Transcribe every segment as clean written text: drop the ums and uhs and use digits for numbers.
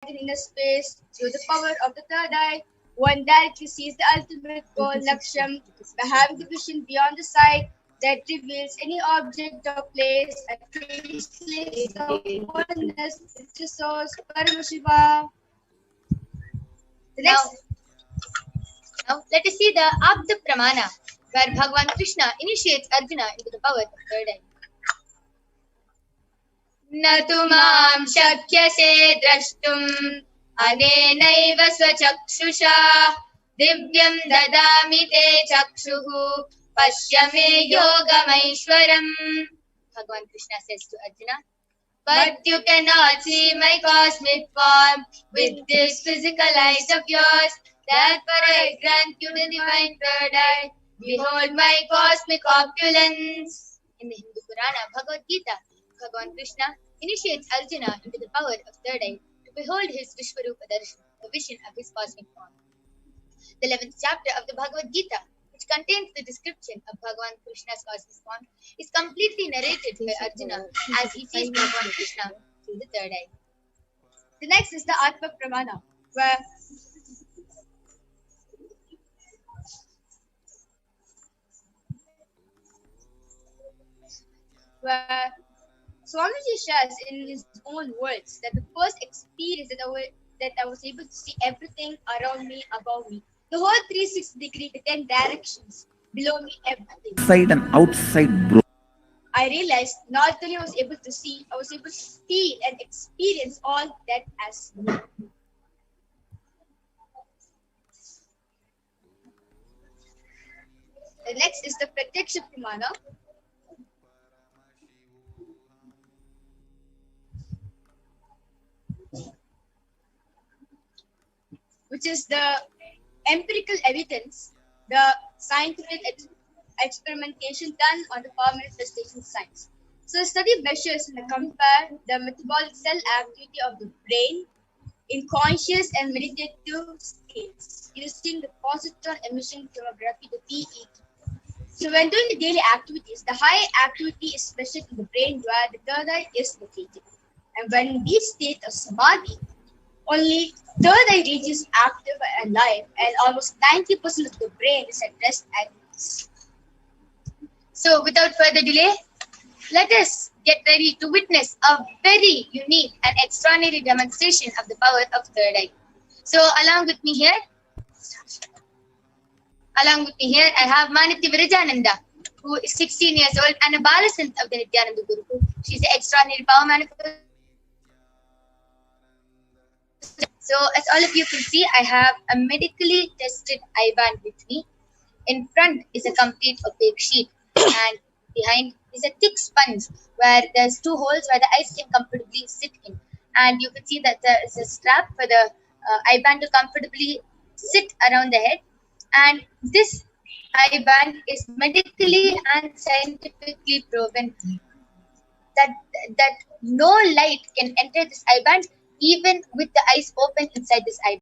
in inner space through the power of the third eye. One directly sees the ultimate goal, Laksham, by having the vision beyond the sight that reveals any object or place, a traceless of oneness, its source, Paramashiva. Now, let us see the Abda Pramana, where Bhagavan Krishna initiates Arjuna into the power of third eye. Natu mam shakyase drashtum anenaiva swachakshusha divyam dadami te chakshuhu pashyame yogamaishwaram. Bhagavan Krishna says to Arjuna, but you cannot see my cosmic form with this physical eyes of yours. Therefore I grant you the divine third eye. Behold my cosmic opulence. In the Hindu Purana, Bhagavad Gita, Bhagavan Krishna initiates Arjuna into the power of third eye to behold his Vishwarupa Darshan, a vision of his cosmic form. The 11th chapter of the Bhagavad Gita, which contains the description of Bhagavan Krishna's cosmic form, is completely narrated by Arjuna as he sees Bhagavan Krishna through the third eye. The next is the Atma Pramana, where Swamiji shares in his own words that the first experience that I was able to see everything around me, above me, the whole 360-degree, the 10 directions below me, everything. Inside and outside, bro. I realized not only I was able to see, I was able to feel and experience all that as me. The next is the Pratyaksha Pramana, which is the empirical evidence, the scientific experimentation done on the power manifestation science. So the study measures and compare the metabolic cell activity of the brain in conscious and meditative states using the positron emission tomography, the PET. So when doing the daily activities, the high activity is measured in the brain where the third eye is located. And when in this state of samadhi, only third eye region is active and alive, and almost 90% of the brain is at rest and peace. So without further delay, let us get ready to witness a very unique and extraordinary demonstration of the power of third eye. So along with me here, I have Maniti Virajananda, who is 16 years old and a Balasant of the Nithyananda Gurukul. She's an extraordinary power manifestation. So as all of you can see, I have a medically tested eye band with me. In front is a complete opaque sheet, and behind is a thick sponge where there's 2 holes where the eyes can comfortably sit in. And you can see that there is a strap for the eye band to comfortably sit around the head. And this eye band is medically and scientifically proven that no light can enter this eye band even with the eyes open inside this eye band.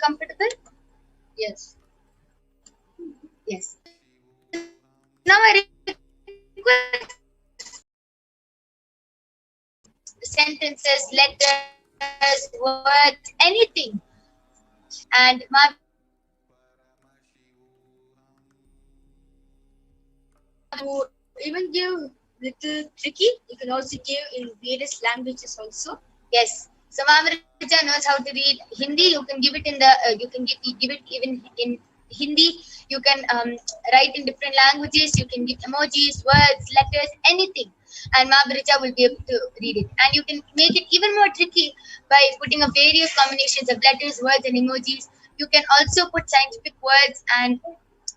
Comfortable? Yes. Yes. Now I request sentences, letters, words, anything. And To even give little tricky, you can also give in various languages also. Yes. So Mamarija knows how to read Hindi. You can give it in the you can give it even in Hindi. You can write in different languages. You can give emojis, words, letters, anything, and Mamarija will be able to read it. And you can make it even more tricky by putting a various combinations of letters, words, and emojis. You can also put scientific words and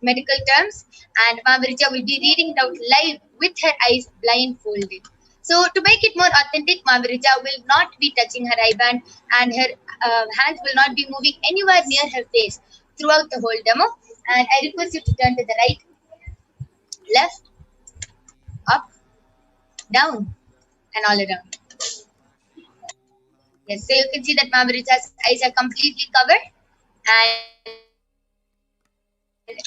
medical terms, and Mamarija will be reading it out live with her eyes blindfolded. So to make it more authentic, Mamarija will not be touching her eye band, and her hands will not be moving anywhere near her face throughout the whole demo. And I request you to turn to the right, left, up, down, and all around. Yes, so you can see that Mamarija's eyes are completely covered, and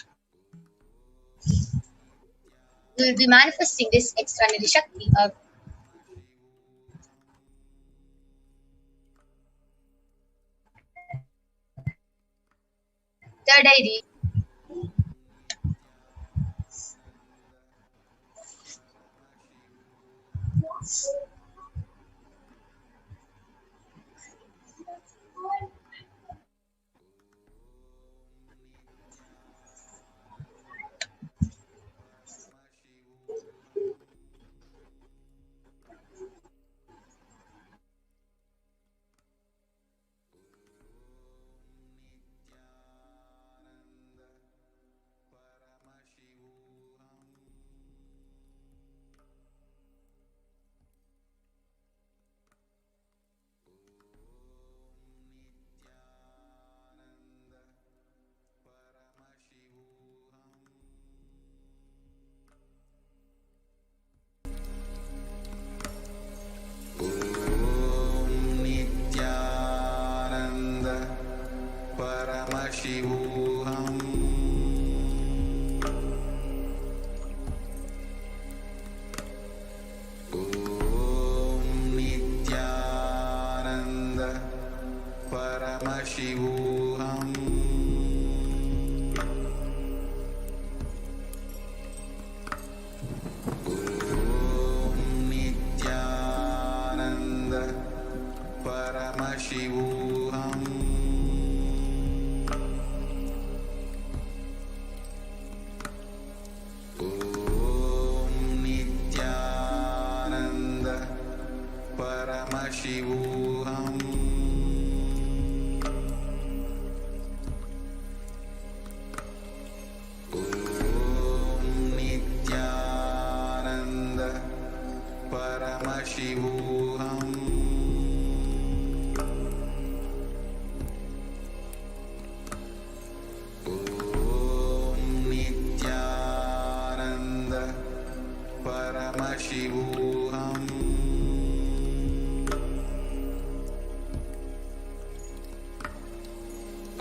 We will be manifesting this extraordinary Shakti of third eye read. Paramashivoham. Om Nithyananda Paramashivoham. Om Nithyananda Paramashivoham. Paramashivoham. Om Nithyananda Paramashivoham. Om Nithyananda Paramashivoham. Paramashivoham.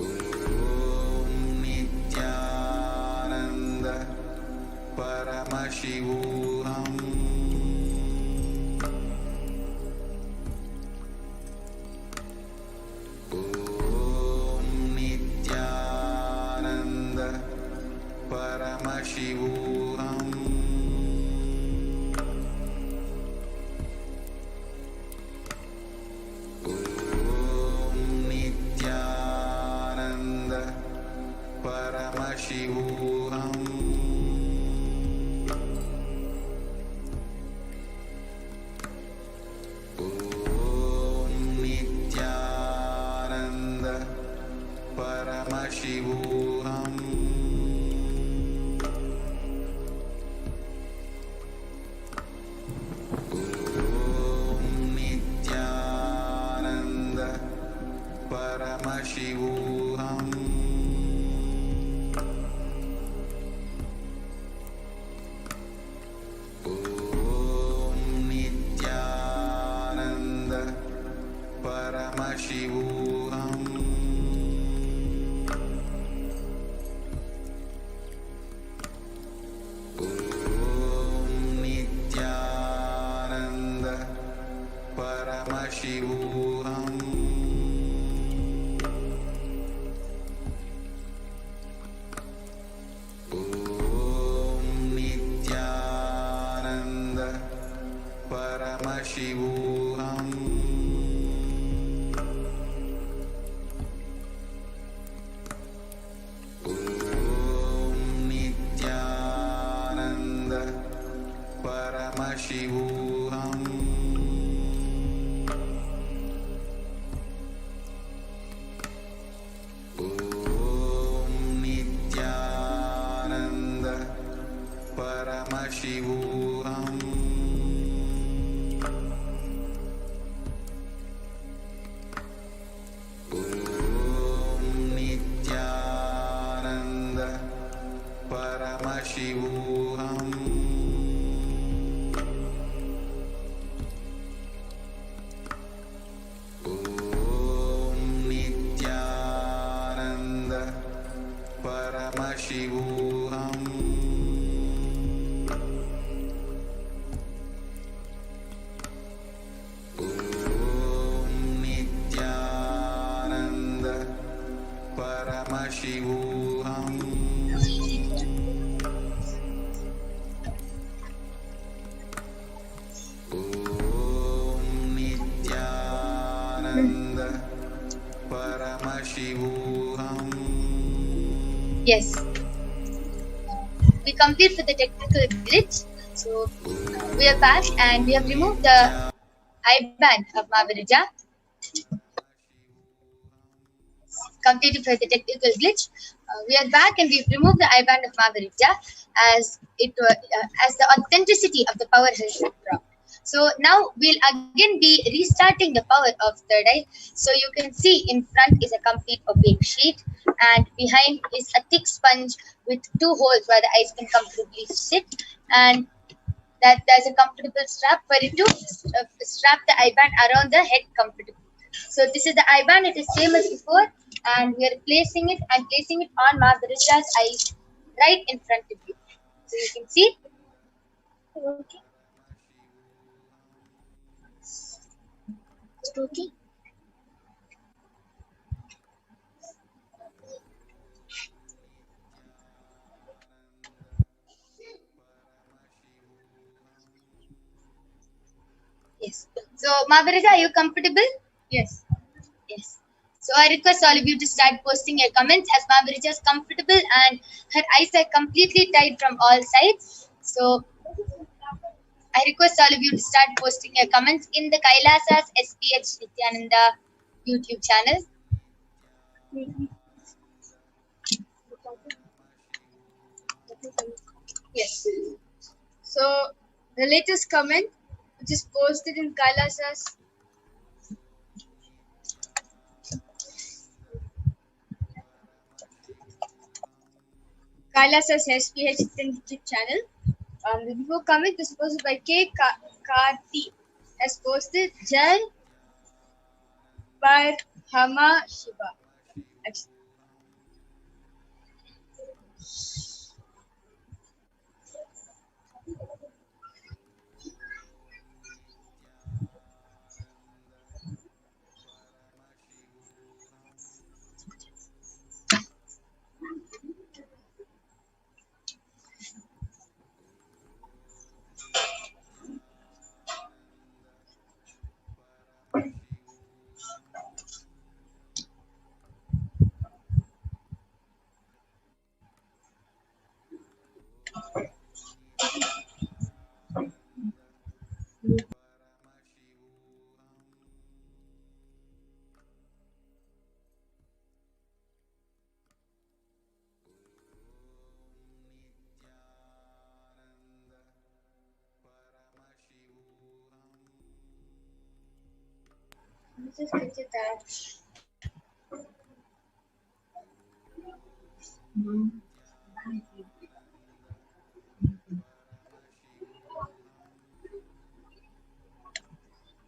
Om Nithyananda Paramashivoham. Om Nithyananda Paramashivoham. Paramashivoham. Om Nithyananda Paramashivoham. Om Nithyananda Paramashivoham. Paramashivoham. Om Nithyananda Paramashivoham. Om Nithyananda Paramashivoham. Paramashivoham. Om Nithyananda Paramashivoham. Om Nithyananda Paramashivoham. Yes, we complete with the technical glitch. So we are back and we have removed the I-band of Mahaviraja. Completed for the technical glitch. We are back and we've removed the I-band of Mahaviraja as as the authenticity of the power has dropped. So now we'll again be restarting the power of third eye. So you can see in front is a complete opaque sheet and behind is a thick sponge with two holes where the eyes can comfortably sit, and that there's a comfortable strap for it to strap the I-band around the head comfortably. So this is the I-band, it is same as before, and we are placing it on Mahaviraja's eyes right in front of you. So you can see. Okay. Okay. Yes. So Mahaviraja, are you comfortable? Yes. Yes. So I request all of you to start posting your comments as Mahaviraja is comfortable and her eyes are completely tied from all sides. So I request all of you to start posting your comments in the Kailasa's HDH Nithyananda YouTube channel. Yes. So the latest comment, which is posted in Kailasa's SPH YouTube channel. The before comment is posted by Karti, has posted Jai Paramashivoham.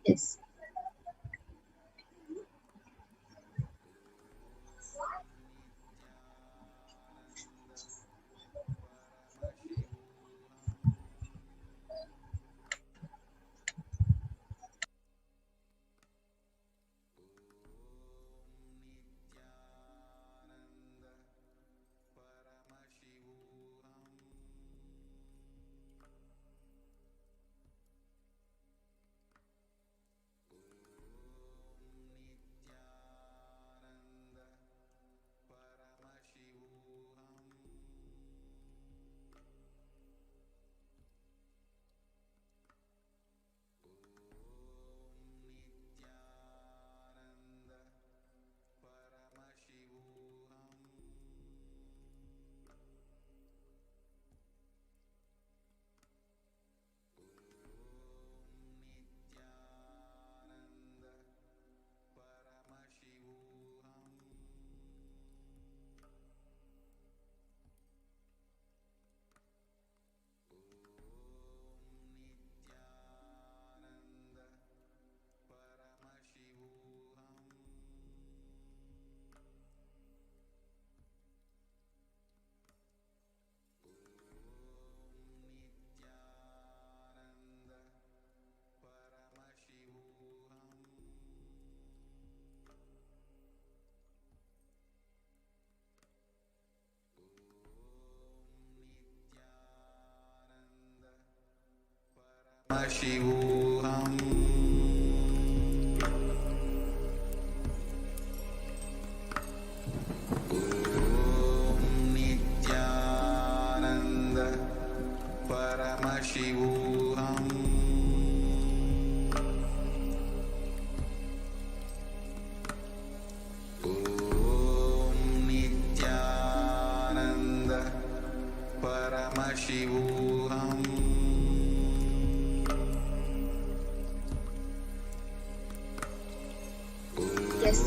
Yes. Paramashivoham. Om Paramashivoham. Om Nithyananda Paramashivoham. Yes.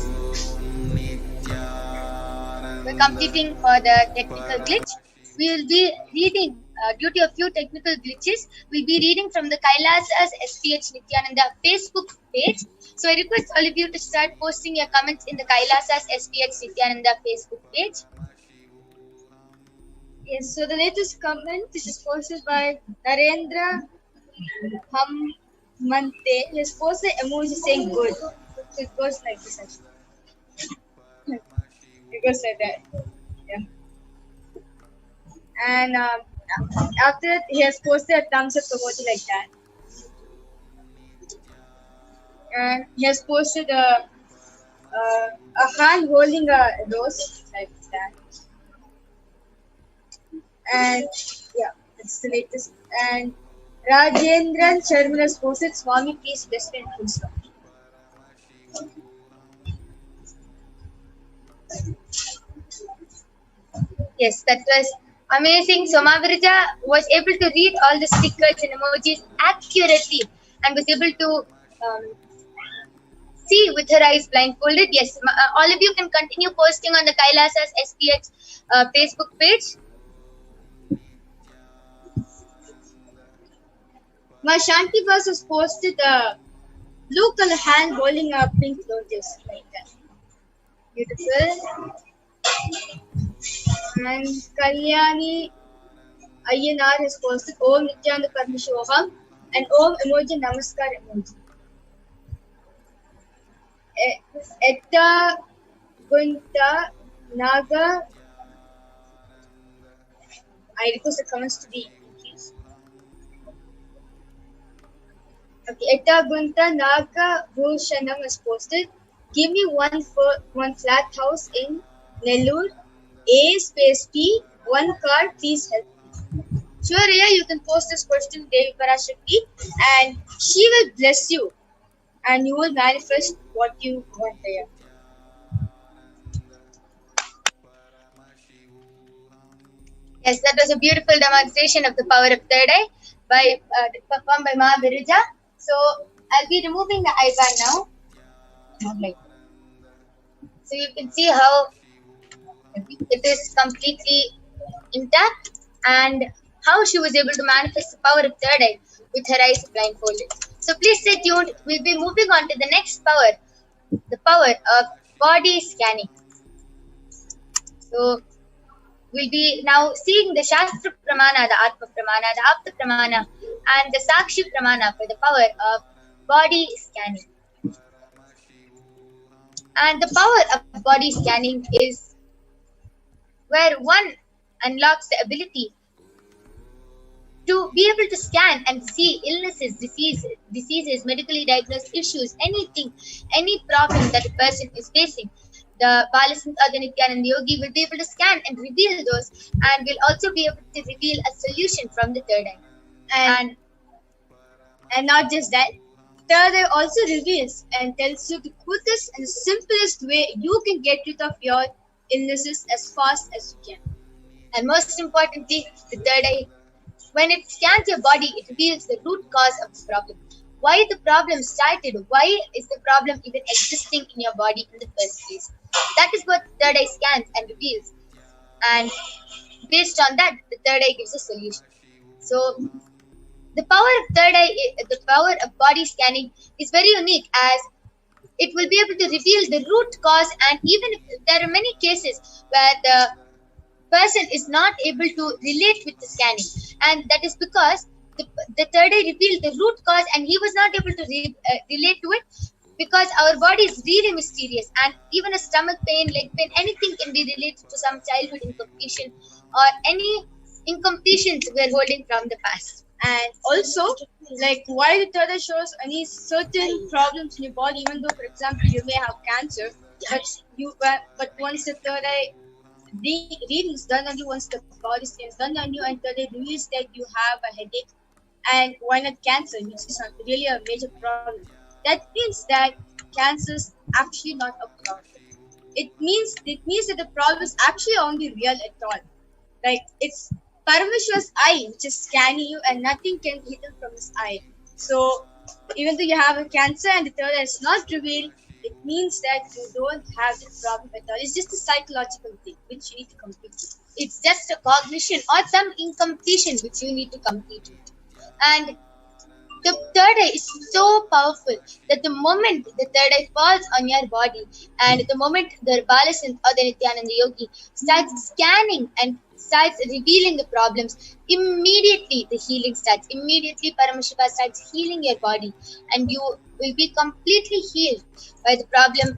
We're completing for the technical glitch. We will be reading, due to a few technical glitches, we'll be reading from the Kailasa's HDH Nithyananda Facebook page. So I request all of you to start posting your comments in the Kailasa's HDH Nithyananda Facebook page. Yes, so the latest comment, this is posted by Narendra Hammante. He has posted emoji saying good. So it goes like this actually. It goes like that. Yeah. And after that, he has posted a thumbs up emoji like that. And he has posted a hand holding a rose like that. And yeah, that's the latest. And Rajendran Sharma has posted Swami, please bless me and full stop. Yes, that was amazing. Somavirja was able to read all the stickers and emojis accurately and was able to see with her eyes blindfolded. Yes, all of you can continue posting on the Kailasa's SPH Facebook page. My Shanti Bus has posted a blue color hand holding a pink lotus like that. Beautiful. And Kalyani Ayyanar has posted Om Nithyananda Paramashivoham and Om emoji Namaskar emoji. Etta Gunta Naga. I request the comments to be increased. Okay, Etta Gunta Naga Bhushanam has posted. Give me one flat house in Nellore. A space P, one car, please help me. Sure, Riya, you can post this question to Devi Parashakti and she will bless you and you will manifest what you want, Riya. Yes, that was a beautiful demonstration of the power of third eye performed by Ma Virija. So I'll be removing the eye band now. So you can see how it is completely intact and how she was able to manifest the power of third eye with her eyes blindfolded. So please stay tuned. We'll be moving on to the next power, the power of body scanning. So we'll be now seeing the Shastra Pramana, the Atma Pramana, the Apta Pramana and the Sakshi Pramana for the power of body scanning. And the power of body scanning is where one unlocks the ability to be able to scan and see illnesses, diseases, medically diagnosed issues, anything, any problem that a person is facing. The Balasanta Nithyananda Yogi will be able to scan and reveal those and will also be able to reveal a solution from the third eye. And not just that, third eye also reveals and tells you the quickest and simplest way you can get rid of your illnesses as fast as you can. And most importantly, the third eye, when it scans your body, it reveals the root cause of the problem. Why the problem started? Why is the problem even existing in your body in the first place? That is what third eye scans and reveals. And based on that, the third eye gives a solution. So the power of third eye, the power of body scanning is very unique as it will be able to reveal the root cause, and even if there are many cases where the person is not able to relate with the scanning, and that is because the third eye revealed the root cause and he was not able to relate to it, because our body is really mysterious, and even a stomach pain, leg pain, anything can be related to some childhood incompletion or any incompletions we are holding from the past. And also, like, why the third eye shows any certain problems in your body, even though, for example, you may have cancer, but once the third eye readings done on you once the body scan is done on you, and they reveals that you have a headache and why not cancer, which is not really a major problem. That means that cancer is actually not a problem. It means that the problem is actually only real at all. Like it's Paramashiva's eye which is scanning you, and nothing can hit him from his eye. So even though you have a cancer and the third eye is not revealed, it means that you don't have the problem at all. It's just a psychological thing which you need to complete. It's just a cognition or some incompletion which you need to complete it. And the third eye is so powerful that the moment the third eye falls on your body and the moment the Balasan or the Nithyananda Yogi starts scanning and starts revealing the problems, immediately the healing starts. Immediately Paramashiva starts healing your body and you will be completely healed by the problem,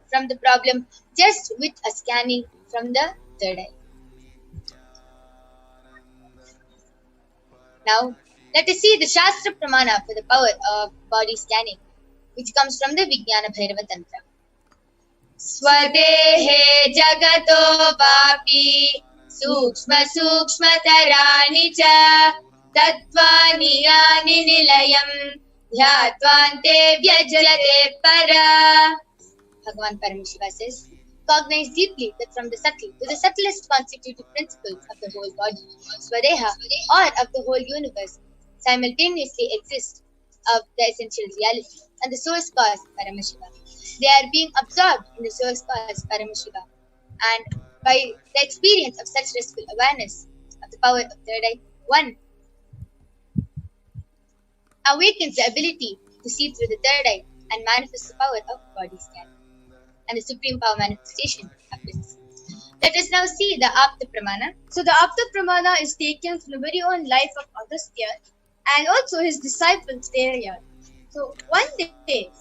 from the problem just with a scanning from the third eye. Now, let us see the Shastra Pramana for the power of body scanning, which comes from the Vijnana Bhairava Tantra. Swadehe jagato vapi sukshma sukshma tarani cha tattvani yani nilayam dhyatvante vyajate para. Bhagavan Paramashiva says, cognize deeply that from the subtle to the subtlest constitutive principles of the whole body, Swadeha, or of the whole universe, simultaneously exist of the essential reality and the source cause, Paramashiva. They are being absorbed in the source cause, Paramashiva. And by the experience of such restful awareness of the power of third eye, one awakens the ability to see through the third eye and manifest the power of body scan and the supreme power manifestation of this. Let us now see the Apta Pramana. So the Apta Pramana is taken from the very own life of Agastya and also his disciple Theravada. So one day,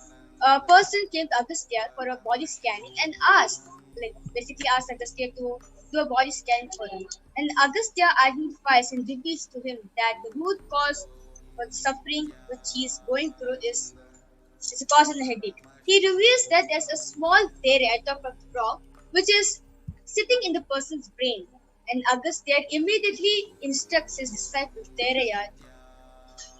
a person came to Agastya for a body scanning and asked Agastya to do a body scan for him. And Agastya identifies and reveals to him that the root cause for the suffering which he is going through is a cause of the headache. He reveals that there's a small theory at top of the frog which is sitting in the person's brain. And Agastya immediately instructs his disciple Theravada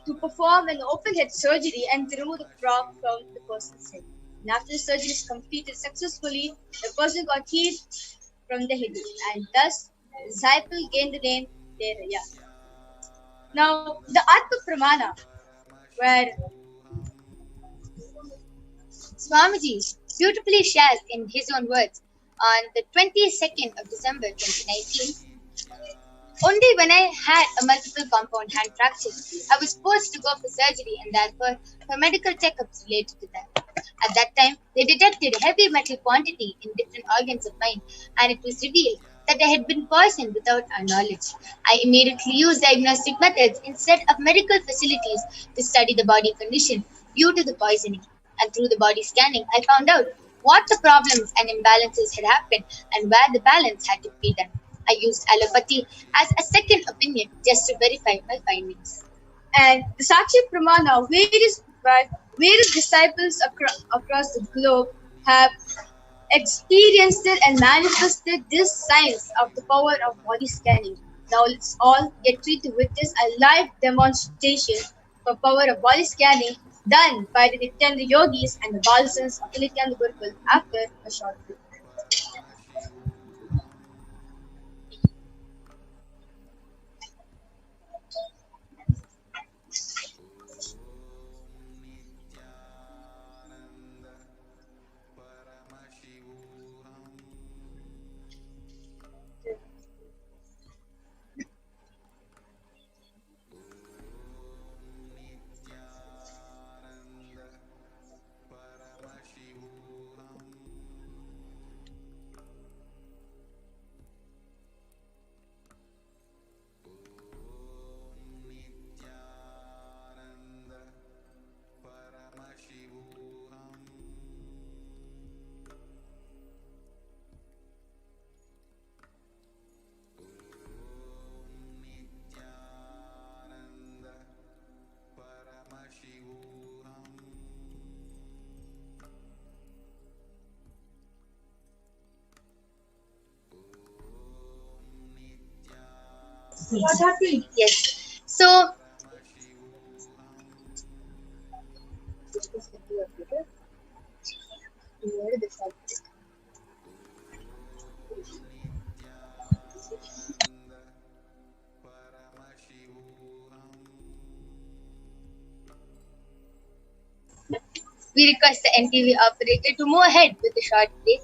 to perform an open head surgery and to remove the frog from the person's head. And after the surgery is completed successfully, the person got healed from the headache, and thus the disciple gained the name Theravada. Now, the Atma Pramana, where Swamiji beautifully shares in his own words on the 22nd of December 2019. Only when I had a multiple compound hand fracture, I was forced to go for surgery and therefore for medical checkups related to that. At that time, they detected a heavy metal quantity in different organs of mine, and it was revealed that I had been poisoned without our knowledge. I immediately used diagnostic methods instead of medical facilities to study the body condition due to the poisoning. And through the body scanning, I found out what the problems and imbalances had happened and where the balance had to be done. I used allopathy as a second opinion just to verify my findings. And the Sakshi Pramana, various disciples across the globe have experienced it and manifested this science of the power of body scanning. Now let's all get ready to witness a live demonstration for power of body scanning done by the Nityananda Yogis and the Balasans of the Nityananda Gurukul after a short break. Yes. So, we request the NTV operator to move ahead with the short play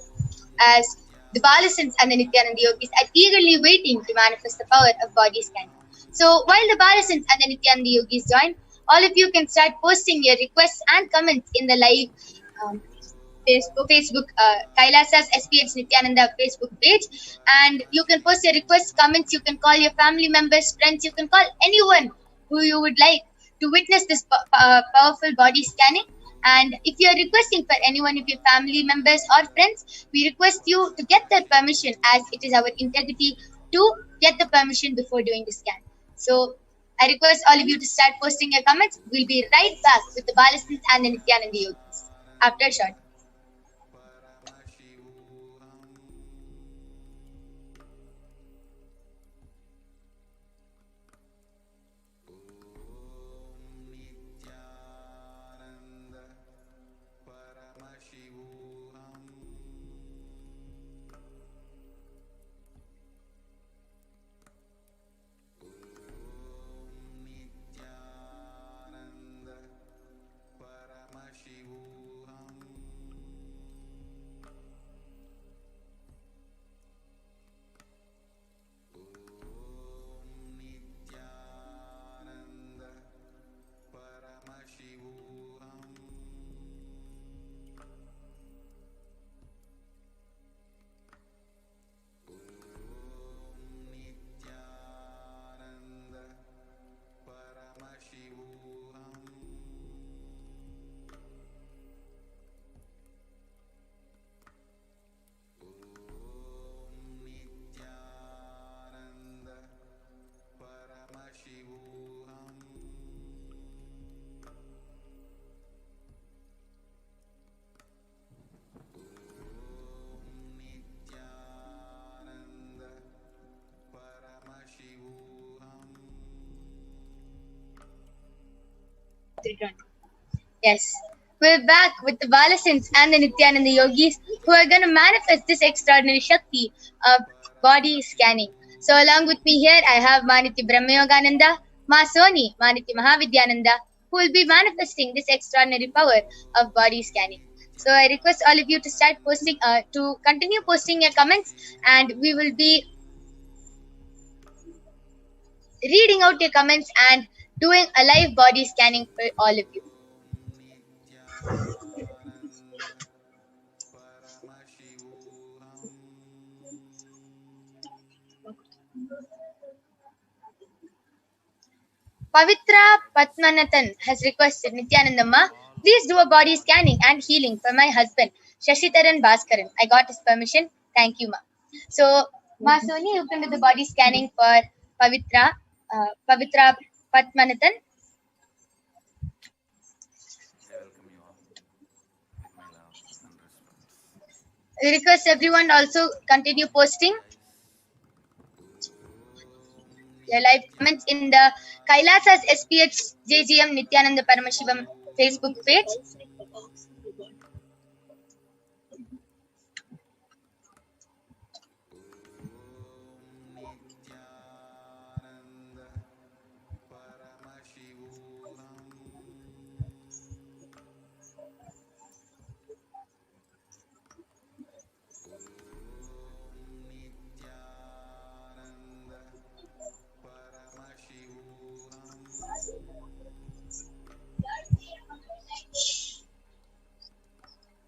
as the Balasins and the Nithyananda Yogis are eagerly waiting to manifest the power of body scanning. So while the Balasins and the Nithyananda Yogis join, all of you can start posting your requests and comments in the live um, Facebook Kailasa's SPH Nithyananda Facebook page, and you can post your requests, comments. You can call your family members, friends. You can call anyone who you would like to witness this powerful body scanning. And if you are requesting for anyone of your family members or friends, we request you to get their permission, as it is our integrity to get the permission before doing the scan. So I request all of you to start posting your comments. We'll be right back with the Balasins and the Nithyananda Yogis after a short. Yes, we're back with the Balasins and the Nithyananda Yogis who are going to manifest this extraordinary Shakti of body scanning. So, along with me here, I have Maniti Brahmayogananda, Ma Soni, Maniti Mahavidyananda, who will be manifesting this extraordinary power of body scanning. So, I request all of you to start posting, to continue posting your comments, and we will be reading out your comments and doing a live body scanning for all of you. Pavitra Patmanathan has requested Nithyanandamma, please do a body scanning and healing for my husband, Shashitaran Bhaskaran. I got his permission. Thank you, Ma. So, Ma Soni, you can do the body scanning for Pavitra Patmanathan. I welcome you all with my love and respect. We request everyone also continue posting your live comments in the Kailasa's SPH JGM Nithyananda Paramashivam Facebook page.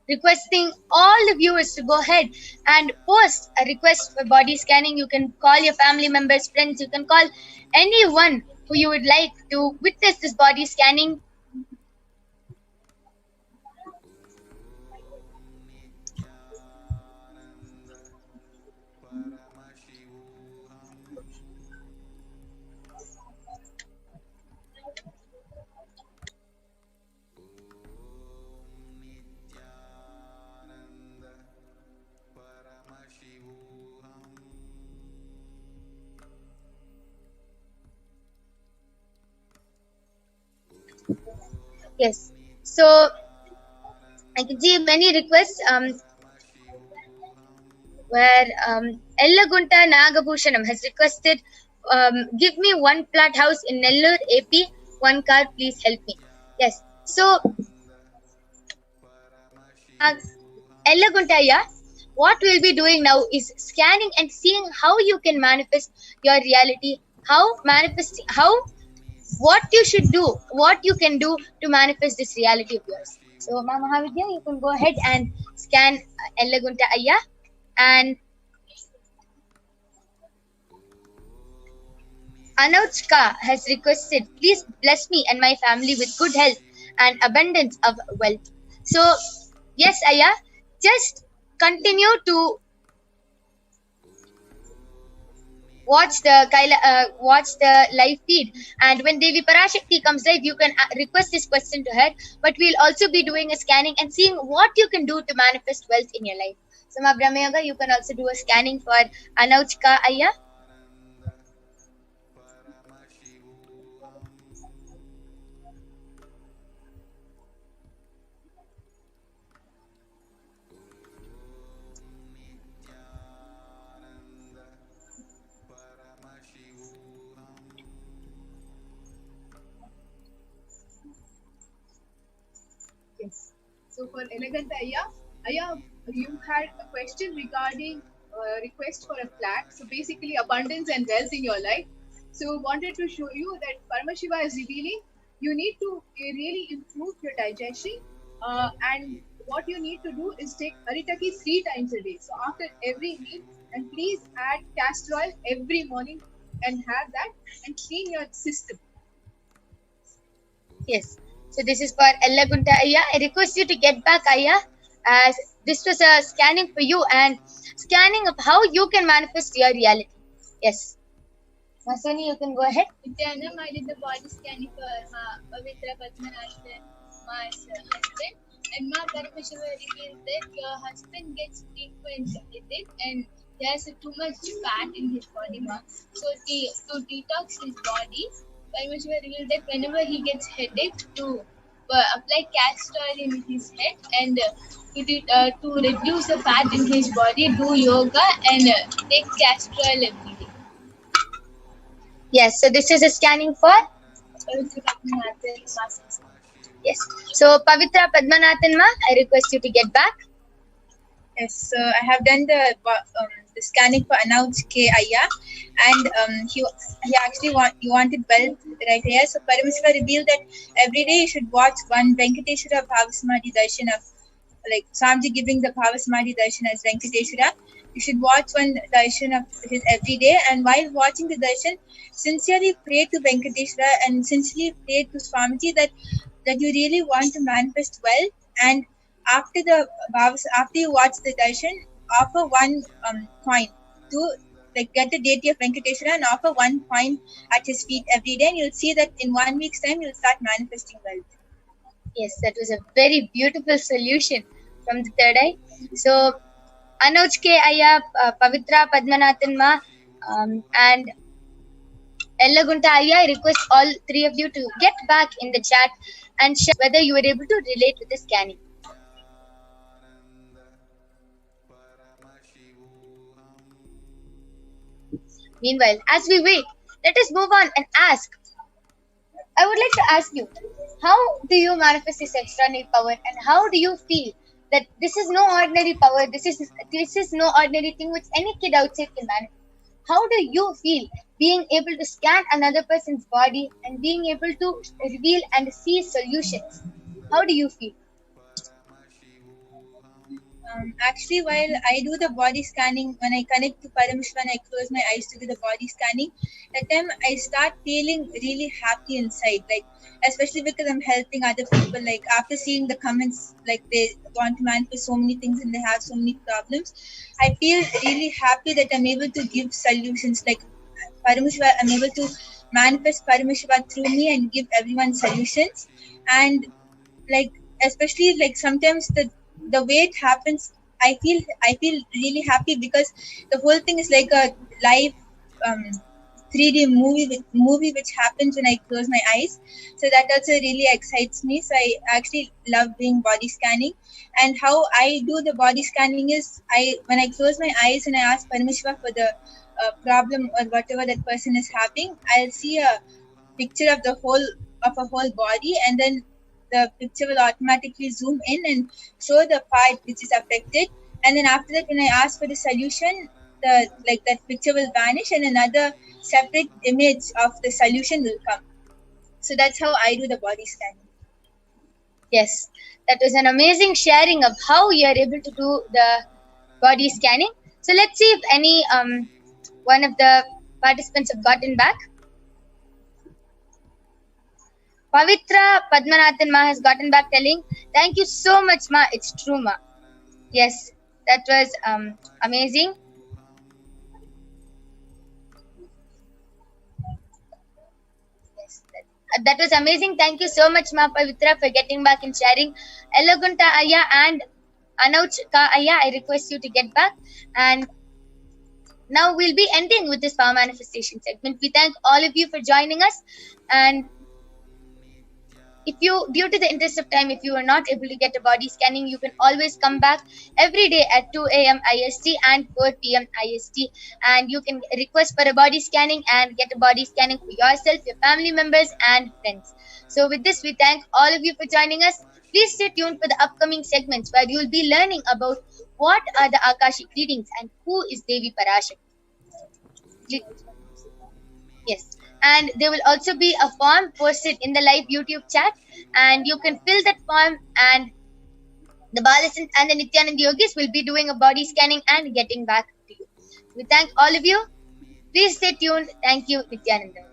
Requesting all the viewers to go ahead and post a request for body scanning. You can call your family members, friends, you can call anyone who you would like to witness this body scanning. Yes. So I can see many requests where Ellagunta Nagabhushanam has requested, give me one flat house in Nellore, AP, one car, please help me. Yes. So Ellagunta, what we'll be doing now is scanning and seeing how you can manifest your reality, what you should do, what you can do to manifest this reality of yours. So, Ma Mahavidya, you can go ahead and scan Ellagunta Ayya. And Anouchka has requested, please bless me and my family with good health and abundance of wealth. So, yes, Ayya, just continue to watch the live feed, and when Devi Parashakti comes live, you can request this question to her. But we'll also be doing a scanning and seeing what you can do to manifest wealth in your life. So, Ma Brahmayoga, you can also do a scanning for Anouchka Ayya. So for Eleganta Ayya, you had a question regarding request for a flat. So basically abundance and wealth in your life. So wanted to show you that Paramashiva is revealing you need to really improve your digestion, and what you need to do is take Haritaki 3 times a day. So after every meal, and please add castor oil every morning and have that and clean your system. Yes. So this is for Ellagunta Ayya. I request you to get back, Ayya, as this was a scanning for you and scanning of how you can manifest your reality. Yes. Masoni, you can go ahead. Nithyanam, I did the body scanning for Pavitra Padmanathan, my husband, and Ma Paramashiva revealed that your husband gets frequent headache and there's too much fat in his body, Ma. So to detox his body, Paramashiva revealed that whenever he gets headache, to apply castor oil in his head and to reduce the fat in his body, do yoga and take castor oil every day. Yes, so this is a scanning for? Yes. So Pavitra Padmanathan Ma, I request you to get back. Yes, so I have done the scanning for Anouch K. Ayya, and he actually wanted wealth right here. So Paramashiva revealed that every day you should watch one Venkateshwara BHAVASAMADHI darshan of, like Swamiji giving the BHAVASAMADHI darshan as Venkateshwara. You should watch one darshan of his every day, and while watching the darshan, sincerely pray to Venkateshwara and sincerely pray to Swamiji that you really want to manifest wealth. And after you watch the darshan, offer one coin to get the deity of Venkateshwara and offer one coin at his feet every day, and you'll see that in 1 week's time you'll start manifesting wealth. Yes, that was a very beautiful solution from the third eye. So Anuj K. Ayya, Pavitra Padmanathan Ma, and Ellagunta Ayya, I request all 3 of you to get back in the chat and share whether you were able to relate with the scanning. Meanwhile, as we wait, let us move on and ask. I would like to ask you, how do you manifest this extraordinary power, and how do you feel that this is no ordinary power, this is no ordinary thing which any kid outside can manifest? How do you feel being able to scan another person's body and being able to reveal and see solutions? How do you feel? Actually, while I do the body scanning, when I connect to Paramashiva and I close my eyes to do the body scanning, that time I start feeling really happy inside, especially because I'm helping other people. After seeing the comments, they want to manifest so many things and they have so many problems, I feel really happy that I'm able to give solutions. Paramashiva, I'm able to manifest Paramashiva through me and give everyone solutions. And especially sometimes the way it happens, I feel really happy because the whole thing is like a live 3D movie which happens when I close my eyes. So that also really excites me. So I actually love doing body scanning. And how I do the body scanning is when I close my eyes and I ask Paramashiva for the problem or whatever that person is having, I'll see a picture of a whole body, and then the picture will automatically zoom in and show the part which is affected. And then after that, when I ask for the solution, that picture will vanish and another separate image of the solution will come. So that's how I do the body scanning. Yes, that was an amazing sharing of how you are able to do the body scanning. So let's see if any one of the participants have gotten back. Pavitra Padmanathan Ma has gotten back telling, thank you so much Ma, it's true Ma. Yes, that was amazing. Yes, that was amazing. Thank you so much Ma Pavitra for getting back and sharing. Elagunta Aya and Anauchka Aya, I request you to get back. And now we'll be ending with this power manifestation segment. We thank all of you for joining us. And if you, due to the interest of time, if you are not able to get a body scanning, you can always come back every day at 2 a.m. IST and 4 p.m. IST. And you can request for a body scanning and get a body scanning for yourself, your family members and friends. So with this, we thank all of you for joining us. Please stay tuned for the upcoming segments where you will be learning about what are the Akashic readings and who is Devi Parashakti. Yes. And there will also be a form posted in the live YouTube chat, and you can fill that form, and the Balasan and the Nithyananda Yogis will be doing a body scanning and getting back to you. We thank all of you. Please stay tuned. Thank you, Nithyananda.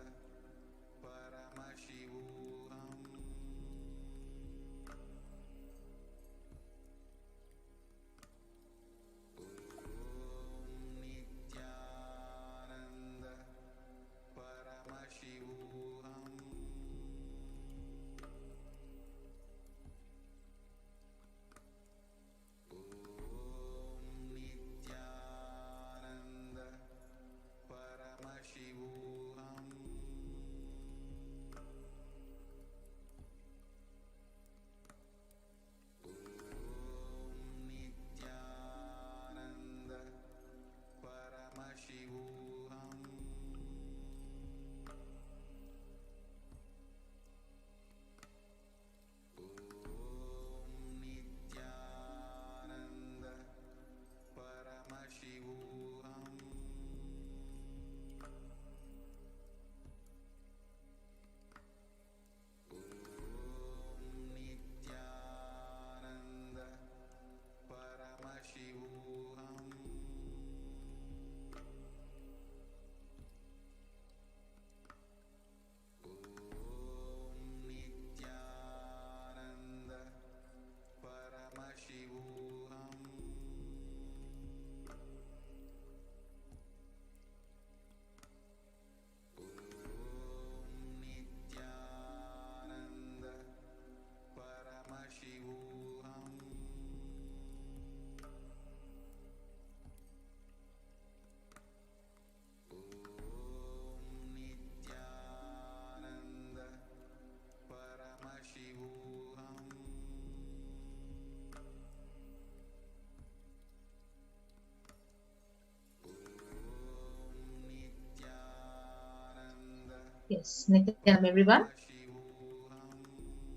Yes, Nithyanam everyone.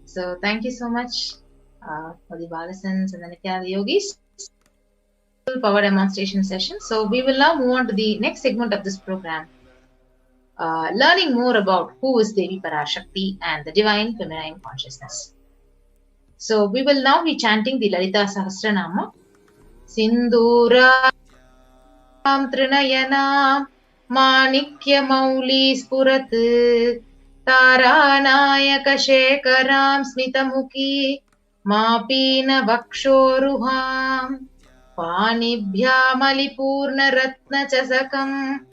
So thank you so much for the Balasans and the Nithyananda Yogis. Power demonstration session. So we will now move on to the next segment of this program. Learning more about who is Devi Parashakti and the divine feminine consciousness. So we will now be chanting the Lalita Sahasranama. Sindura Trinayanam Manikya Mauli Spurat Taranayaka Shekaram Smitamuki Mapina Vakshoruham Panibhyamalipurna Ratna Chasakam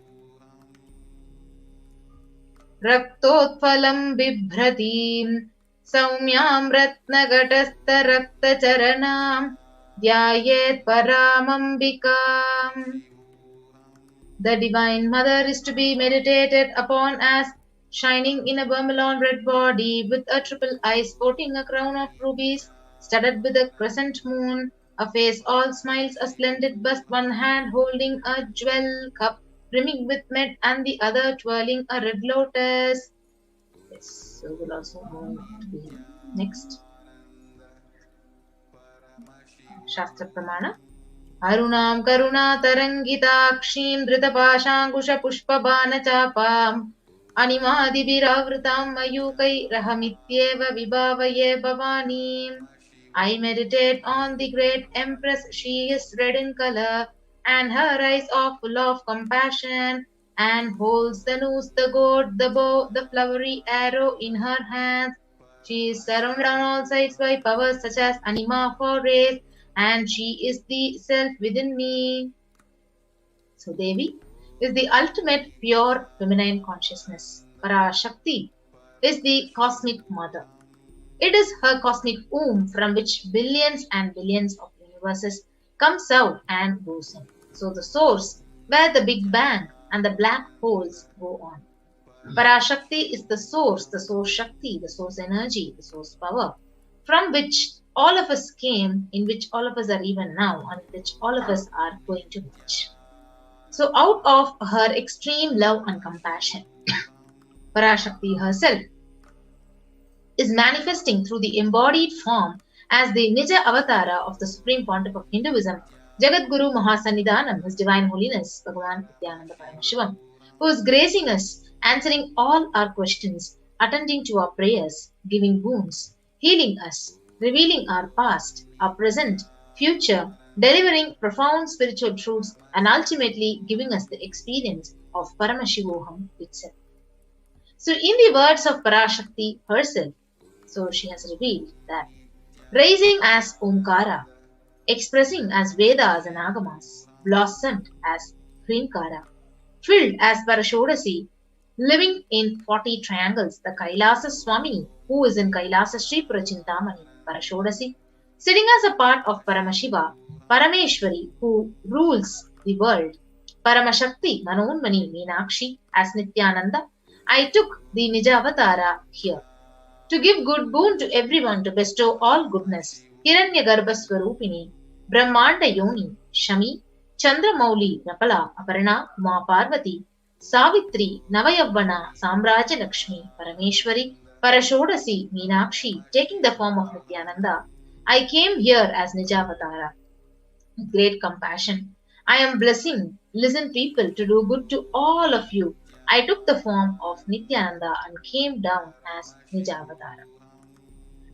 Raktotphalam Bibhratim Saumyam Ratna Gatastha Rakta Charanam Dhyayet Paramambikam The Divine Mother is to be meditated upon as shining in a vermilion red body with a triple eye sporting a crown of rubies studded with a crescent moon, a face all smiles, a splendid bust, one hand holding a jewel cup brimming with mud and the other twirling a red lotus. Yes, so we'll also move to the next Shastra Pramana. Arunam Karuna Tarangitakshim Dritapashankusha Pushpabana Chapam Animadibhiravritam Mayukai Rahamityeva Vibhavaye Bhavanim. I meditate on the great Empress. She is red in color, and her eyes are full of compassion, and holds the noose, the gourd, the bow, the flowery arrow in her hands. She is surrounded on all sides by powers such as anima for race, and she is the self within me. So Devi is the ultimate pure feminine consciousness. Parashakti is the cosmic mother. It is her cosmic womb from which billions and billions of universes comes out and goes in. So the source where the Big Bang and the black holes go on. Parashakti is the source Shakti, the source energy, the source power, from which all of us came, in which all of us are even now, and in which all of us are going to reach. So out of her extreme love and compassion, Parashakti herself is manifesting through the embodied form as the Nija Avatara of the Supreme Pontiff of Hinduism, Jagadguru Mahasannidhanam, His Divine Holiness, Bhagavan Nithyananda Paramashivam, who is gracing us, answering all our questions, attending to our prayers, giving boons, healing us, revealing our past, our present, future, delivering profound spiritual truths, and ultimately giving us the experience of Paramashivoham itself. So in the words of Parashakti herself, so she has revealed that rising as Omkara, expressing as Vedas and Agamas, blossomed as Hrinkara, filled as Parashodasi, living in 40 triangles, the Kailasa Swami, who is in Kailasa Sri Purachintamani, Parashodasi, sitting as a part of Paramashiva, Parameshwari, who rules the world, Paramashakti, Manonmani, Meenakshi, as Nithyananda. I took the Nija Avatara here to give good boon to everyone, to bestow all goodness. Hiranyagarbha Swarupini, Brahmanda Yoni, Shami, Chandramauli, Rapala, Aparna, Uma Parvati, Savitri, Navayavana, Samraja Lakshmi, Parameshwari, Parashodasi, Meenakshi, taking the form of Nithyananda. I came here as Nijavatara. With great compassion, I am blessing, listen people, to do good to all of you. I took the form of Nithyananda and came down as Nijavatara.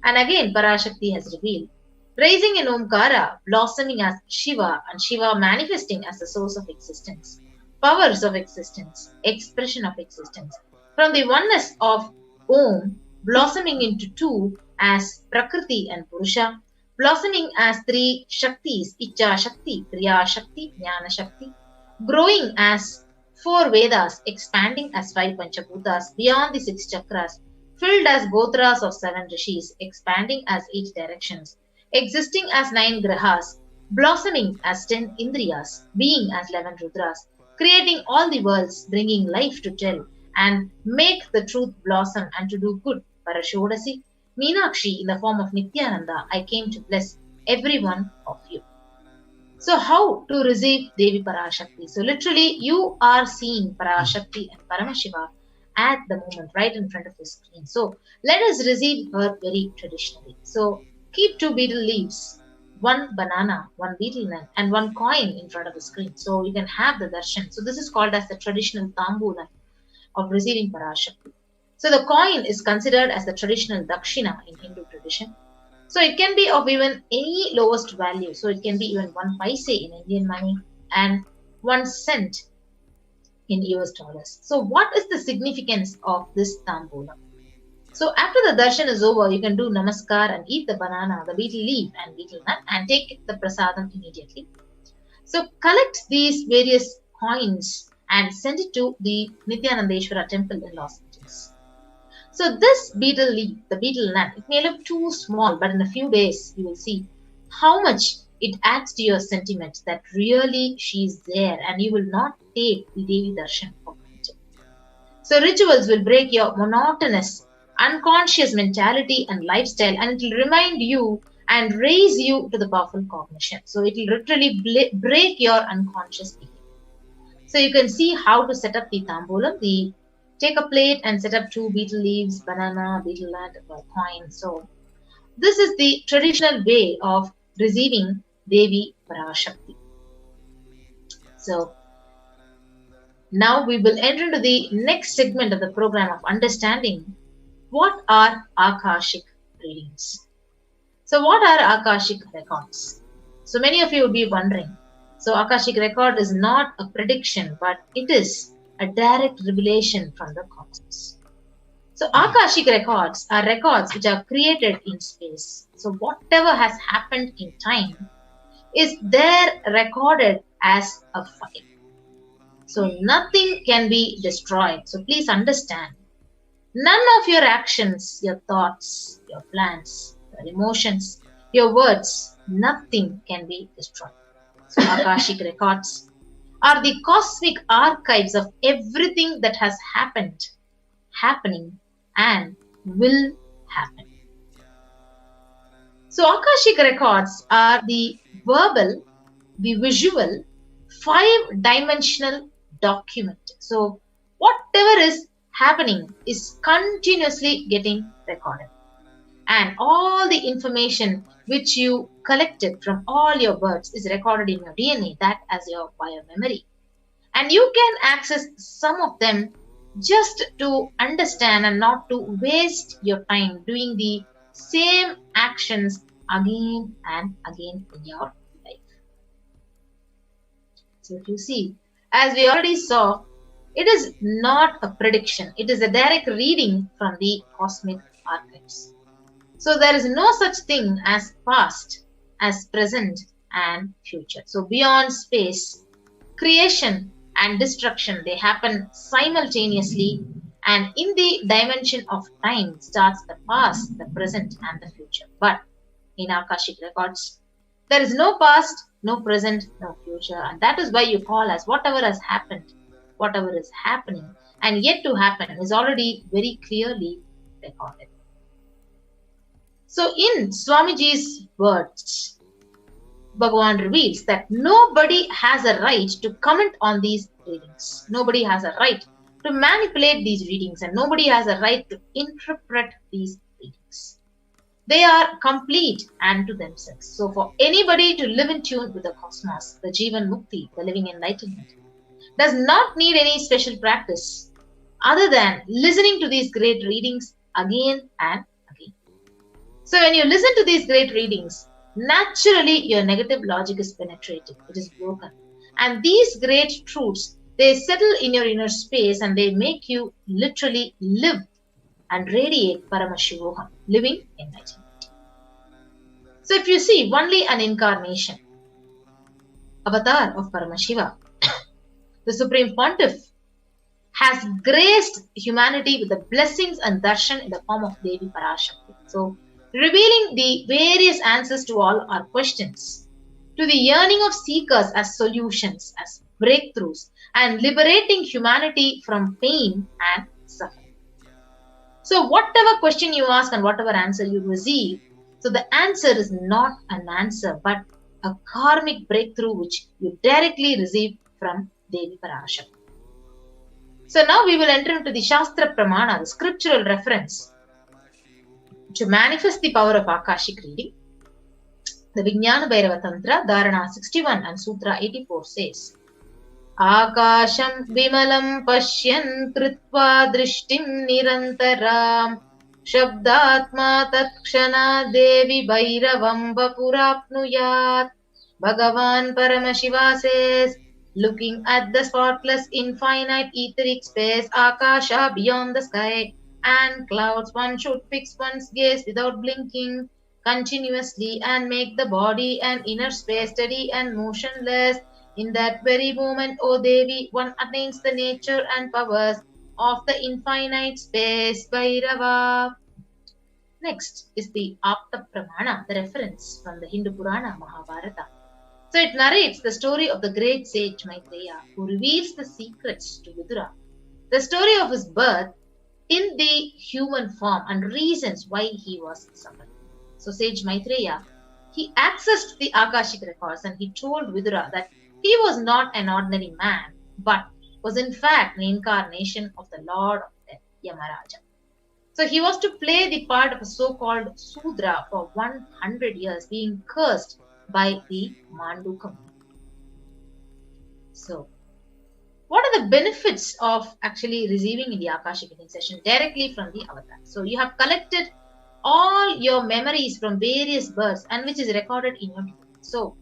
And again Parashakti has revealed, rising in Omkara, blossoming as Shiva, and Shiva manifesting as the source of existence, powers of existence, expression of existence, from the oneness of Om, blossoming into two as Prakriti and Purusha, blossoming as three Shaktis, Icha Shakti, Kriya Shakti, Jnana Shakti, growing as four Vedas, expanding as five Panchabhutas beyond the six chakras, filled as Gotras of seven Rishis, expanding as 8 directions, existing as 9 Grahas, blossoming as 10 Indriyas, being as 11 Rudras, creating all the worlds, bringing life to tell and make the truth blossom and to do good. Parashodasi, Meenakshi, in the form of Nithyananda, I came to bless every one of you. So how to receive Devi Parashakti? So literally you are seeing Parashakti and Paramashiva at the moment right in front of your screen. So let us receive her very traditionally. So keep 2 betel leaves, 1 banana, 1 betel nut, and 1 coin in front of the screen. So you can have the darshan. So this is called as the traditional tambula of receiving Parashakti. So the coin is considered as the traditional dakshina in Hindu tradition. So it can be of even any lowest value. So it can be even 1 paise in Indian money and 1 cent in US dollars. So what is the significance of this tambula? So after the darshan is over, you can do namaskar and eat the banana, the betel leaf and betel nut and take the prasadam immediately. So collect these various coins and send it to the Nithyanandeshwara temple in Los Angeles. So this betel leaf, the betel nut, it may look too small, but in a few days you will see how much it adds to your sentiment that really she is there and you will not take the Devi Darshan for granted. So rituals will break your monotonous, unconscious mentality and lifestyle, and it will remind you and raise you to the powerful cognition. So it will literally break your unconscious behavior. So you can see how to set up the tambulam. Take a plate and set up 2 betel leaves, banana, betel nut, coin. So this is the traditional way of receiving Devi Parashakti. So now we will enter into the next segment of the program of understanding what are Akashic readings. So what are Akashic records? So many of you would be wondering. So Akashic record is not a prediction, but it is a direct revelation from the cosmos. So Akashic records are records which are created in space. So whatever has happened in time is there recorded as a file. So nothing can be destroyed. So please understand, none of your actions, your thoughts, your plans, your emotions, your words, nothing can be destroyed. So Akashic records are the cosmic archives of everything that has happened, happening, and will happen. So Akashic records are the verbal, the visual, 5-dimensional document. So whatever is happening is continuously getting recorded. And all the information which you collected from all your births is recorded in your DNA, that as your biomemory. And you can access some of them just to understand and not to waste your time doing the same actions again and again in your life. So if you see, as we already saw, it is not a prediction. It is a direct reading from the cosmic archives. So there is no such thing as past, as present and future. So beyond space, creation and destruction, they happen simultaneously, and in the dimension of time starts the past, the present and the future. But in Akashic records, there is no past, no present, no future, and that is why you call as whatever has happened, whatever is happening and yet to happen is already very clearly recorded. So in Swamiji's words, Bhagavan reveals that nobody has a right to comment on these readings. Nobody has a right to manipulate these readings, and nobody has a right to interpret these readings. They are complete and to themselves. So for anybody to live in tune with the cosmos, the Jivan Mukti, the living enlightenment, does not need any special practice other than listening to these great readings again and again. So when you listen to these great readings, naturally your negative logic is penetrated, it is broken. And these great truths, they settle in your inner space and they make you literally live and radiate Paramashivoham, living enlightenment. So if you see, only an incarnation, avatar of Paramashiva, the Supreme Pontiff, has graced humanity with the blessings and darshan in the form of Devi Parashakti. So revealing the various answers to all our questions, to the yearning of seekers as solutions, as breakthroughs, and liberating humanity from pain and suffering. So whatever question you ask and whatever answer you receive, so the answer is not an answer, but a karmic breakthrough which you directly receive from Devi Parashakti. So now we will enter into the Shastra Pramana, the scriptural reference, to manifest the power of Akashic reading. The Vijnana Bhairava Tantra, Dharana 61 and Sutra 84 says, Akasham Vimalam Pashyan Kritva Drishtim Nirantaram Shabdatma Tatkszana Devi Bhairavam Vapurapnuyat. Bhagavan Paramashiva says, looking at the spotless infinite etheric space, Akasha beyond the sky and clouds, one should fix one's gaze without blinking continuously and make the body and inner space steady and motionless. In that very moment, O Devi, one attains the nature and powers of the infinite space, Bhairava. Next is the Apta Pramana, the reference from the Hindu Purana Mahabharata. So it narrates the story of the great sage Maitreya, who reveals the secrets to Vidura, the story of his birth in the human form and reasons why he was summoned. So sage Maitreya, he accessed the Akashic records and he told Vidura that he was not an ordinary man, but was in fact an incarnation of the Lord of Death, Yamaraja. So he was to play the part of a so-called Sudra for 100 years, being cursed by the Mandukam. So, what are the benefits of actually receiving the Akashic reading session directly from the avatar? So, you have collected all your memories from various births and which is recorded in your memory. So,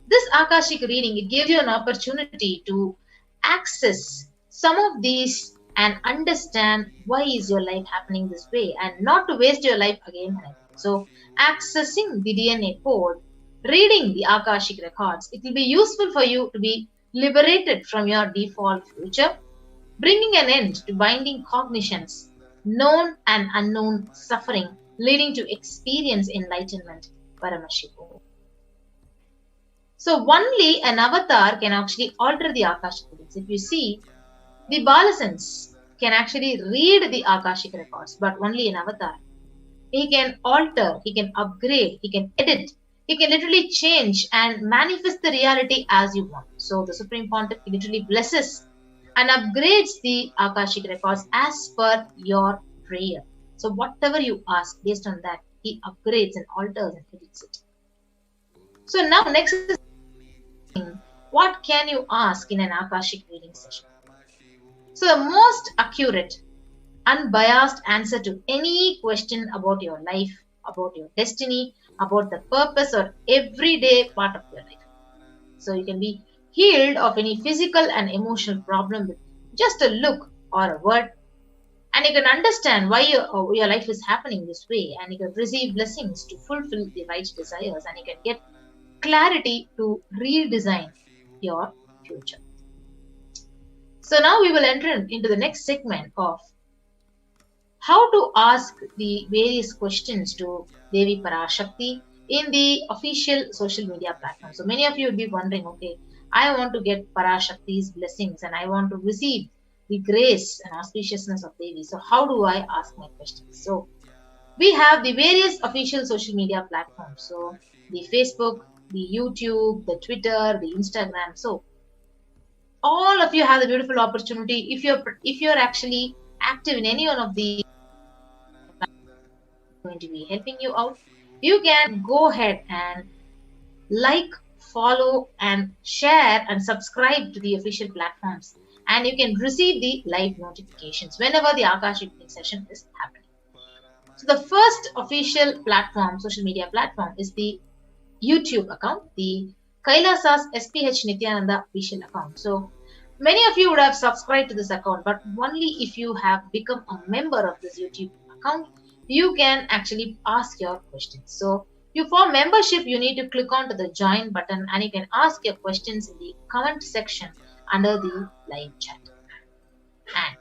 this Akashic reading, it gives you an opportunity to access some of these and understand why is your life happening this way and not to waste your life again and again. So, accessing the DNA code, reading the Akashic records, it will be useful for you to be liberated from your default future, bringing an end to binding cognitions, known and unknown suffering, leading to experience enlightenment, Paramashivoham. So only an avatar can actually alter the Akashic readings. If you see, the Balasans can actually read the Akashic records, but only an avatar. He can alter, he can upgrade, he can edit, he can literally change and manifest the reality as you want. So the Supreme Pontiff literally blesses and upgrades the Akashic records as per your prayer. So whatever you ask, based on that, he upgrades and alters and edits it. So now next is what can you ask in an Akashic reading session? So the most accurate, unbiased answer to any question about your life, about your destiny, about the purpose or everyday part of your life. So you can be healed of any physical and emotional problem with just a look or a word, and you can understand why your life is happening this way, and you can receive blessings to fulfill the right desires, and you can get clarity to redesign your future. So now we will enter into the next segment of how to ask the various questions to Devi Parashakti in the official social media platform. So many of you will be wondering, okay, I want to get Parashakti's blessings and I want to receive the grace and auspiciousness of Devi. So how do I ask my questions? So we have the various official social media platforms. So the Facebook, the YouTube, the Twitter, the Instagram. So all of you have the beautiful opportunity. If you're actually active in any one of the going to be helping you out, you can go ahead and like, follow and share and subscribe to the official platforms, and you can receive the live notifications whenever the Akashic reading session is happening. So the first official platform, social media platform, is the YouTube account, the Kailasa's HDH Nithyananda official account. So many of you would have subscribed to this account, but only if you have become a member of this YouTube account, you can actually ask your questions. So for membership, you need to click on to the join button and you can ask your questions in the comment section under the live chat. And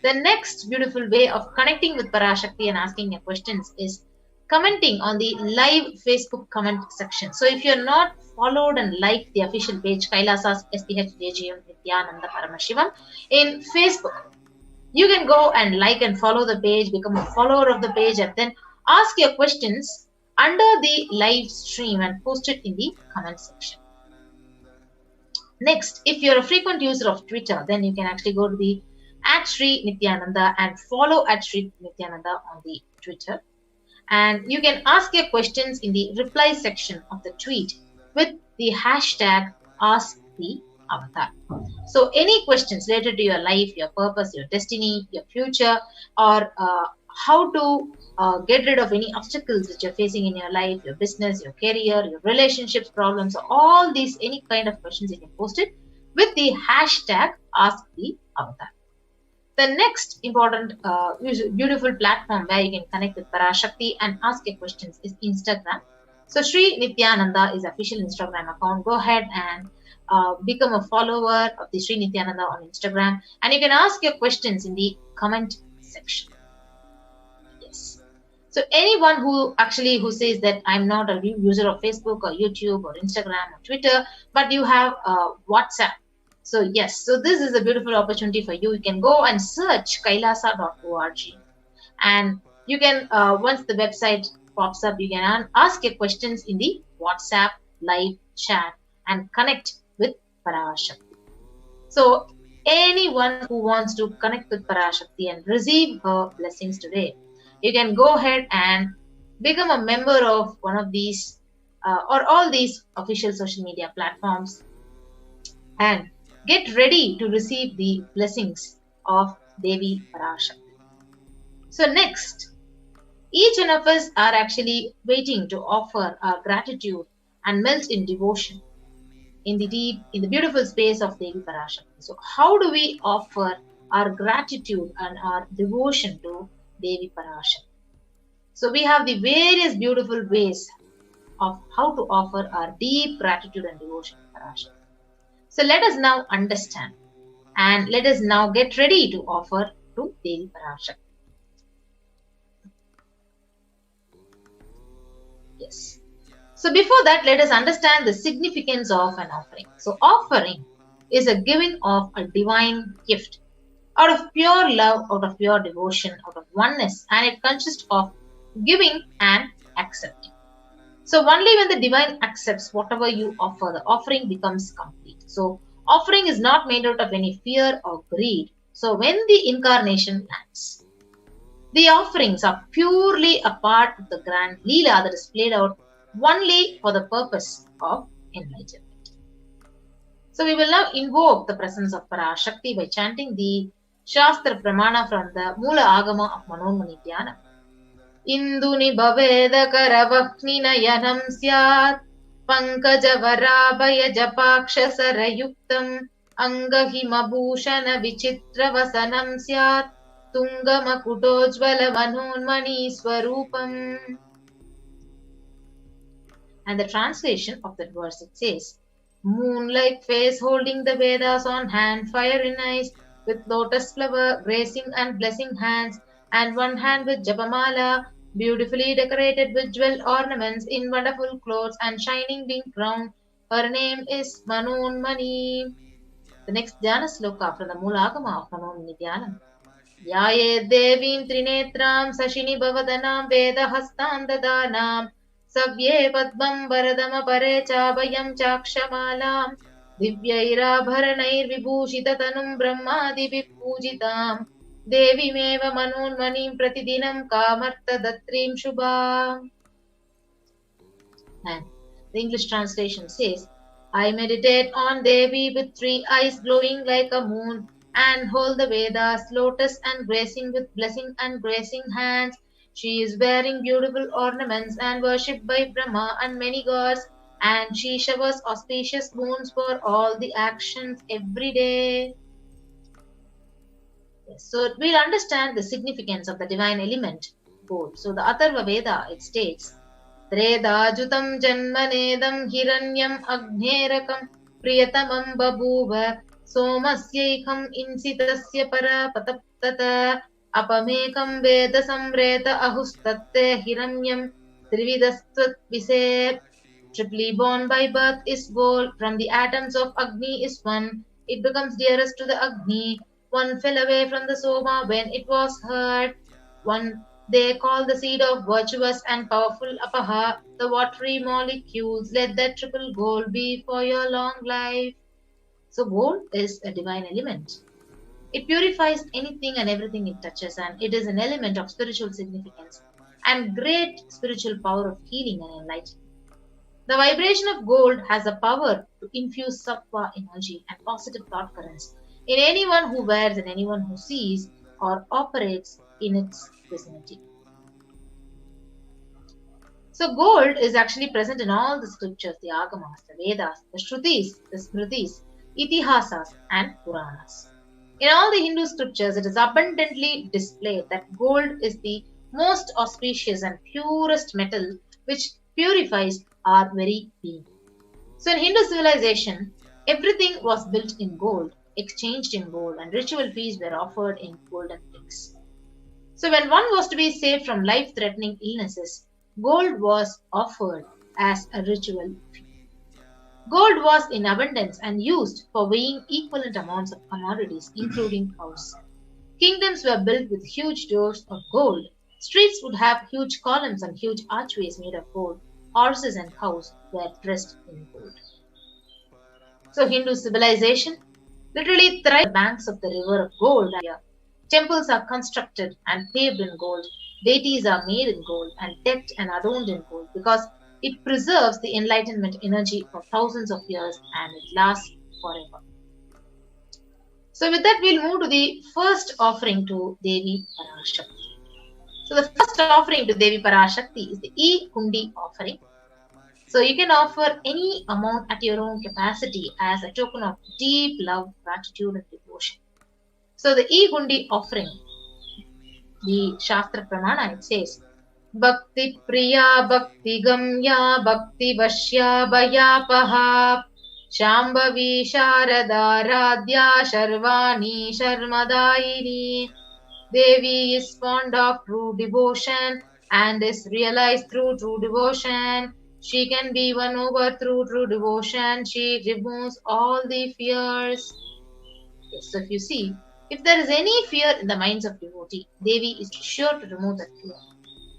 the next beautiful way of connecting with Parashakti and asking your questions is commenting on the live Facebook comment section. So if you're not followed and liked the official page Kailasa's HDH Nithyananda Paramashivam in Facebook, you can go and like and follow the page, become a follower of the page, and then ask your questions under the live stream and post it in the comment section. Next, if you're a frequent user of Twitter, then you can actually go to the @Sri_Nithyananda and follow @Sri_Nithyananda on the Twitter. And you can ask your questions in the reply section of the tweet with the hashtag #AskTheAvatar. So any questions related to your life, your purpose, your destiny, your future, or how to get rid of any obstacles that you're facing in your life, your business, your career, your relationships, problems, all these, any kind of questions, you can post it with the hashtag #AskTheAvatar. The next important, beautiful platform where you can connect with Parashakti and ask your questions is Instagram. So Sri Nithyananda is official Instagram account. Go ahead and become a follower of the Sri Nithyananda on Instagram, and you can ask your questions in the comment section. Yes. So anyone who says that I'm not a user of Facebook or YouTube or Instagram or Twitter, but you have WhatsApp. So yes, so this is a beautiful opportunity for you. You can go and search kailasa.org, and you can, once the website pops up, you can ask your questions in the WhatsApp live chat and connect with Parashakti. So anyone who wants to connect with Parashakti and receive her blessings today, you can go ahead and become a member of one of these or all these official social media platforms and get ready to receive the blessings of Devi Parashakti. So next, each one of us are actually waiting to offer our gratitude and melt in devotion in the beautiful space of Devi Parashakti. So how do we offer our gratitude and our devotion to Devi Parashakti? So we have the various beautiful ways of how to offer our deep gratitude and devotion to Parashakti. So let us now understand and let us now get ready to offer to Devi Parashakti. Yes. So before that, let us understand the significance of an offering. So offering is a giving of a divine gift out of pure love, out of pure devotion, out of oneness, and it consists of giving and accepting. So only when the divine accepts whatever you offer, the offering becomes complete. So offering is not made out of any fear or greed. So when the incarnation lands, the offerings are purely a part of the grand Leela that is played out only for the purpose of enlightenment. So we will now invoke the presence of Parashakti by chanting the Shastra Pramana from the Mula Agama of Manonmani Dhyanam. Induni Bhaveda Karavakni Nayanam Syat Pankaja Varabhaya Japaksha Sarayuktam Angahima Bhushana Vichitra Vasanam Syat Tungamakutojvala Manonmani Swarupam. And the translation of that verse, it says, moon-like face holding the Vedas on hand, fire in eyes, with lotus flower gracing and blessing hands, and one hand with Japamala, beautifully decorated with jewel ornaments in wonderful clothes and shining wing crown. Her name is Manonmani. The next Dhyana sloka from the Mulagama of Manonmani Dhyanam. Yaye Devim Trinetram Sashini Bhavadanam Vedahastan Dadanam Savye Padmam Varadama Pare Chabhayam Chakshamalam Divyairabharanair Vibhushitatanum Brahmadi Vipujitam Devi Meva Manonmanim Pratidinam Kamarta Datrim Shubham. And the English translation says, I meditate on Devi with 3 eyes glowing like a moon and hold the Vedas, lotus and gracing with blessing and gracing hands. She is wearing beautiful ornaments and worshipped by Brahma and many gods, and she showers auspicious boons for all the actions every day. Yes, so we'll understand the significance of the divine element, gold. So the Atharva Veda, it states, Tredajutam Janmanedam Hiranyam Agnerakam Priyatamam Babuva Somasyaikham Insitasya Parapataptata Apamekam Veda Samreta Ahustatte Hiranyam Trividastvat Vise. Triply born by birth is gold, from the atoms of Agni is one, it becomes dearest to the Agni. One fell away from the Soma when it was heard. One they call the seed of virtuous and powerful Apaha, the watery molecules. Let that triple gold be for your long life. So gold is a divine element. It purifies anything and everything it touches, and it is an element of spiritual significance and great spiritual power of healing and enlightenment. The vibration of gold has the power to infuse sattva energy and positive thought currents in anyone who wears and anyone who sees or operates in its vicinity. So gold is actually present in all the scriptures, the Agamas, the Vedas, the Shrutis, the Smritis, Itihasas and Puranas. In all the Hindu scriptures, it is abundantly displayed that gold is the most auspicious and purest metal which purifies our very being. So in Hindu civilization, everything was built in gold, exchanged in gold, and ritual feasts were offered in golden things. So when one was to be saved from life-threatening illnesses, gold was offered as a ritual fee. Gold was in abundance and used for weighing equivalent amounts of commodities, including cows. Kingdoms were built with huge doors of gold. Streets would have huge columns and huge archways made of gold. Horses and cows were dressed in gold. So Hindu civilization literally thrived on the banks of the river of gold. Temples are constructed and paved in gold. Deities are made in gold and decked and adorned in gold because it preserves the enlightenment energy for thousands of years and it lasts forever. So with that, we'll move to the first offering to Devi Parashakti. So the first offering to Devi Parashakti is the E-Kundi offering. So you can offer any amount at your own capacity as a token of deep love, gratitude and devotion. So the E-Kundi offering, the Shastra Pramana, it says, Bhakti Priya Bhakti Gamya Bhakti Vashya Bhayapaha Shambhavi Sharada Radhya Sharvani Sharmadaini. Devi is fond of true devotion and is realized through true devotion. She can be won over through true devotion. She removes all the fears. Yes, so if you see, if there is any fear in the minds of devotee, Devi is sure to remove that fear.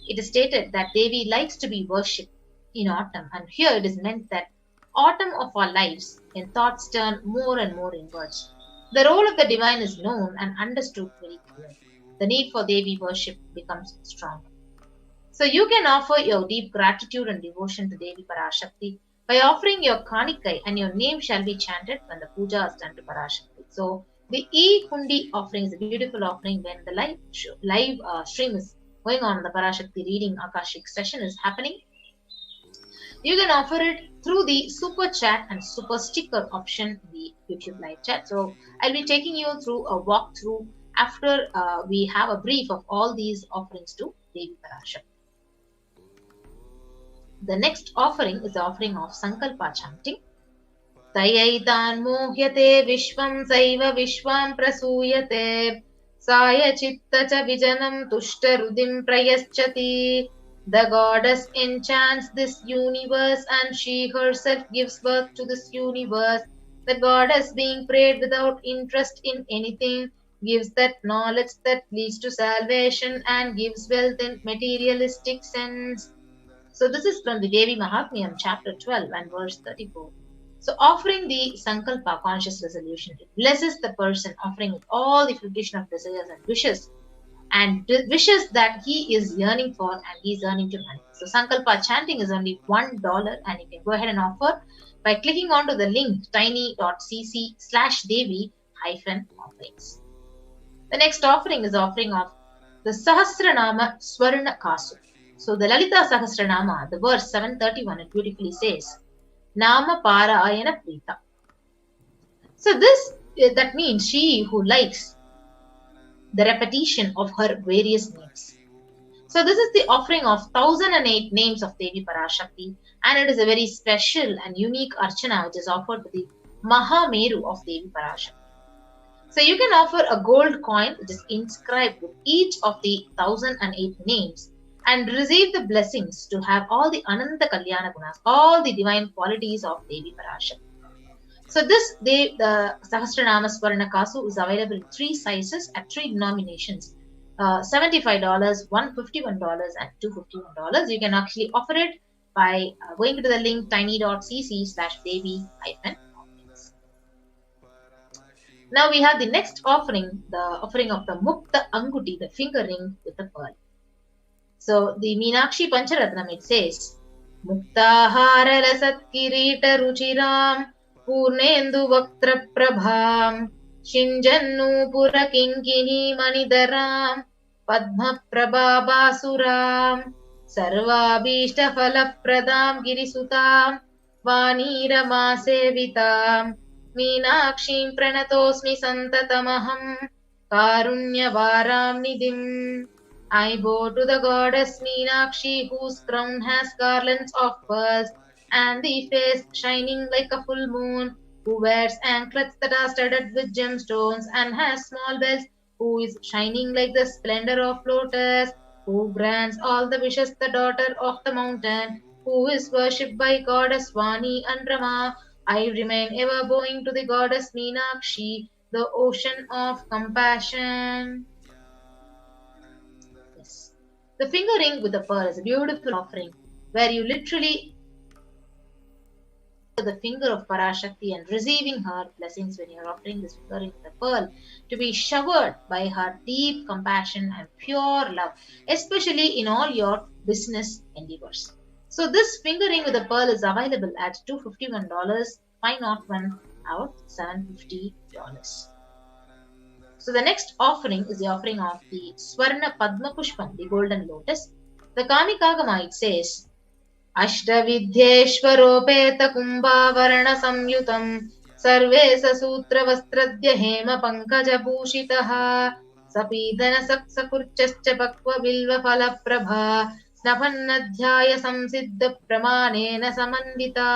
It is stated that Devi likes to be worshipped in autumn, and here it is meant that autumn of our lives, when thoughts turn more and more inwards. The role of the divine is known and understood very clearly. The need for Devi worship becomes stronger. So you can offer your deep gratitude and devotion to Devi Parashakti by offering your Kanikai, and your name shall be chanted when the puja is done to Parashakti. So the E-Kundi offering is a beautiful offering when the live stream is going on, the Parashakti reading Akashic session is happening. You can offer it through the super chat and super sticker option in the YouTube live chat. So I'll be taking you through a walkthrough after we have a brief of all these offerings to Devi Parashakti. The next offering is the offering of Sankalpa chanting. Tayaitan mohyate vishvam saiva vishvam prasuyate saya chitta cha vijanam tushta rudim prayaschati. The goddess enchants this universe and she herself gives birth to this universe. The goddess, being prayed without interest in anything, gives that knowledge that leads to salvation and gives wealth in materialistic sense. So this is from the Devi Mahatmyam chapter 12 and verse 34. So offering the Sankalpa conscious resolution, it blesses the person offering with all the fruition of desires and wishes that he is yearning for and he is yearning to manifest. So Sankalpa chanting is only $1 and you can go ahead and offer by clicking onto the link tiny.cc/Devi-offerings. The next offering is the offering of the Sahasranama Swarna Kasu. So the Lalita Sahasranama, the verse 731, it beautifully says, Nama Parayana Prita. So that means she who likes the repetition of her various names. So this is the offering of 1008 names of Devi Parashakti, and it is a very special and unique archana which is offered to the Mahameru of Devi Parashakti. So you can offer a gold coin which is inscribed with each of the 1008 names and receive the blessings to have all the Ananta Kalyana Gunas, all the divine qualities of Devi Parashakti. So the Sahasranama Swarna Kasu is available in 3 sizes at 3 denominations, $75, $151 and $251. You can actually offer it by going to the link tiny.cc/Devi-offerings. Now we have the next offering, the offering of the Mukta Anguti, the finger ring with the pearl. So the Meenakshi Pancharatnam, it says, Mukta Harala Satkirita Ruchiram Purnendu Vaktra Prabham Shinjannu Pura Kinkini Manidaram Padma Prabhabasuram Sarvabhishta Phala Pradam Girisutam Vanirama Sevitam Meenakshim Pranatosmi Santatamaham Karunya Varam Nidim. I bow to the goddess Meenakshi, whose crown has garlands of pearls and the face shining like a full moon, who wears anklets that are studded with gemstones and has small bells who is shining like the splendor of lotus, who grants all the wishes, the daughter of the mountain, who is worshipped by goddess Vani and Rama. I remain ever bowing to the goddess Meenakshi, the ocean of compassion. Yes. The finger ring with the pearl is a beautiful offering where you literally the finger of Parashakti and receiving her blessings when you are offering this finger ring with the pearl to be showered by her deep compassion and pure love, especially in all your business endeavors. So this finger ring with the pearl is available at $251, $501 out $750. So the next offering is the offering of the Swarna Padma Pushpam, the golden lotus. The Kamikagama, it says, अष्टविद्येश्वरोपेत कुम्भावरण संयुतं सर्वे सूत्र वस्त्रद्य हेम पंकजभूषितः सपीदन सक्सकुर्चश्च पक्व बिल्व फलप्रभा स्नपन्नध्याय संसिद्ध प्रमाणेन समन्विता.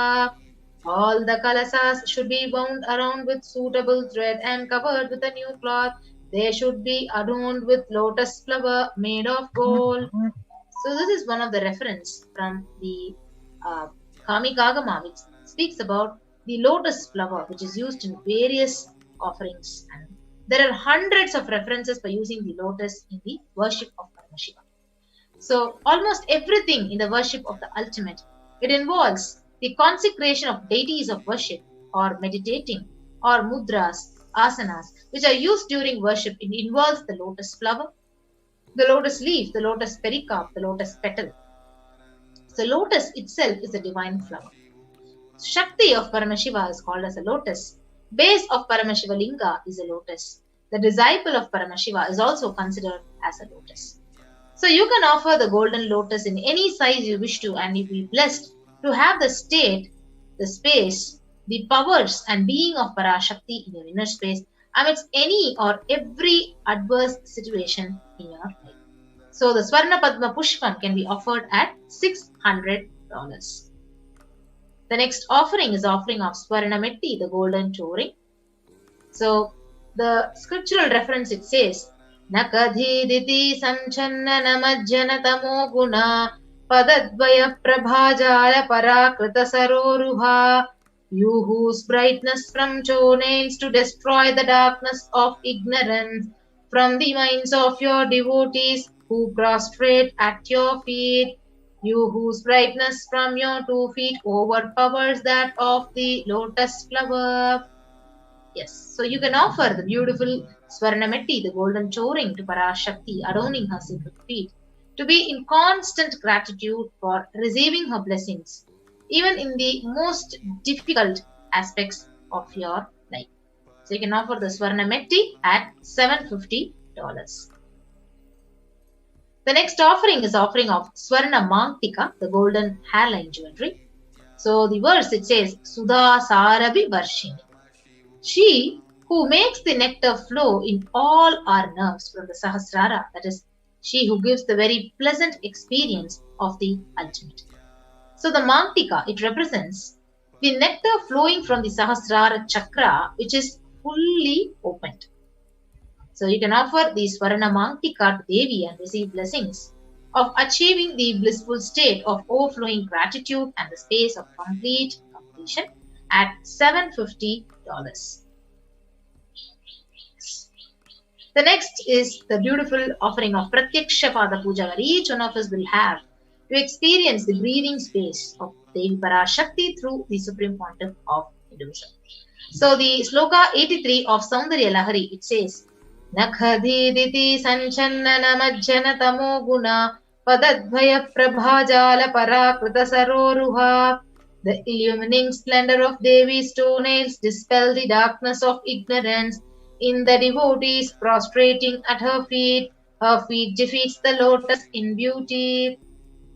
All the kalasas should be wound around with suitable thread and covered with a new cloth. They should be adorned with lotus flower made of gold. So this is one of the reference from the Kamikagama, which speaks about the lotus flower, which is used in various offerings. And there are hundreds of references for using the lotus in the worship of Paramashiva. So almost everything in the worship of the ultimate, it involves the consecration of deities of worship or meditating or mudras, asanas, which are used during worship. It involves the lotus flower, the lotus leaf, the lotus pericarp, the lotus petal. So lotus itself is a divine flower. Shakti of Paramashiva is called as a lotus. Base of Paramashiva Linga is a lotus. The disciple of Paramashiva is also considered as a lotus. So you can offer the golden lotus in any size you wish to, and you'll be blessed to have the state, the space, the powers and being of Parashakti in your inner space amidst any or every adverse situation in your life. So the Swarna Padma Pushpam can be offered at $600. The next offering is offering of Swarna Metti, the golden touring. So the scriptural reference, it says, Nakadhiditi Samchanna Namajjana Tamo Guna Padadvaya Prabhajala Parakrita Saroruha. You whose brightness from toenails to destroy the darkness of ignorance from the minds of your devotees who prostrate at your feet. You whose brightness from your 2 feet overpowers that of the lotus flower. Yes, so you can offer the beautiful Swarnametti, the golden touring, to Parashakti, adorning her sacred feet, to be in constant gratitude for receiving her blessings, even in the most difficult aspects of your life. So you can offer the Swarnametti at $750. The next offering is offering of Swarna Mangtika, the golden hairline jewelry. So the verse, it says, Sudha Sarabi Varshini. She who makes the nectar flow in all our nerves from the Sahasrara, that is, she who gives the very pleasant experience of the ultimate. So the Mangtika, it represents the nectar flowing from the Sahasrara chakra, which is fully opened. So you can offer the Swarna Mangtika to Devi and receive blessings of achieving the blissful state of overflowing gratitude and the space of complete completion at $750. The next is the beautiful offering of Pratyaksha Pada Puja, where each one of us will have to experience the breathing space of Devi Parashakti through the Supreme Pontiff of Hinduism. So the Sloka 83 of Saundarya Lahari, it says, Nakhadiditi Sanchanna Namajjana Tamo Guna Padadvaya Prabhajala Parakrita Saroruha. The illumining splendor of Devi's toenails dispel the darkness of ignorance in the devotees prostrating at her feet. Her feet defeats the lotus in beauty.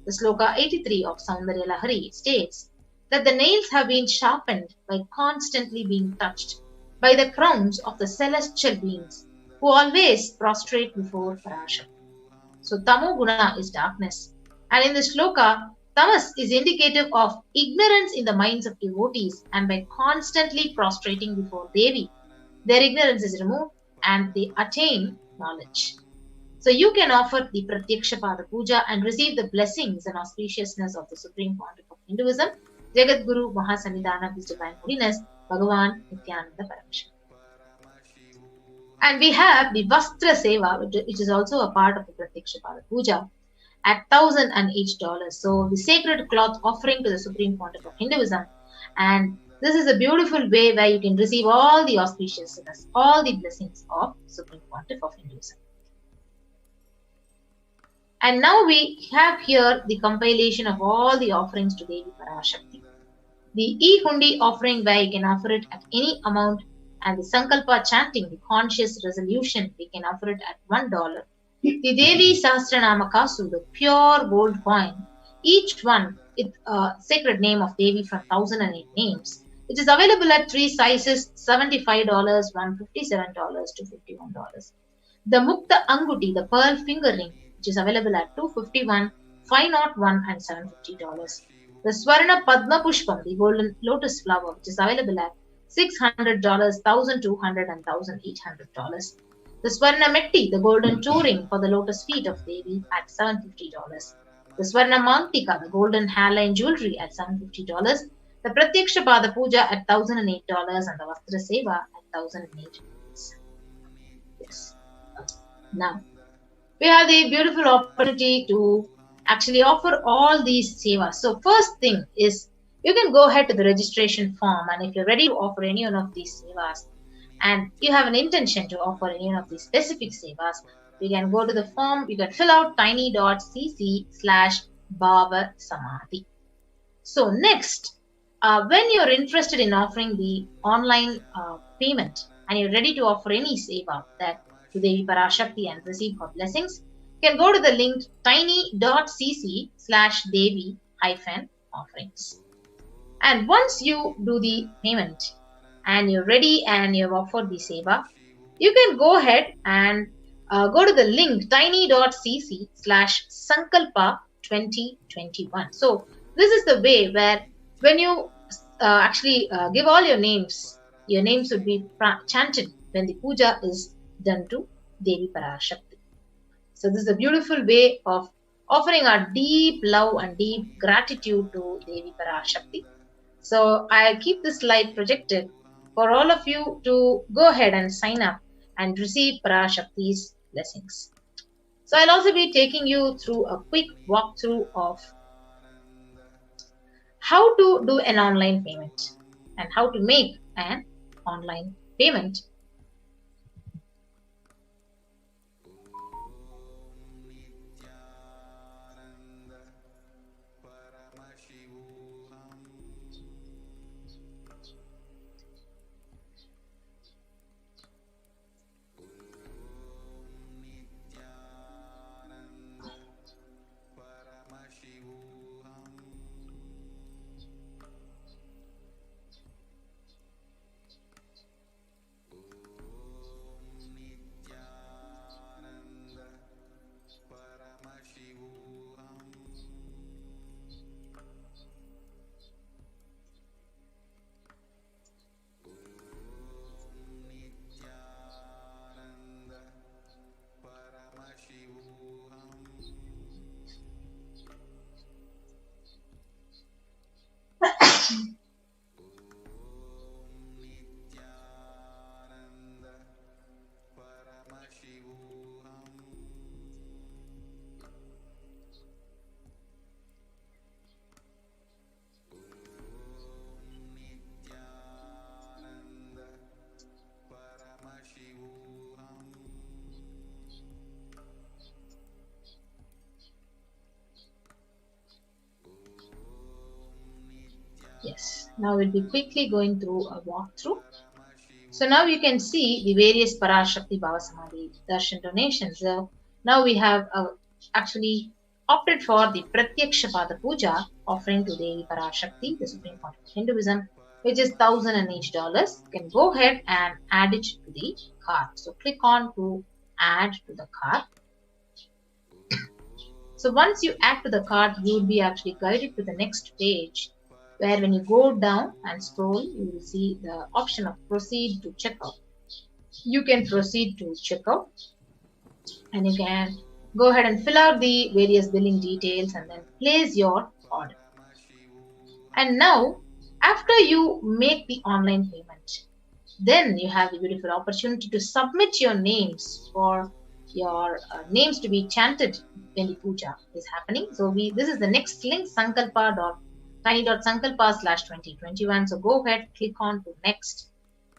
The Sloka 83 of Saundarya Lahari states that the nails have been sharpened by constantly being touched by the crowns of the celestial beings who always prostrate before Parashakti. So Tamo Guna is darkness, and in the Sloka, Tamas is indicative of ignorance in the minds of devotees, and by constantly prostrating before Devi, their ignorance is removed and they attain knowledge. So you can offer the Pratyaksha Pada Puja and receive the blessings and auspiciousness of the Supreme Pontiff of Hinduism, Jagat Guru Mahasanidhana of His Divine Holiness, Bhagavan Nithyananda Paramashivam. And we have the Vastra Seva, which is also a part of the Pratyaksha Pada Puja, at $1,008. So the sacred cloth offering to the Supreme Pontiff of Hinduism. And this is a beautiful way where you can receive all the auspiciousness, all the blessings of Supreme Pontiff of Hinduism. And now we have here the compilation of all the offerings to Devi Parashakti. The e-hundi offering where you can offer it at any amount, and the Sankalpa chanting, the conscious resolution, we can offer it at $1. The Devi Sahasranama Kasu, the pure gold coin, each one with a sacred name of Devi from 1008 names. It is available at 3 sizes, $75, $157 to $51. The Mukta Anguti, the pearl finger ring, which is available at $251, $501 and $750. The Swarna Padma Pushpam, the golden lotus flower, which is available at $600, $1,200 and $1,800. The Swarna Metti, the golden touring for the lotus feet of Devi at $750. The Swarna Mantika, the golden hairline jewelry at $750. The Pratyaksha Pada Puja at $1,008 and the Vastra Seva at $1,008. Yes. Now, we have the beautiful opportunity to actually offer all these sevas. So first thing is, you can go ahead to the registration form, and if you're ready to offer any one of these sevas and you have an intention to offer any one of these specific sevas, you can go to the form, you can fill out tiny.cc/BHAVASAMADHI. So next, when you're interested in offering the online payment and you're ready to offer any seva that to Devi Parashakti and receive her blessings, you can go to the link tiny.cc/Devi-offerings. And once you do the payment and you're ready and you've offered the seva, you can go ahead and go to the link tiny.cc/Sankalpa2021. So this is the way where when you actually give all your names would be chanted when the puja is done to Devi Parashakti. So this is a beautiful way of offering our deep love and deep gratitude to Devi Parashakti. So I keep this slide projected for all of you to go ahead and sign up and receive Parashakti's blessings. So I'll also be taking you through a quick walkthrough of how to do an online payment and how to make an online payment. Yes, now we'll be quickly going through a walkthrough. So now you can see the various Parashakti BHAVASAMADHI Darshan donations. So now we have actually opted for the Pratyaksha Pada Puja offering to Devi Parashakti, the Supreme Pontiff of Hinduism, which is $1,008. You can go ahead and add it to the cart. So click on to add to the cart. So once you add to the cart, you will be actually guided to the next page, where when you go down and scroll, you will see the option of proceed to checkout. You can proceed to checkout. And you can go ahead and fill out the various billing details and then place your order. And now, after you make the online payment, then you have the beautiful opportunity to submit your names for your names to be chanted when the puja is happening. So this is the next link, sankalpa.tiny.sankalpa/2021. So go ahead, click on to next,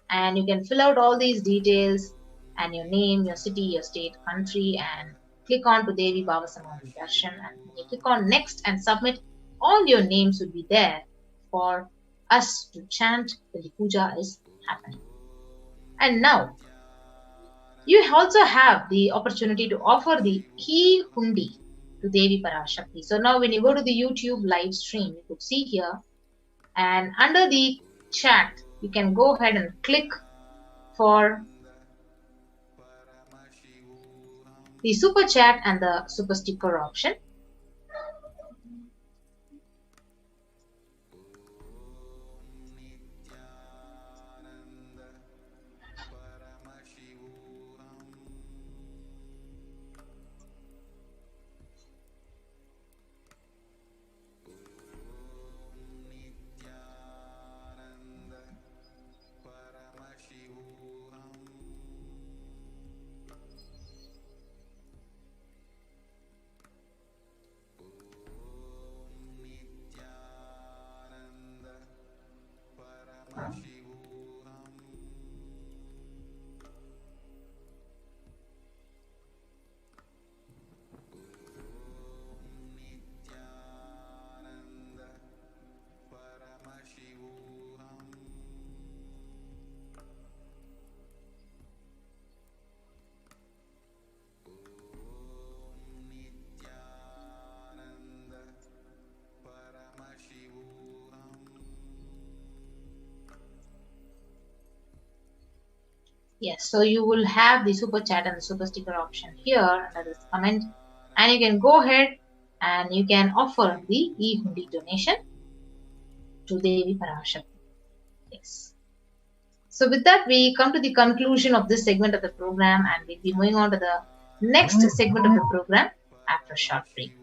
and you can fill out all these details and your name, your city, your state, country, and click on to Devi BHAVASAMADHI Darshan. And when you click on next and submit, all your names will be there for us to chant when the puja is happening. And now, you also have the opportunity to offer the e-hundi to Devi Parashakti. So now when you go to the YouTube live stream, you could see here, and under the chat, you can go ahead and click for the super chat and the super sticker option. Yes, so you will have the super chat and the super sticker option here under this comment, and you can go ahead and you can offer the e-hundi donation to Devi Parashakti. Yes. So with that, we come to the conclusion of this segment of the program, and we'll be moving on to the next segment of the program after a short break.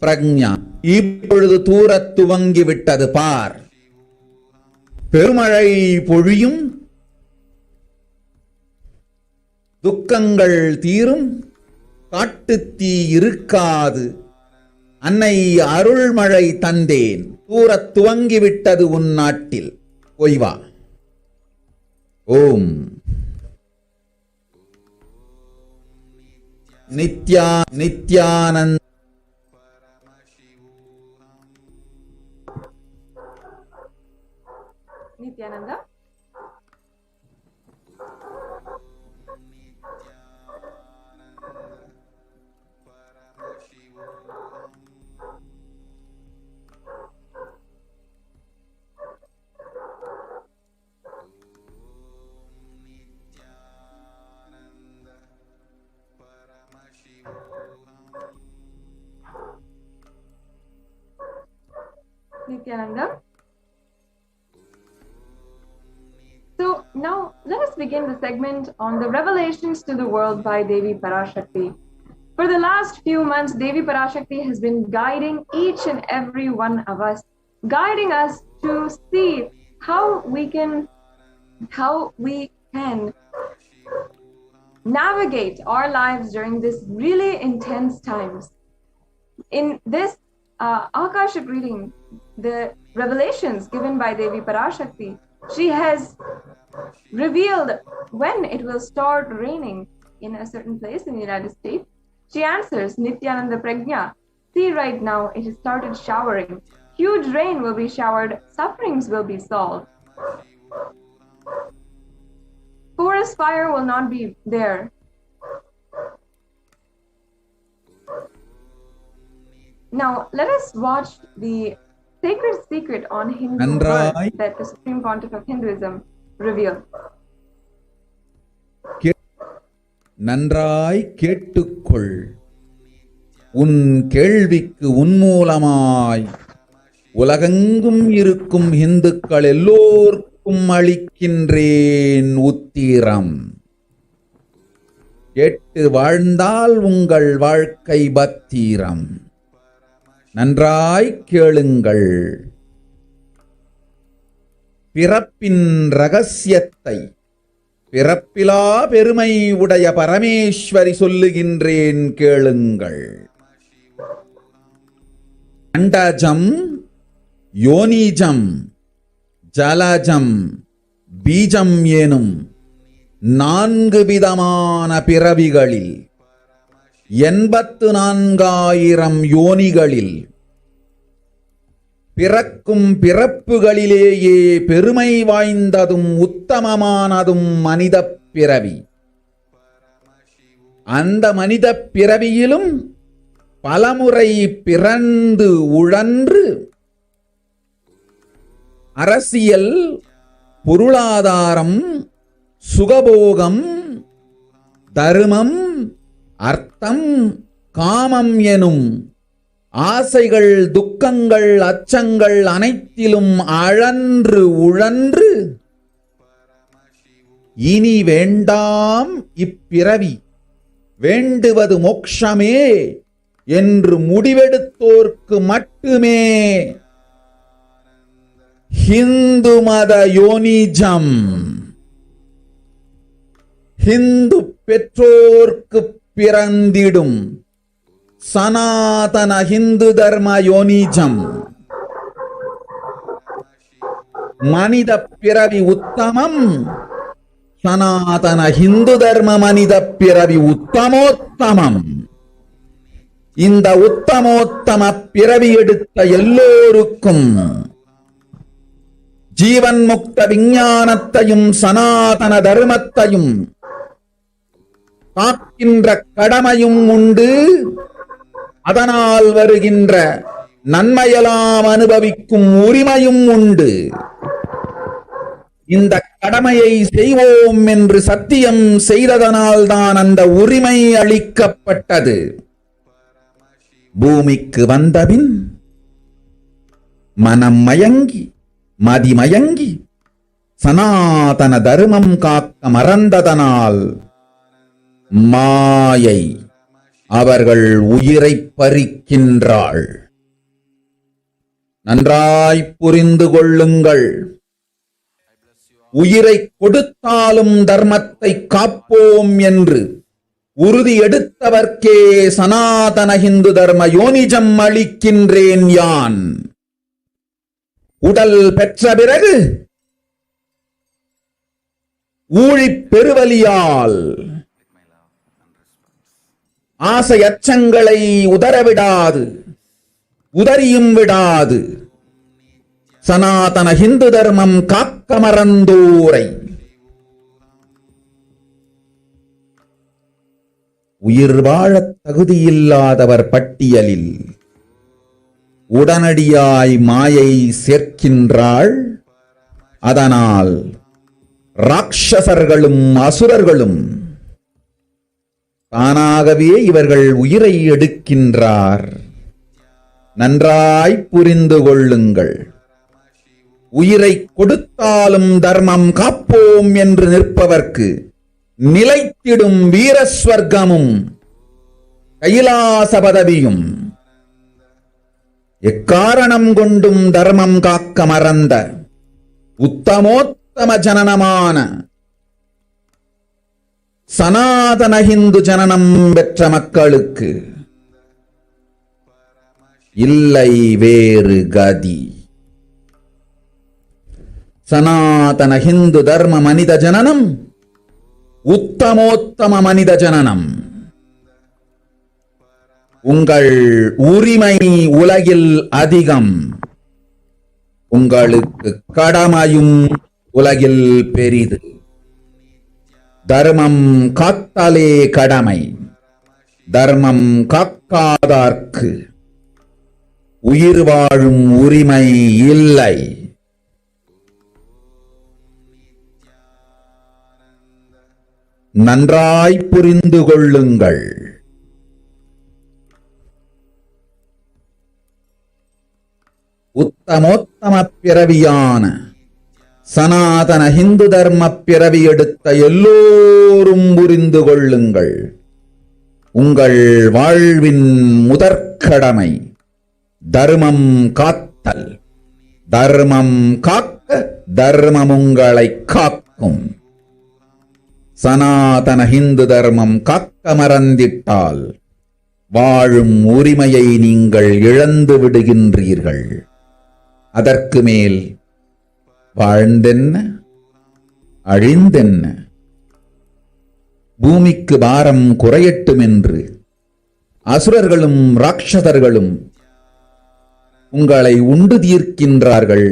பிரக்ஞா இப்பொழுது தூரத் துவங்கி விட்டது பார். பெருமழை பொழியும், துக்கங்கள் தீரும், காட்டுத்தீ இருக்காது, அன்னை அருள்மழை தந்தேன், தூரத் துவங்கிவிட்டது உன் நாட்டில், போய்வா. ஓம் Nityananda Nithyananda. Nithyananda. So now let us begin the segment on the revelations to the world by Devi Parashakti. For the last few months, Devi Parashakti has been guiding each and every one of us, guiding us to see how we can navigate our lives during this really intense times. In this Akashic reading, the revelations given by Devi Parashakti, she has revealed when it will start raining in a certain place in the United States. She answers Nithyananda Prajna, see right now it has started showering. Huge rain will be showered, sufferings will be solved. Forest fire will not be there. Now let us watch the sacred secret on Hindu birth that the Supreme Pontiff of Hinduism revealed. நன்றாய் கேட்டுக்கொள், உன் கேள்விக்கு உன்மூலமாய் உலகெங்கும் இருக்கும் இந்துக்கள் எல்லோருக்கும் அளிக்கின்றேன் உத்திரம். கேட்டு வாழ்ந்தால் உங்கள் வாழ்க்கை பத்திரம். நன்றாய் கேளுங்கள். பிறப்பின் ரகசியத்தை பிறப்பிலா பெருமை உடைய பரமேஸ்வரி சொல்லுகின்றேன் கேளுங்கள். அண்டஜம், யோனிஜம், ஜலஜம், பீஜம் எனும் 4 விதமான பிறவிகளில் 84,000 யோனிகளில் பிறக்கும் பிறப்புகளிலேயே பெருமை வாய்ந்ததும் உத்தமமானதும் மனித பிறவி. அந்த மனித பிறவியிலும் பலமுறை பிறந்து உழன்று அரசியல், பொருளாதாரம், சுகபோகம், தர்மம், அர்த்தம், காமம் எனும் ஆசைகள், துக்கங்கள், அச்சங்கள் அனைத்திலும் அழன்று உழன்று இனி வேண்டாம் இப்பிறவி, வேண்டுவது மோட்சமே என்று முடிவெடுத்தோர்க்கு மட்டுமே ஹிந்து மத யோனிஜம், ஹிந்து பெற்றோர்க்கு பிறந்திடும் சனாதன ஹிந்து தர்ம யோனிஜம், மனித பிறவி உத்தமம், சனாதன ஹிந்து தர்ம மனித பிறவி உத்தமோத்தமம். இந்த உத்தமோத்தம பிறவி எடுத்த எல்லோருக்கும் ஜீவன் முக்த விஞ்ஞானத்தையும் சனாதன தர்மத்தையும் காக்கின்ற கடமையும் உண்டு. அதனால் வருகின்ற நன்மையெல்லாம் அனுபவிக்கும் உரிமையும் உண்டு. இந்த கடமையை செய்வோம் என்று சத்தியம் செய்ததனால்தான் அந்த உரிமை அளிக்கப்பட்டது. பூமிக்கு வந்தபின் மனம் மயங்கி மதிமயங்கி சனாதன தர்மம் காக்க மறந்ததனால் மாயை அவர்கள் உயிரை பறிக்கின்றாள். நன்றாய் புரிந்து கொள்ளுங்கள். உயிரை கொடுத்தாலும் தர்மத்தை காப்போம் என்று உறுதி எடுத்தவர்க்கே சனாதன இந்து தர்ம யோனிஜம் அளிக்கின்றேன் யான். உடல் பெற்ற பிறகு ஊழிப் பெருவலியால் ஆசை அச்சங்களை உதறவிடாது, உதறியும் விடாது சனாதன இந்து தர்மம் காக்க மறந்தோரை உயிர் வாழத் தகுதியில்லாதவர் பட்டியலில் உடனடியாய் மாயை சேர்க்கின்றாள். அதனால் ராட்சசர்களும் அசுரர்களும் தானாகவே இவர்கள் உயிரை எடுக்கின்றார். நன்றாய் புரிந்து கொள்ளுங்கள். உயிரை கொடுத்தாலும் தர்மம் காப்போம் என்று நிற்பவர்க்கு நிலைத்திடும் வீரஸ்வர்க்கமும் கைலாச பதவியும் எக்காரணம் கொண்டும் தர்மம் காக்க மறந்த உத்தமோத்தம ஜனனமான சனாதன இந்து ஜனனம் பெற்ற மக்களுக்கு இல்லை வேறு கதி. சனாதன இந்து தர்ம மனித ஜனனம் உத்தமோத்தம மனித ஜனனம். உங்கள் உரிமை உலகில் அதிகம், உங்களுக்கு கடமையும் உலகில் பெரிது. தர்மம் காத்தாலே கடமை, தர்மம் காக்காதார்க்கு உயிர் வாழும் உரிமை இல்லை. நன்றாய் புரிந்து கொள்ளுங்கள். உத்தமோத்தம பிறவியான சனாதன இந்து தர்ம பிறவி எடுத்த எல்லோரும் புரிந்து கொள்ளுங்கள். உங்கள் வாழ்வின் முதற்கடமை தர்மம் காத்தல். தர்மம் காக்க தர்மம் உங்களை காக்கும். சனாதன இந்து தர்மம் காக்க மறந்திட்டால் வாழும் உரிமையை நீங்கள் இழந்து விடுகின்றீர்கள். அதற்கு மேல் வாழ்ந்தென்ன அழிந்தென்ன? பூமிக்கு பாரம் குறையட்டும் என்று அசுரர்களும் ராட்சதர்களும் உங்களை உண்டு தீர்க்கின்றார்கள்.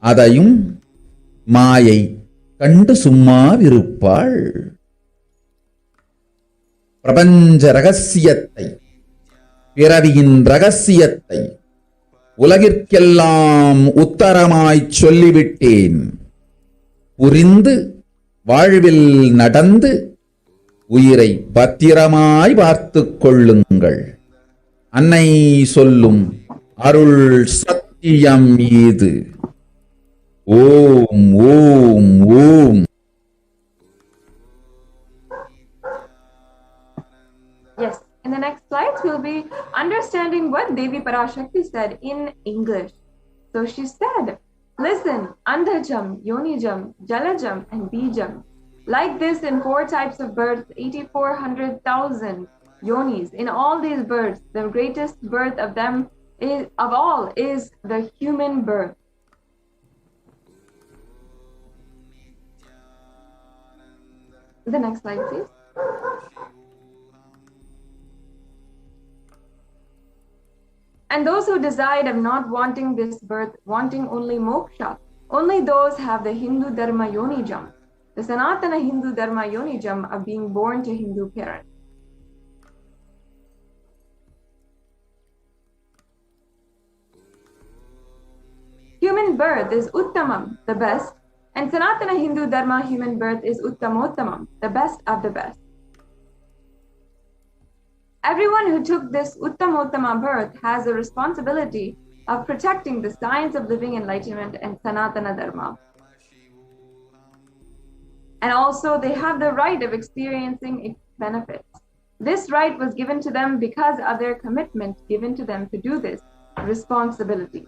அதையும் மாயை கண்டு சும்மாவிருப்பாள். பிரபஞ்ச ரகசியத்தை, பிறவியின் ரகசியத்தை உலகிற்கெல்லாம் உத்தரமாய்ச் சொல்லிவிட்டேன். புரிந்து வாழ்வில் நடந்து உயிரை பத்திரமாய் பார்த்துக் கொள்ளுங்கள். அன்னை சொல்லும் அருள் சத்தியம் இது. ஓம் ஓம் ஓம். Yes, in the next slides, we'll be understanding what Devi Parashakti said in English. So she said, listen, Andhajam, Yonijam, Jalajam, and Bijam. Like this, in 4 types of births, 8400,000 yonis. In all these births, the greatest birth of them of all is the human birth. The next slide, please. And those who decide of not wanting this birth, wanting only moksha, only those have the Hindu Dharma Yonijam, the Sanatana Hindu Dharma Yonijam of being born to Hindu parents. Human birth is Uttamam, the best, and Sanatana Hindu Dharma human birth is Uttamottamam, the best of the best. Everyone who took this Uttamottama birth has a responsibility of protecting the science of living enlightenment and Sanatana Dharma. And also they have the right of experiencing its benefits. This right was given to them because of their commitment given to them to do this responsibility.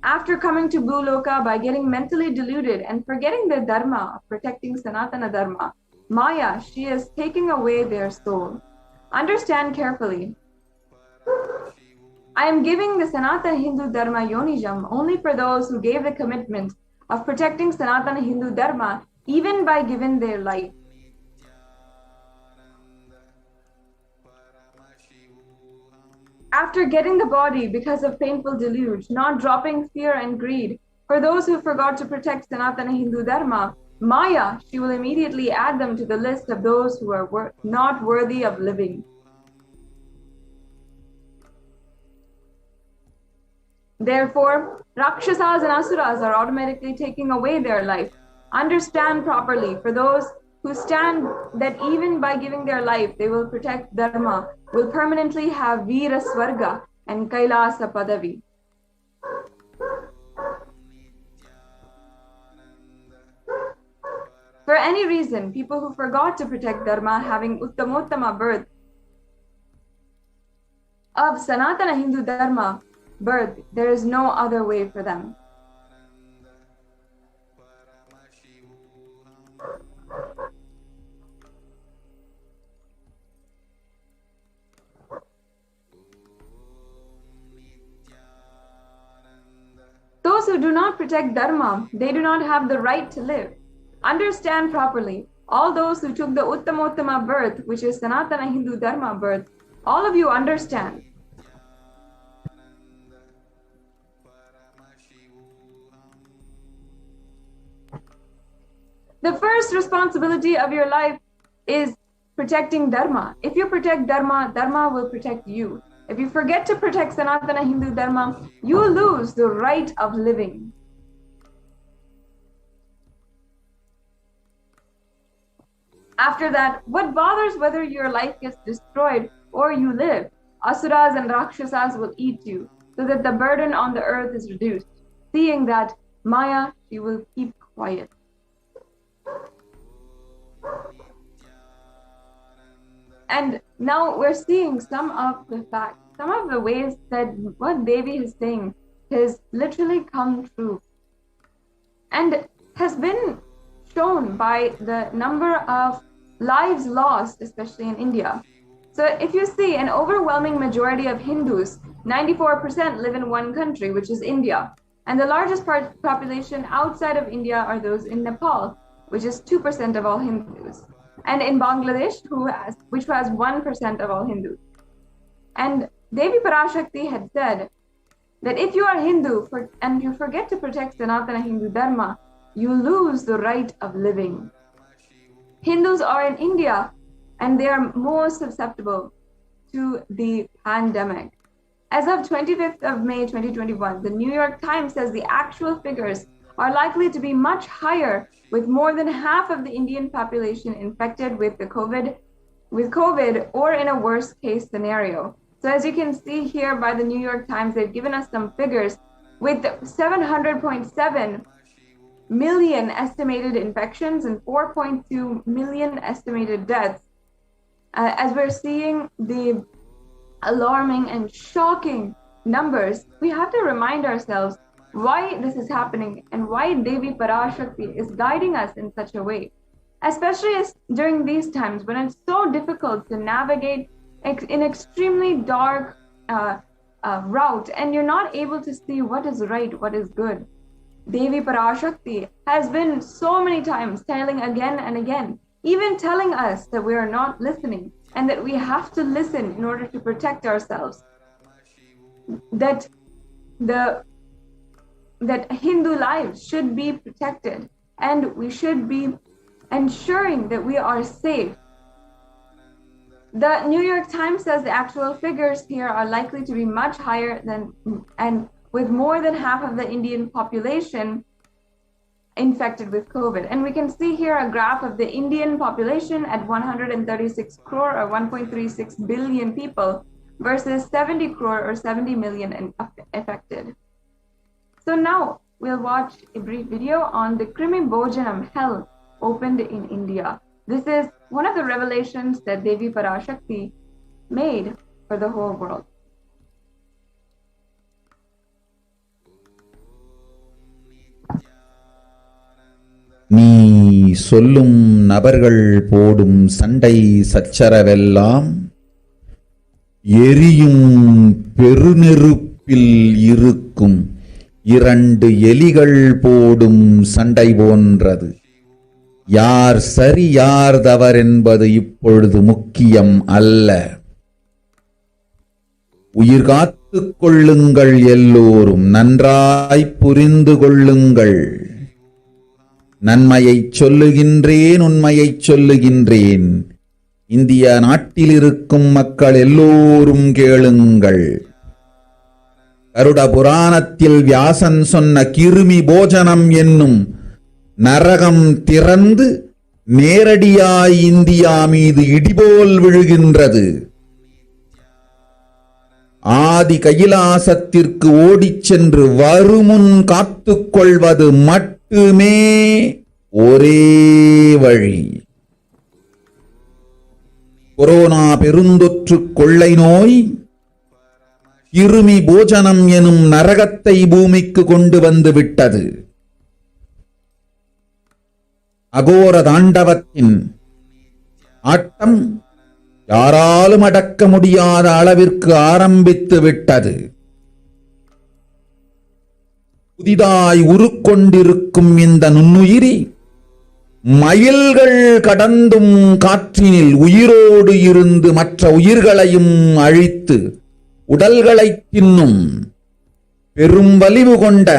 After coming to Bhuloka by getting mentally deluded and forgetting their dharma of protecting Sanatana Dharma, Maya, she is taking away their soul. Understand carefully. I am giving the Sanatana Hindu Dharma Yonijam only for those who gave the commitment of protecting Sanatana Hindu Dharma even by giving their life. After getting the body because of painful deluge, not dropping fear and greed, for those who forgot to protect Sanatana Hindu Dharma, Maya, she will immediately add them to the list of those who are not worthy of living. Therefore, Rakshasas and Asuras are automatically taking away their life. Understand properly, for those who stand that even by giving their life, they will protect Dharma, will permanently have Veera Swarga and Kailasa Padavi. For any reason, people who forgot to protect Dharma having Uttamottama birth of Sanatana Hindu Dharma birth, there is no other way for them. Those who do not protect Dharma, they do not have the right to live. Understand properly. All those who took the Uttamottama birth, which is Sanatana Hindu Dharma birth, all of you understand. The first responsibility of your life is protecting Dharma. If you protect Dharma, Dharma will protect you. If you forget to protect Sanatana Hindu Dharma, you lose the right of living. After that, what bothers whether your life gets destroyed or you live? Asuras and Rakshasas will eat you, so that the burden on the earth is reduced. Seeing that, Maya, she will keep quiet. And now we're seeing some of the facts, some of the ways that what Devi is saying has literally come true and has been shown by the number of lives lost, especially in India. So if you see, an overwhelming majority of Hindus, 94% live in one country, which is India. And the largest population outside of India are those in Nepal, which is 2% of all Hindus. And in Bangladesh, which has 1% of all Hindus. And Devi Parashakti had said that if you are Hindu and you forget to protect Sanatana Hindu Dharma, you lose the right of living. Hindus are in India and they are more susceptible to the pandemic. As of 25th of May 2021, the New York Times says the actual figures are likely to be much higher, with more than half of the Indian population infected with COVID or in a worst case scenario. So as you can see here by the New York Times, they've given us some figures with 700.7 million estimated infections and 4.2 million estimated deaths. As we're seeing the alarming and shocking numbers, we have to remind ourselves why this is happening and why Devi Parashakti is guiding us in such a way, especially during these times when it's so difficult to navigate an extremely dark route and you're not able to see what is right, what is good. Devi Parashakti has been so many times telling again and again, even telling us that we are not listening and that we have to listen in order to protect ourselves, that Hindu lives should be protected and we should be ensuring that we are safe. The New York Times says the actual figures here are likely to be much higher and with more than half of the Indian population infected with COVID. And we can see here a graph of the Indian population at 136 crore or 1.36 billion people versus 70 crore or 70 million affected. So now we'll watch a brief video on the Krimi Bhojanam hell opened in India. This is one of the revelations that Devi Parashakti made for the whole world. நீ சொல்லும் நபர்கள் போடும் சண்டை சச்சரவெல்லாம் எரியும் பெருநெருப்பில் இருக்கும் 2 எலிகள் போடும் சண்டை போன்றது. யார் சரி யார் தவறென்பது இப்பொழுது முக்கியம் அல்ல. உயிர் காத்துக் கொள்ளுங்கள், எல்லோரும் நன்றாய் புரிந்து கொள்ளுங்கள். நன்மையைச் சொல்லுகின்றேன், உண்மையைச் சொல்லுகின்றேன். இந்திய நாட்டில் இருக்கும் மக்கள் எல்லோரும் கேளுங்கள். கருட புராணத்தில் வியாசன் சொன்ன கிருமி போஜனம் என்னும் நரகம் திறந்து நேரடியாய் இந்தியா மீது இடிபோல் விழுகின்றது. ஆதி கைலாசத்திற்கு ஓடிச் சென்று வருமுன் காத்துக் கொள்வது மட்டுமே ஒரே வழி. கொரோனா பெருந்தொற்று கொள்ளை நோய் கிருமி போஜனம் எனும் நரகத்தை பூமிக்கு கொண்டு வந்து விட்டது. அகோர தாண்டவத்தின் ஆட்டம் யாராலும் அடக்க முடியாத அளவிற்கு ஆரம்பித்து விட்டது. புதிதாய் உருக்கொண்டிருக்கும் இந்த நுண்ணுயிரி மைல்கள் கடந்தும் காற்றினில் உயிரோடு இருந்து மற்ற உயிர்களையும் அழித்து உடல்களை தின்னும் பெரும் வலிவு கொண்ட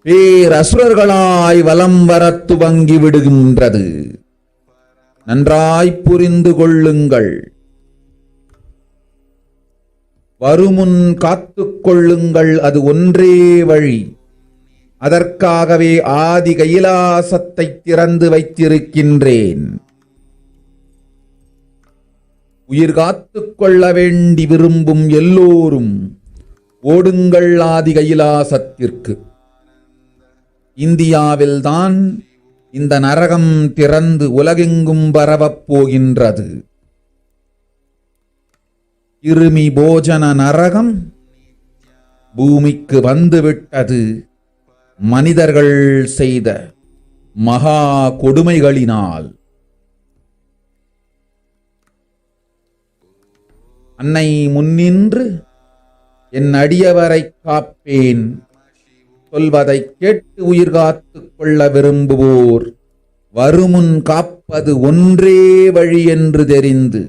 பேரசுரர்களாய் வலம் வரத் துவங்கி விடுகின்றது. நன்றாய் புரிந்து கொள்ளுங்கள். வருமுன் காத்துக் கொள்ளுங்கள், அது ஒன்றே வழி. அதற்காகவே ஆதி கைலாசத்தை திறந்து வைத்திருக்கின்றேன். உயிர் காத்துக் கொள்ள வேண்டி விரும்பும் எல்லோரும் ஓடுங்கள் ஆதி கைலாசத்திற்கு. இந்தியாவில்தான் இந்த நரகம் திறந்து உலகெங்கும் பரவப் போகின்றது. கிருமி போஜன நரகம் பூமிக்கு வந்துவிட்டது. மனிதர்கள் செய்த மகா கொடுமைகளினால். அன்னை முன்னின்று என் அடியவரை காப்பேன் சொல்வதை கேட்டு உயிர் காத்துக் கொள்ள விரும்புவோர் வருமுன் காப்பது ஒன்றே வழி என்று தெரிந்து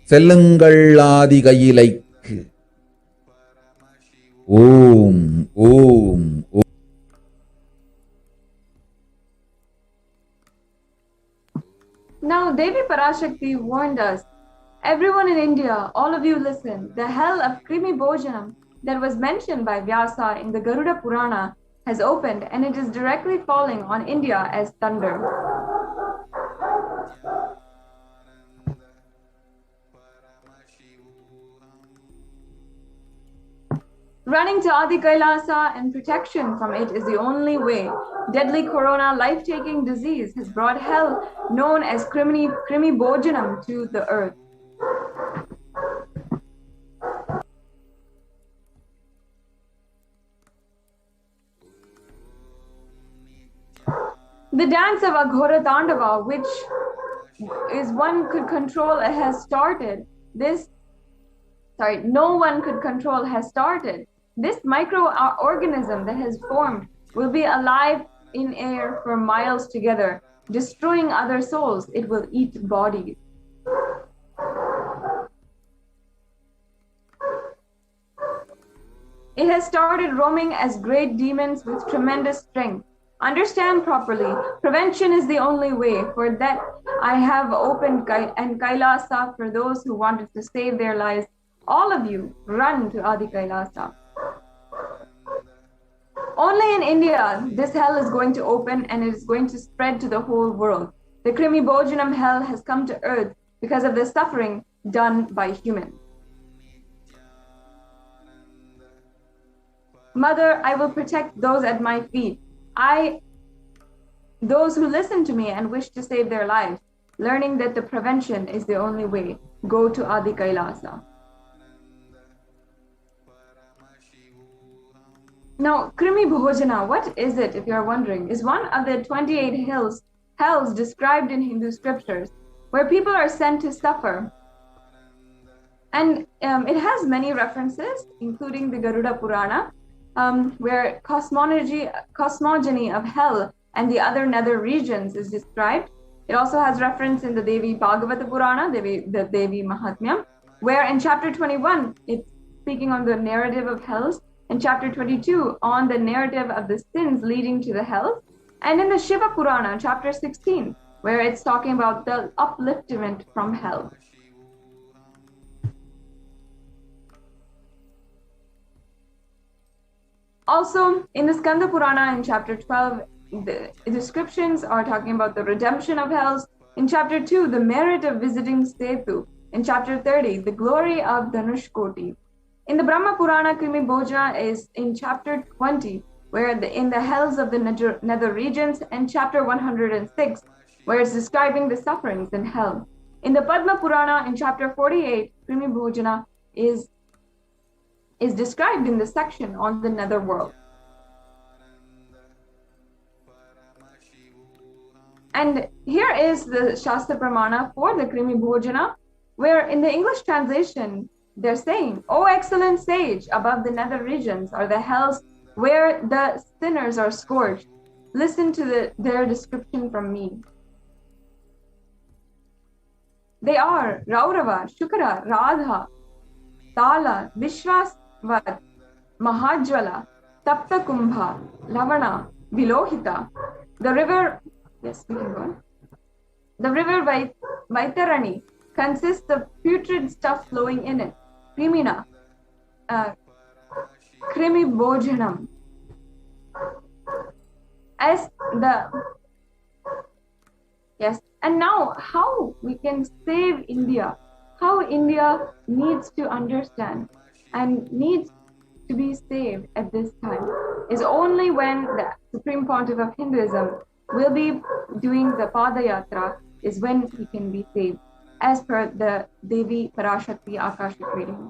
செல்லுங்கள் ஆதி கையிலைக்கு. ஓம் ஓம் ஓம். Now Devi Parashakti warned us, everyone in India, all of you listen, the hell of Krimi Bhojanam that was mentioned by Vyasa in the Garuda Purana has opened, and it is directly falling on India as thunder. Running to Adi Kailasa and protection from it is the only way. Deadly corona life-taking disease has brought hell known as Krimi Bhojanam to the earth. The dance of Aghora Tandava, which is one could control, has started. No one could control has started. This microorganism that has formed will be alive in air for miles together, destroying other souls. It will eat bodies. It has started roaming as great demons with tremendous strength. Understand properly. Prevention is the only way. For that, I have opened Kailasa for those who wanted to save their lives. All of you, run to Adi Kailasa. Only in India, this hell is going to open and it is going to spread to the whole world. The Krimi Bhojanam hell has come to earth because of the suffering done by humans. Mother, I will protect those at my feet. those who listen to me and wish to save their lives, learning that the prevention is the only way, go to Adi Kailasa. Now, Krimi Bhojana, what is it, if you're wondering, is one of the 28 hells described in Hindu scriptures, where people are sent to suffer. And it has many references, including the Garuda Purana, where cosmogony of hell and the other nether regions is described. It also has reference in the Devi Bhagavata Purana, the Devi Mahatmyam, where in chapter 21, it's speaking on the narrative of hells, and chapter 22 on the narrative of the sins leading to the hells, and in the Shiva Purana, chapter 16, where it's talking about the upliftment from hell. Also, in the Skanda Purana in chapter 12, the descriptions are talking about the redemption of hells. In chapter 2, the merit of visiting Setu. In chapter 30, the glory of Dhanushkoti. In the Brahma Purana, Krimi Bhojana is in chapter 20, where in the hells of the nether regions, and chapter 106, where it's describing the sufferings in hell. In the Padma Purana, in chapter 48, Krimi Bhojana is described in the section on the nether world. And here is the Shastra Pramana for the Krimi Bhojana, where in the English translation, they're saying, "O excellent sage, above the nether regions are the hells where the sinners are scourged. Listen to their description from me. They are Raurava, Shukra, Radha, Tala, Vishwasvat, Mahajvala, Tapta Kumbha, Lavana, Vilohita. The river, yes, we can go on. The river Vaitarani consists of putrid stuff flowing in it. Krimina, Krimi Bhojanam. As the, yes, and now how we can save India, how India needs to understand and needs to be saved at this time is only when the Supreme Pontiff of Hinduism will be doing the Padayatra, is when he can be saved, as per the Devi Parashakti Akashic reading.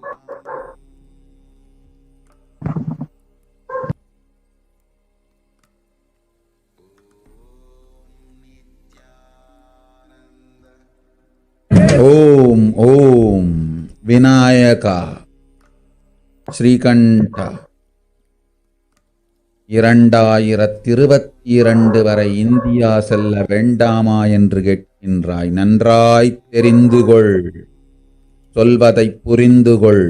ಓಂ ಓಂ ವಿನಾಯಕ ஸ்ரீகண்ட 2022 வரை India செல்ல வேண்டாமா என்று கேட்கின்றாய். நன்றாய் தெரிந்துகொள், சொல்வதைப் புரிந்துகொள்.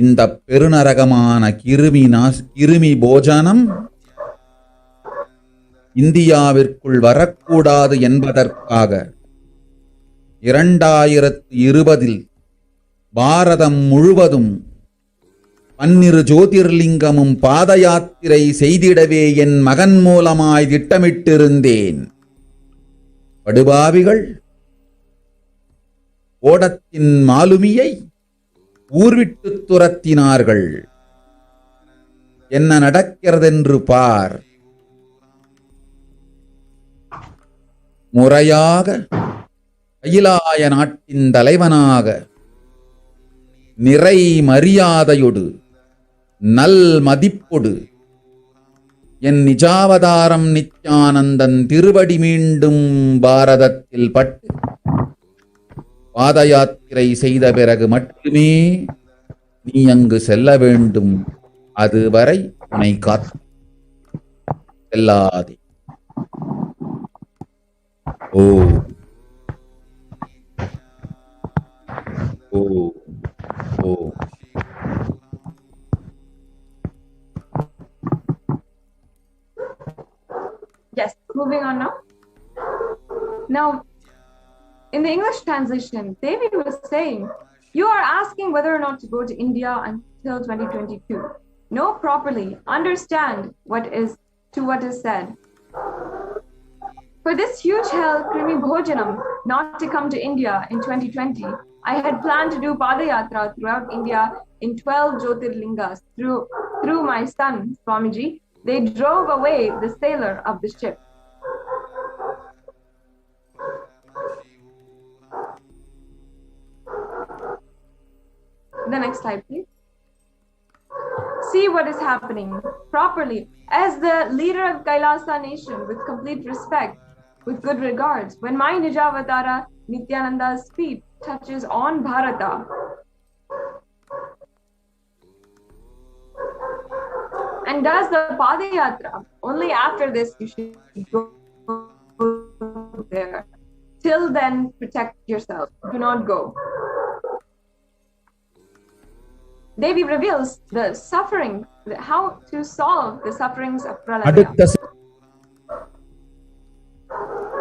இந்த பெருநரகமான கிருமி போஜனம் இந்தியாவிற்குள் வரக்கூடாது என்பதற்காக 2020 பாரதம் முழுவதும் 12 ஜோதிர்லிங்கமும் பாத யாத்திரை செய்திடவே என் மகன் மூலமாய் திட்டமிட்டிருந்தேன். படுபாவிகள் ஓடத்தின் மாலுமியை ஊர்விட்டு துரத்தினார்கள். என்ன நடக்கிறதென்று பார். முறையாக கைலாய நாட்டின் தலைவனாக நிறை மரியாதையொடு நல் மதிப்பொடு என் நிஜாவதாரம் நித்யானந்தன் திருவடி மீண்டும் பாரதத்தில் பட்டு பாத யாத்திரை செய்த பிறகு மட்டுமே நீ அங்கு செல்ல வேண்டும். அதுவரை உன்னை காத்து செல்லாதே. ஓ ஓ ஓ Yes, moving on now. Now, in the English translation, Devi was saying, you are asking whether or not to go to India until 2022. Know properly, understand what is said. For this huge hell, Krimi Bhojanam, not to come to India in 2020, I had planned to do Padayatra throughout India in 12 Jyotirlingas through my son, Swamiji. They drove away the sailor of the ship. The next slide, please. See what is happening properly. As the leader of Kailasa nation, with complete respect, with good regards, when my Nijavatara Nithyananda's feet touches on Bharata, and does the Padayatra, only after this you should go there. Till then, protect yourself. Do not go. Devi reveals the suffering, how to solve the sufferings of Pralaya. அடுத்த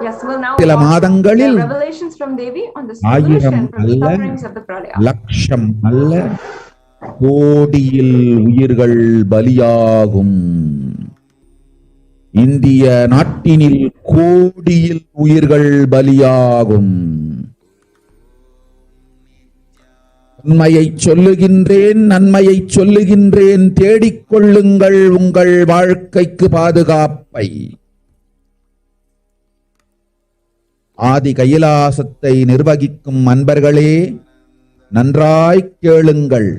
Yes, we'll now சில watch the மாதங்களில் revelations from Devi on the 1000 solution from the அல்ல, sufferings of the Pralaya. லட்சம் அல்ல, கோடியில் உயிர்கள் பலியாகும். இந்திய நாட்டினில் கோடியில் உயிர்கள் பலியாகும். உண்மையை சொல்லுகின்றேன், நன்மையை சொல்லுகின்றேன், தேடிக்கொள்ளுங்கள் உங்கள் வாழ்க்கைக்கு பாதுகாப்பை. ஆதி கைலாசத்தை நிர்வகிக்கும் அன்பர்களே, நன்றாய் கேளுங்கள்.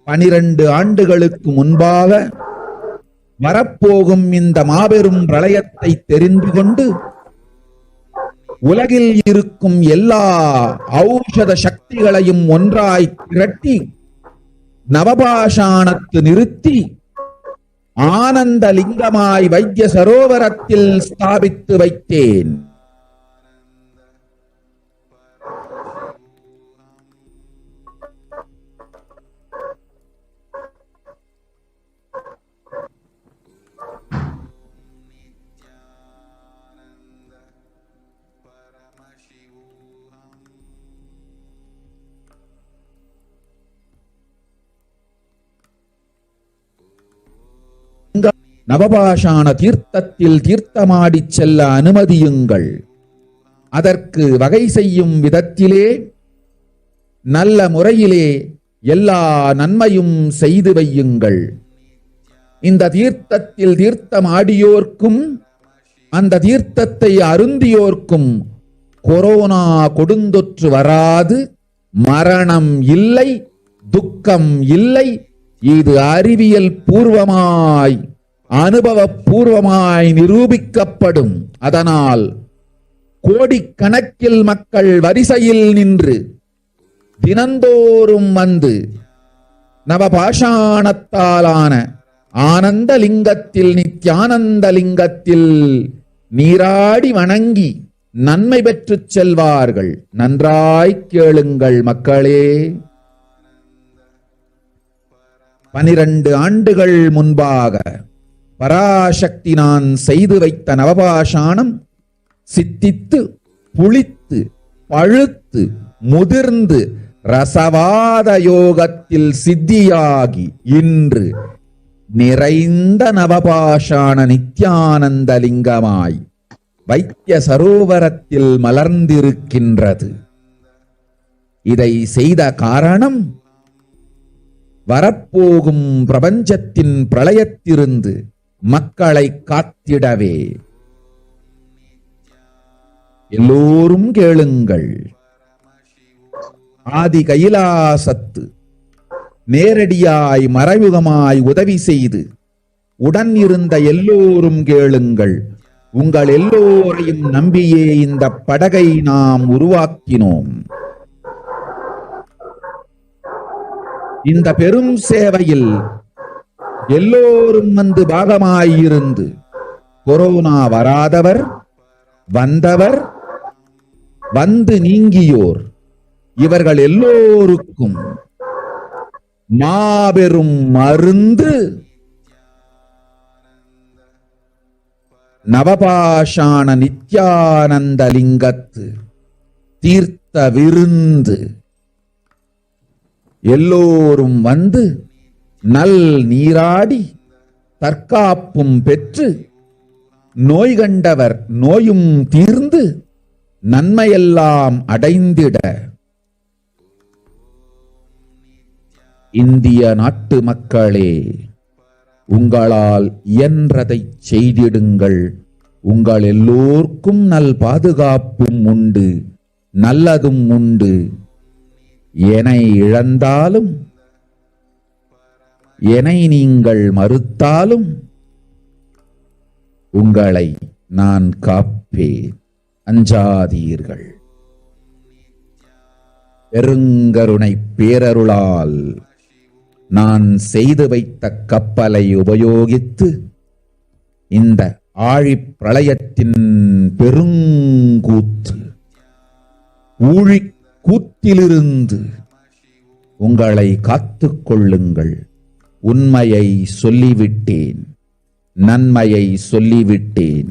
12 ஆண்டுகளுக்கு முன்பாக வரப்போகும் இந்த மாபெரும் பிரளயத்தை தெரிந்து கொண்டு உலகில் இருக்கும் எல்லா ஔஷத சக்திகளையும் ஒன்றாய் திரட்டி நவபாஷாணத்து நிறுத்தி ஆனந்த லிங்கமாய் வைத்திய சரோவரத்தில் ஸ்தாபித்து வைத்தேன். நவபாஷாண தீர்த்தத்தில் தீர்த்தமாடிச் செல்ல அனுமதியுங்கள். அதற்கு வகை செய்யும் விதத்திலே நல்ல முறையிலே எல்லா நன்மையும் செய்து வையுங்கள். இந்த தீர்த்தத்தில் தீர்த்தமாடியோர்க்கும் அந்த தீர்த்தத்தை அருந்தியோர்க்கும் கொரோனா கொடுந்தொற்று வராது, மரணம் இல்லை, துக்கம் இல்லை. இது அறிவியல் பூர்வமாய் அனுபவபூர்வமாய் நிரூபிக்கப்படும். அதனால் கோடிக்கணக்கில் மக்கள் வரிசையில் நின்று தினந்தோறும் வந்து நவபாஷாணத்தாலான ஆனந்த லிங்கத்தில், நித்யானந்த லிங்கத்தில் நீராடி வணங்கி நன்மை பெற்றுச் செல்வார்கள். நன்றாய் கேளுங்கள் மக்களே. 12 ஆண்டுகள் முன்பாக பராசக்தி நான் செய்து வைத்த நவபாஷாணம் சித்தித்து, புளித்து, பழுத்து, முதிர்ந்து ரசவாத யோகத்தில் சித்தியாகி இன்று நிறைந்த நவபாஷாண நித்யானந்த லிங்கமாய் வைத்திய சரோவரத்தில் மலர்ந்திருக்கின்றது. இதை செய்த காரணம் வரப்போகும் பிரபஞ்சத்தின் பிரளயத்திலிருந்து மக்களை காத்திடவே. எல்லோரும் கேளுங்கள். ஆதி கைலாசத்து நேரடியாய் மறைமுகமாய் உதவி செய்து உடன் இருந்த எல்லோரும் கேளுங்கள். உங்கள் எல்லோரையும் நம்பியே இந்த படகை நாம் உருவாக்கினோம். இந்த பெரும் சேவையில் எல்லோரும் வந்து பாகமாயிருந்து கொரோனா வராதவர், வந்தவர், வந்து நீங்கியோர், இவர்கள் எல்லோருக்கும் மாபெரும் மருந்து நவபாஷாண நித்யானந்த லிங்கத்து தீர்த்த விருந்து. எல்லோரும் வந்து நல் நீராடி தற்காப்பும் பெற்று நோய் கண்டவர் நோயும் தீர்ந்து நன்மையெல்லாம் அடைந்திட இந்திய நாட்டு மக்களே, உங்களால் இயன்றதை செய்திடுங்கள். உங்கள் எல்லோர்க்கும் நல் பாதுகாப்பும் உண்டு, நல்லதும் உண்டு. என்னை இழந்தாலும் என்னை நீங்கள் மறுத்தாலும் உங்களை நான் காப்பேன், அஞ்சாதீர்கள். பெருங்கருணை பேரருளால் நான் செய்து வைத்த கப்பலை உபயோகித்து இந்த ஆழிப் பிரளயத்தின் பெருங்கூத்து ஊழிக் கூத்திலிருந்து உங்களை காத்துக் கொள்ளுங்கள். உண்மையை சொல்லிவிட்டேன், நன்மையை சொல்லிவிட்டேன்.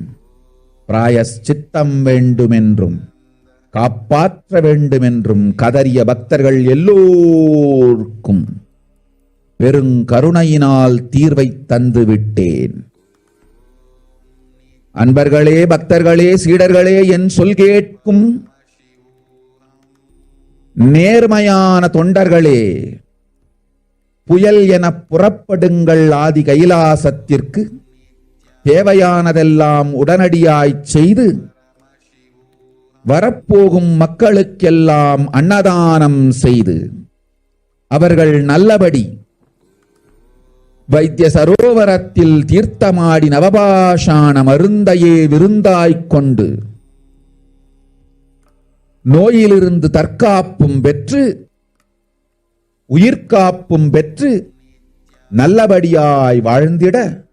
பிராயஷ்சித்தம் வேண்டுமென்றும் காப்பாற்ற வேண்டுமென்றும் கதறிய பக்தர்கள் எல்லோருக்கும் பெருங்கருணையினால் தீர்வை தந்து விட்டேன். அன்பர்களே, பக்தர்களே, சீடர்களே, என் சொல் கேட்கும் நேர்மையான தொண்டர்களே, புயல் என புறப்படுங்கள். ஆதி கைலாசத்திற்கு தேவையானதெல்லாம் உடனடியாய் செய்து வரப்போகும் மக்களுக்கெல்லாம் அன்னதானம் செய்து அவர்கள் நல்லபடி வைத்திய சரோவரத்தில் தீர்த்தமாடி நவபாஷாண மருந்தையே விருந்தாய்க் கொண்டு நோயிலிருந்து தற்காப்பும் பெற்று உயிர்காப்பும் பெற்று நல்லபடியாய் வாழ்ந்திட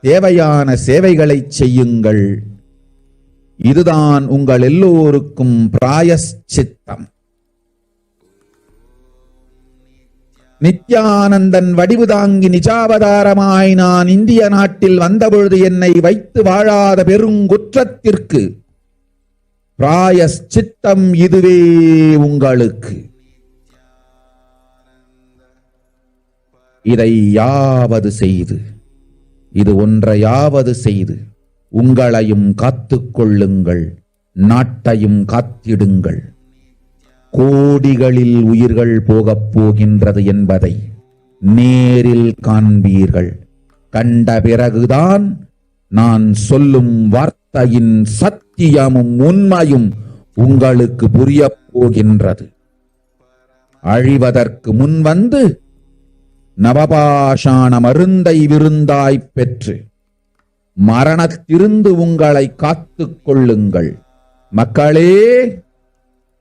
தேவையான சேவைகளை செய்யுங்கள். இதுதான் உங்கள் எல்லோருக்கும் பிராயஷ்சித்தம். நித்யானந்தன் வடிவு தாங்கி நிஜாவதாரமாய் நான் இந்திய நாட்டில் வந்தபொழுது என்னை வைத்து வாழாத பெருங்குற்றத்திற்கு பிராயஷ்சித்தம் இதுவே உங்களுக்கு. இதை யாவது செய்து, இது ஒன்றையாவது செய்து உங்களையும் காத்துக் கொள்ளுங்கள், நாட்டையும் காத்திடுங்கள். கோடிகளில் உயிர்கள் போகப் போகின்றது என்பதை நேரில் காண்பீர்கள். கண்ட பிறகுதான் நான் சொல்லும் வார்த்தையின் சத்தியமும் உண்மையும் உங்களுக்கு புரியப் போகின்றது. அழிவதற்கு முன் வந்து நவபாஷாண மருந்தை விருந்தாய்ப் பெற்று மரணத்திலிருந்து உங்களை காத்துக் கொள்ளுங்கள். மக்களே,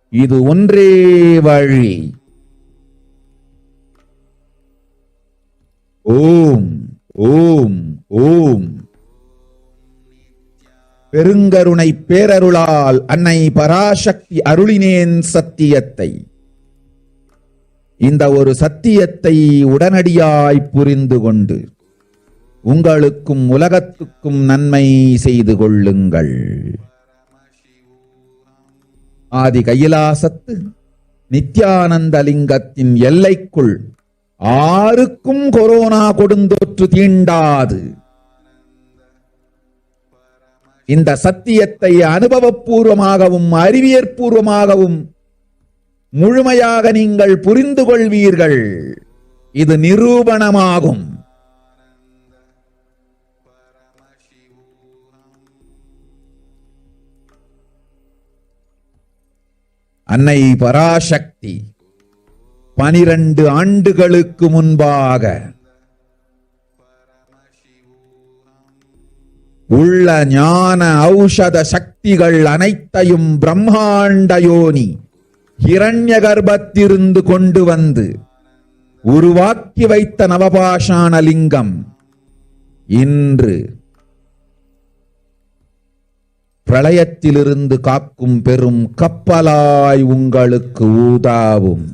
இது ஒன்றே வழி. ஓம் ஓம் ஓம். பெருங்கருணை பேரருளால் அன்னை பராசக்தி அருளினேன் சத்தியத்தை. இந்த ஒரு சத்தியத்தை உடனடியாய் புரிந்து கொண்டு உங்களுக்கும் உலகத்துக்கும் நன்மை செய்து கொள்ளுங்கள். ஆதி கைலாசத்து நித்யானந்த லிங்கத்தின் எல்லைக்குள் ஆருக்கும் கொரோனா கொடுந்தொற்று தீண்டாது. இந்த சத்தியத்தை அனுபவபூர்வமாகவும் அறிவியற்பூர்வமாகவும் முழுமையாக நீங்கள் புரிந்து கொள்வீர்கள். இது நிரூபணமாகும். அன்னை பராசக்தி 12 ஆண்டுகளுக்கு முன்பாக உள்ள ஞான ஔஷத சக்திகள் அனைத்தையும் பிரம்மாண்ட யோனி ஹிரண்ய கர்ப்பத்திலிருந்து கொண்டு வந்து உருவாக்கி வைத்த நவபாஷாண லிங்கம் இன்று பிரளயத்திலிருந்து காக்கும் பெரும் கப்பலாய் உங்களுக்கு ஊதாவும்.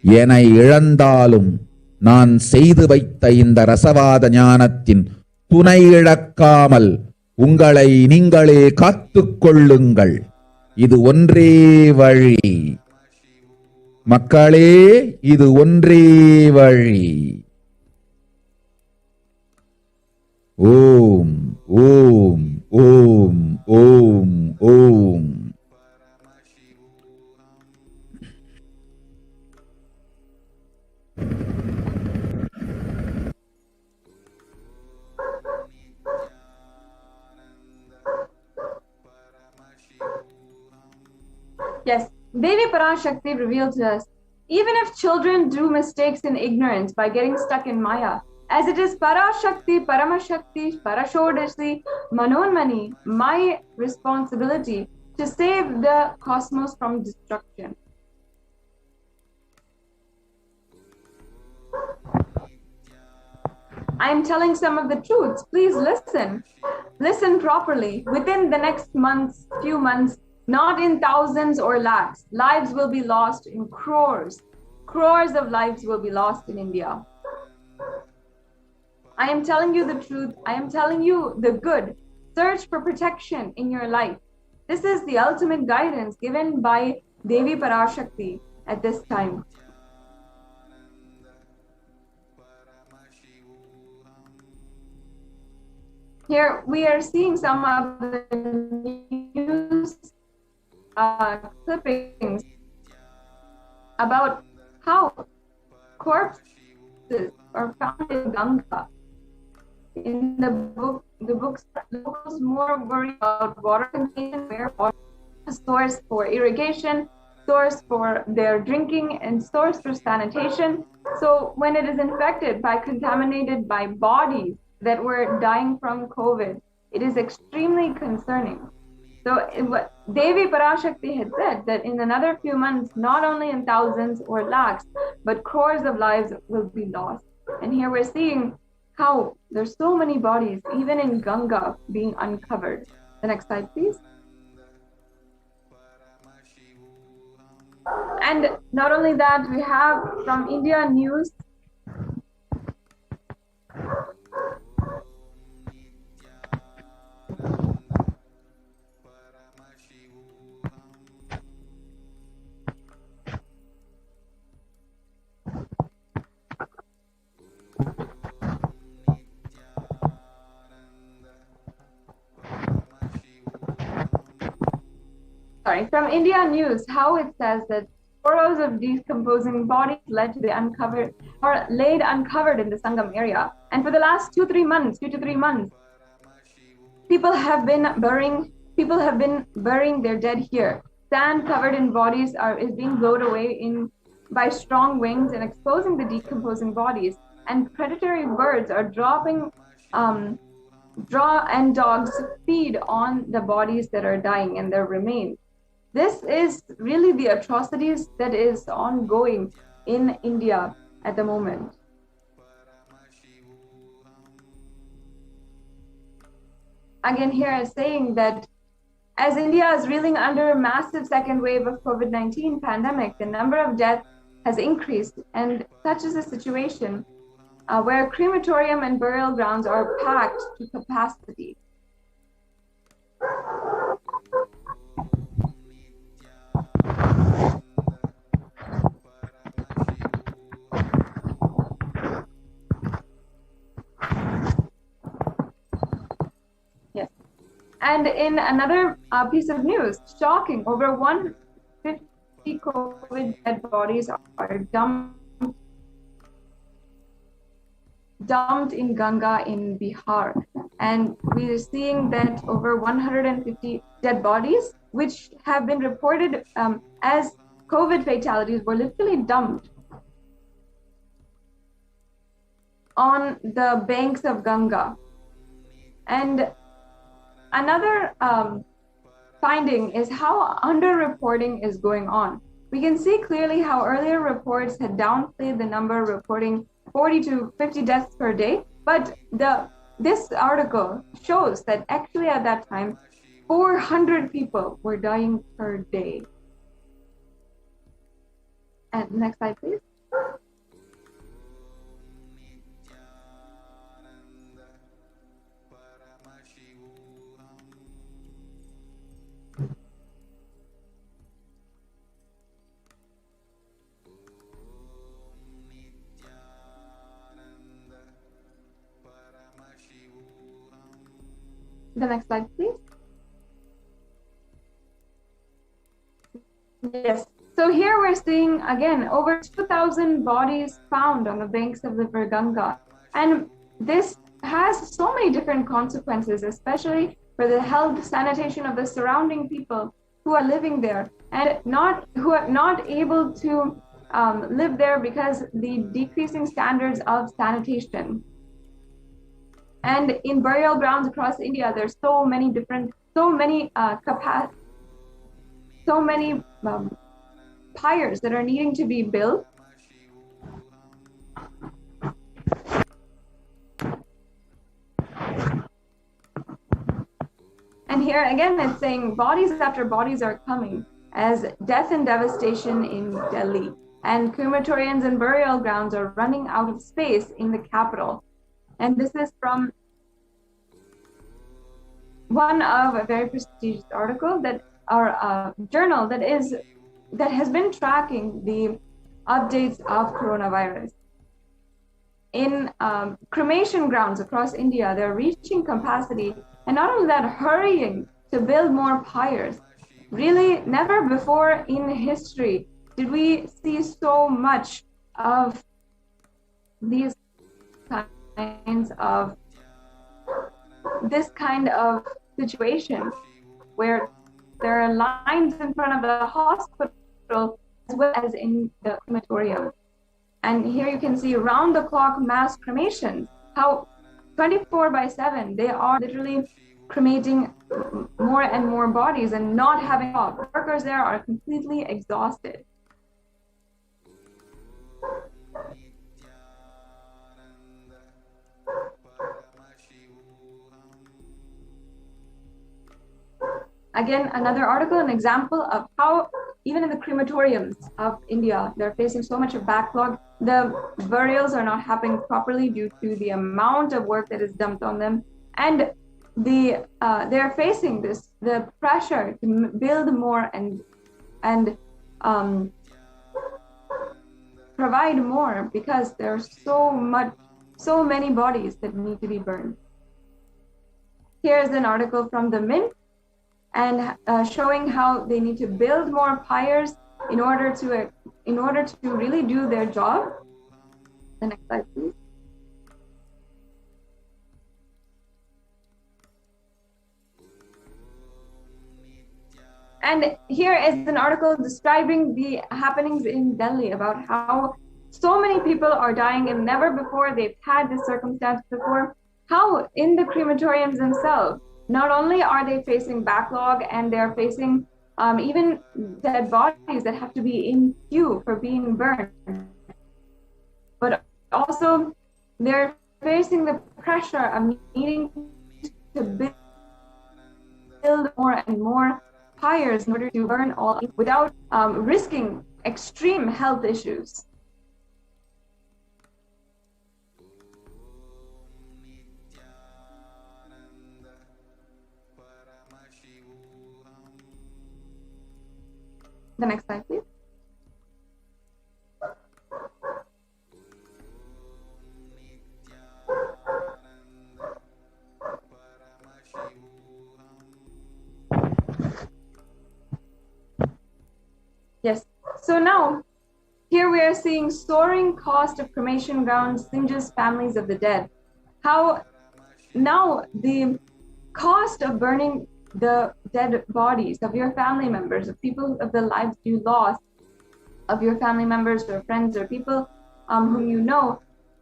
என்னை இழந்தாலும் நான் செய்து வைத்த இந்த ரசவாத ஞானத்தின் துணை இழக்காமல் உங்களை நீங்களே காத்துக் கொள்ளுங்கள். இது ஒன்றே வழி. மக்களே, இது ஒன்றே வழி. ஓம் ஓம் ஓம் ஓம் ஓம். Yes, Devi Parashakti revealed to us, even if children do mistakes in ignorance by getting stuck in Maya, as it is Parashakti, Paramashakti, Parashodasi, Manonmani, my responsibility to save the cosmos from destruction. I am telling some of the truths. Please listen. Listen properly. Within the next months, few months, not in thousands or lakhs, lives will be lost in crores. Crores of lives will be lost in India. I am telling you the truth. I am telling you the good. Search for protection in your life. This is the ultimate guidance given by Devi Parashakti at this time. Here we are seeing some of the news clippings about how corpses are found in Ganga. In the books, locals more worry about water contamination, where water is a source for irrigation, source for their drinking, and source for sanitation. So when it is infected by contaminated by bodies that were dying from COVID, it is extremely concerning. So Devi Parashakti had said that in another few months, not only in thousands or lakhs, but crores of lives will be lost. And here we're seeing how there's so many bodies, even in Ganga, being uncovered. The next slide, please. And not only that, we have from India News. From India News, how it says that photos of decomposing bodies led to the uncovered or laid uncovered in the Sangam area. And for the last 2 to 3 months, people have been burying their dead here. Sand covered in bodies is being blown away by strong winds and exposing the decomposing bodies. And predatory birds are and dogs feed on the bodies that are dying and their remains. This is really the atrocities that is ongoing in India at the moment. Again, here is saying that as India is reeling under a massive second wave of COVID-19 pandemic, the number of deaths has increased, and such is the situation where crematorium and burial grounds are packed to capacity. And in another piece of news, shocking, over 150 COVID dead bodies are dumped in Ganga in Bihar. And we are seeing that over 150 dead bodies, which have been reported as COVID fatalities, were literally dumped on the banks of Ganga. And another finding is how underreporting is going on. We can see clearly how earlier reports had downplayed the number reporting 40 to 50 deaths per day, but this article shows that actually at that time, 400 people were dying per day. And next slide, please. The next slide, please. Yes. So here we're seeing, again, over 2,000 bodies found on the banks of the River Ganga. And this has so many different consequences, especially for the health, sanitation of the surrounding people. who are living there and who are not able to live there because the decreasing standards of sanitation. And in burial grounds across India, there's so many pyres that are needing to be built. And here again, it's saying bodies after bodies are coming as death and devastation in Delhi. And crematoriums and burial grounds are running out of space in the capital. And this is from one of a very prestigious article that our journal that has been tracking the updates of coronavirus. In cremation grounds across India, they're reaching capacity, and not only that, hurrying to build more pyres. Really, never before in history did we see so much of these kinds of situation where there are lines in front of the hospital as well as in the crematorium. And here you can see round-the-clock mass cremations, how 24/7 they are literally cremating more and more bodies and not having off. Workers there are completely exhausted. Again, another article, an example of how even in the crematoriums of India, they're facing so much of backlog. The burials are not happening properly due to the amount of work that is dumped on them. And they're facing the pressure to build more and provide more because there's so many bodies that need to be burned. Here's an article from the Mint, and showing how they need to build more pyres in order to really do their job. The next slide, please. And here is an article describing the happenings in Delhi about how so many people are dying and never before they've had this circumstance before. How in the crematoriums themselves, not only are they facing backlog and they're facing even dead bodies that have to be in queue for being burned, but also they're facing the pressure of needing to build more and more pyres in order to burn all without risking extreme health issues. The next slide, please. Yes, so now here we are seeing soaring cost of cremation grounds singes families of the dead. How now the cost of burning the dead bodies of your family members, of people, of the lives you lost, of your family members or friends or people whom you know,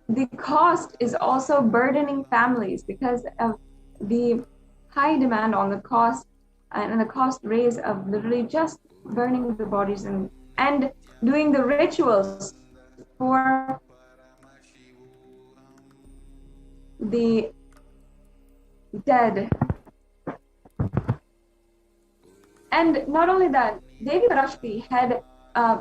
the cost is also burdening families because of the high demand on the cost and the cost raise of literally just burning the bodies and doing the rituals for the dead. And not only that, Devi Parashakti had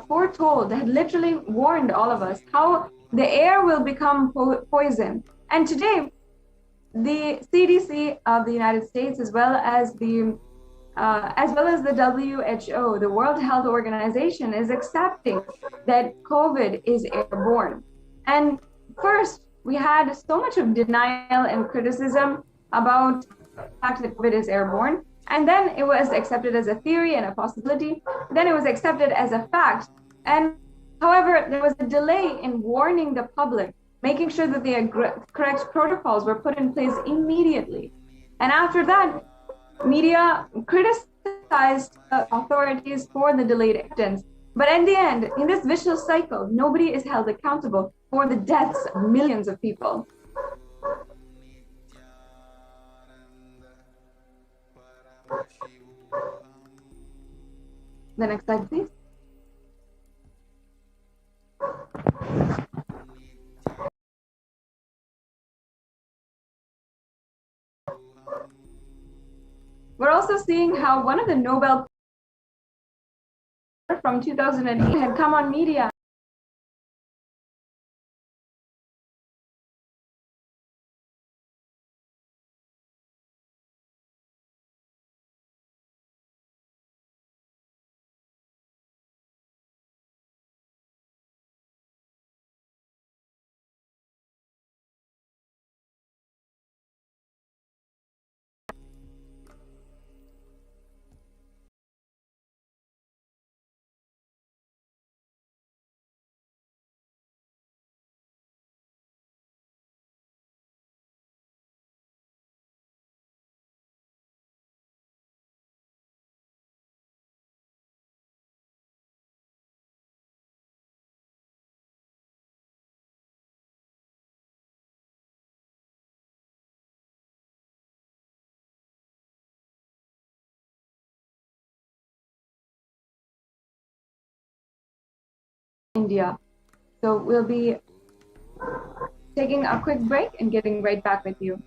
foretold, had literally warned all of us how the air will become poison. And today, the CDC of the United States, as well as the WHO, the World Health Organization, is accepting that COVID is airborne. And first, we had so much of denial and criticism about the fact that COVID is airborne. And then it was accepted as a theory and a possibility. Then it was accepted as a fact. And however, there was a delay in warning the public, making sure that the correct protocols were put in place immediately. And after that, media criticized criticized authorities for the delayed evidence. But in the end, in this vicious cycle, nobody is held accountable for the deaths of millions of people. The next slide, please. We're also seeing how one of the Nobel from 2008 had come on media. India. So we'll be taking a quick break and getting right back with you.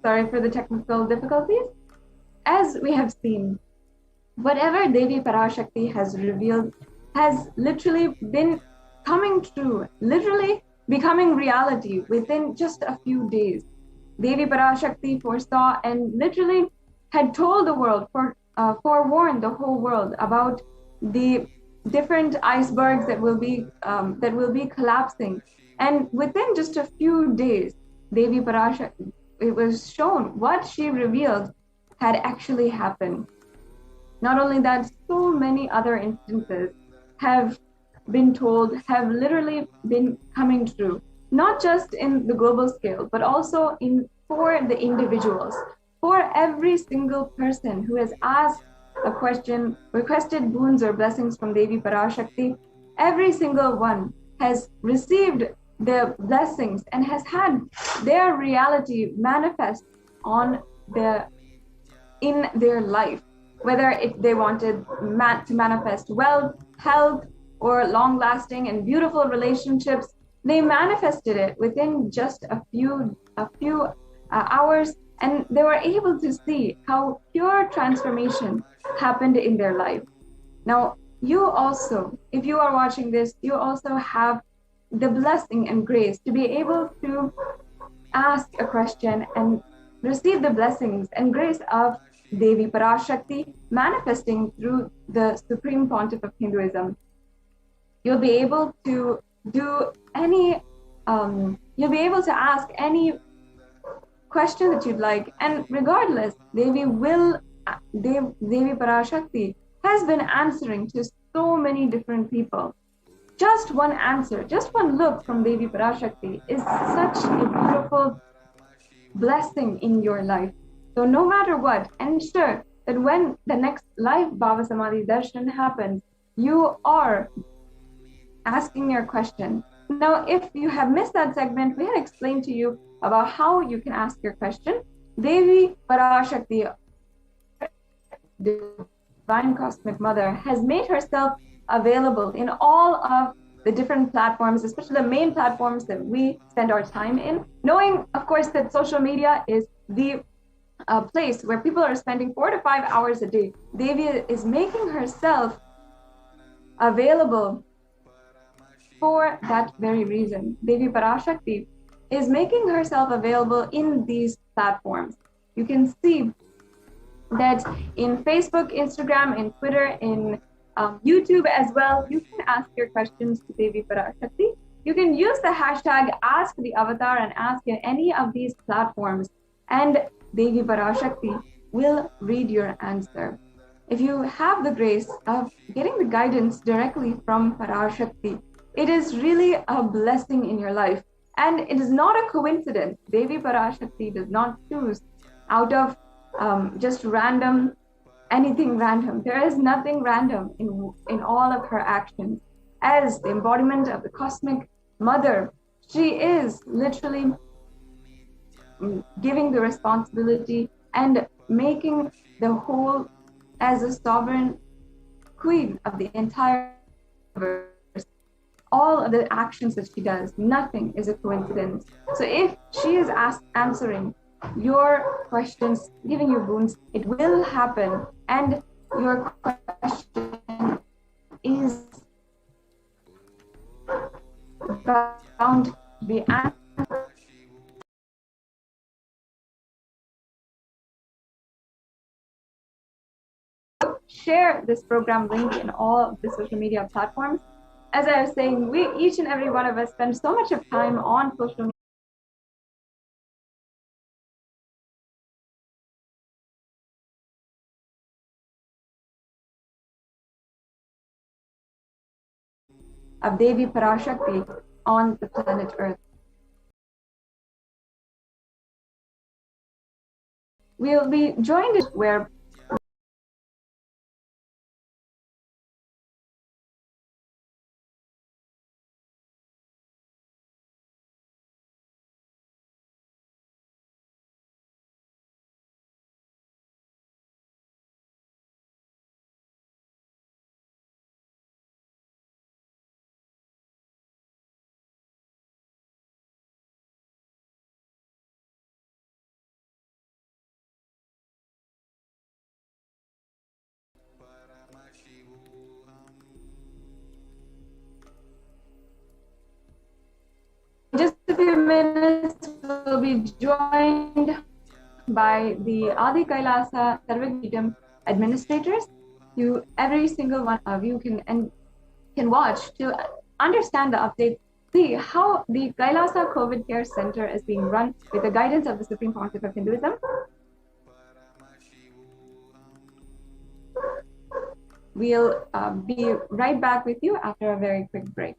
Sorry for the technical difficulties. As we have seen, whatever Devi Parashakti has revealed has literally been coming true, literally becoming reality within just a few days. Devi Parashakti foresaw and literally had told the world, forewarned the whole world about the different icebergs that will be collapsing. And within just a few days, Devi Parashakti, it was shown what she revealed had actually happened. Not only that, so many other instances have been told, have literally been coming true, not just in the global scale, but also for the individuals, for every single person who has asked a question, requested boons or blessings from Devi Parashakti. Every single one has received the blessings and has had their reality manifest in their life, whether they wanted to manifest wealth, health, or long-lasting and beautiful relationships. They manifested it within just a few hours, and they were able to see how pure transformation happened in their life. Now, you also, if you are watching this, you also have the blessing and grace to be able to ask a question and receive the blessings and grace of Devi Parashakti manifesting through the Supreme Pontiff of Hinduism. You'll be able to do you'll be able to ask any question that you'd like, and regardless, Devi Parashakti has been answering to so many different people. Just one answer, just one look from Devi Parashakti is such a beautiful blessing in your life. So no matter what, ensure that when the next live BHAVASAMADHI darshan happens, you are asking your question. Now, if you have missed that segment, we had explained to you about how you can ask your question. Devi Parashakti, Divine Cosmic Mother, has made herself available in all of the different platforms, especially the main platforms that we spend our time in, knowing, of course, that social media is the place where people are spending 4 to 5 hours a day. Devi is making herself available for that very reason. Devi Parashakti is making herself available in these platforms. You can see that in Facebook, Instagram, in Twitter, in YouTube as well, you can ask your questions to Devi Parashakti. You can use the hashtag Ask the Avatar and ask in any of these platforms, and Devi Parashakti will read your answer. If you have the grace of getting the guidance directly from Parashakti, it is really a blessing in your life. And it is not a coincidence. Devi Parashakti does not choose out of just anything random. There is nothing random in all of her actions. As the embodiment of the cosmic mother, she is literally giving the responsibility and making the whole as a sovereign queen of the entire universe. All of the actions that she does, nothing is a coincidence. So if she is answering your questions, giving you boons, it will happen, and your question is bound to be answered. Share this program link in all the social media platforms. As I was saying, each and every one of us spend so much of time on social media. Of Devi Parashakti on the planet Earth. We'll be joined where in just a few minutes we'll be joined by the Adi Kailasa Sarvagidam administrators. Every single one of you can watch to understand the update, see how the Kailasa COVID Care Center is being run with the guidance of the Supreme Council of Hinduism. We'll be right back with you after a very quick break.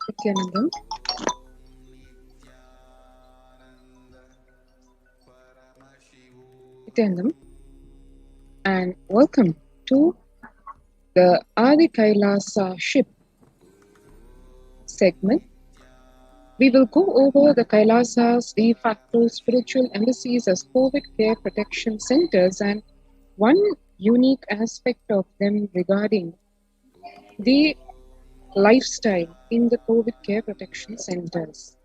Nithyanandam. Nithyanandam. and welcome to the Adi Kailasa ship segment. We will go over the Kailasa's de facto spiritual embassies as COVID care protection centers and one unique aspect of them regarding the lifestyle in the COVID care protection centers.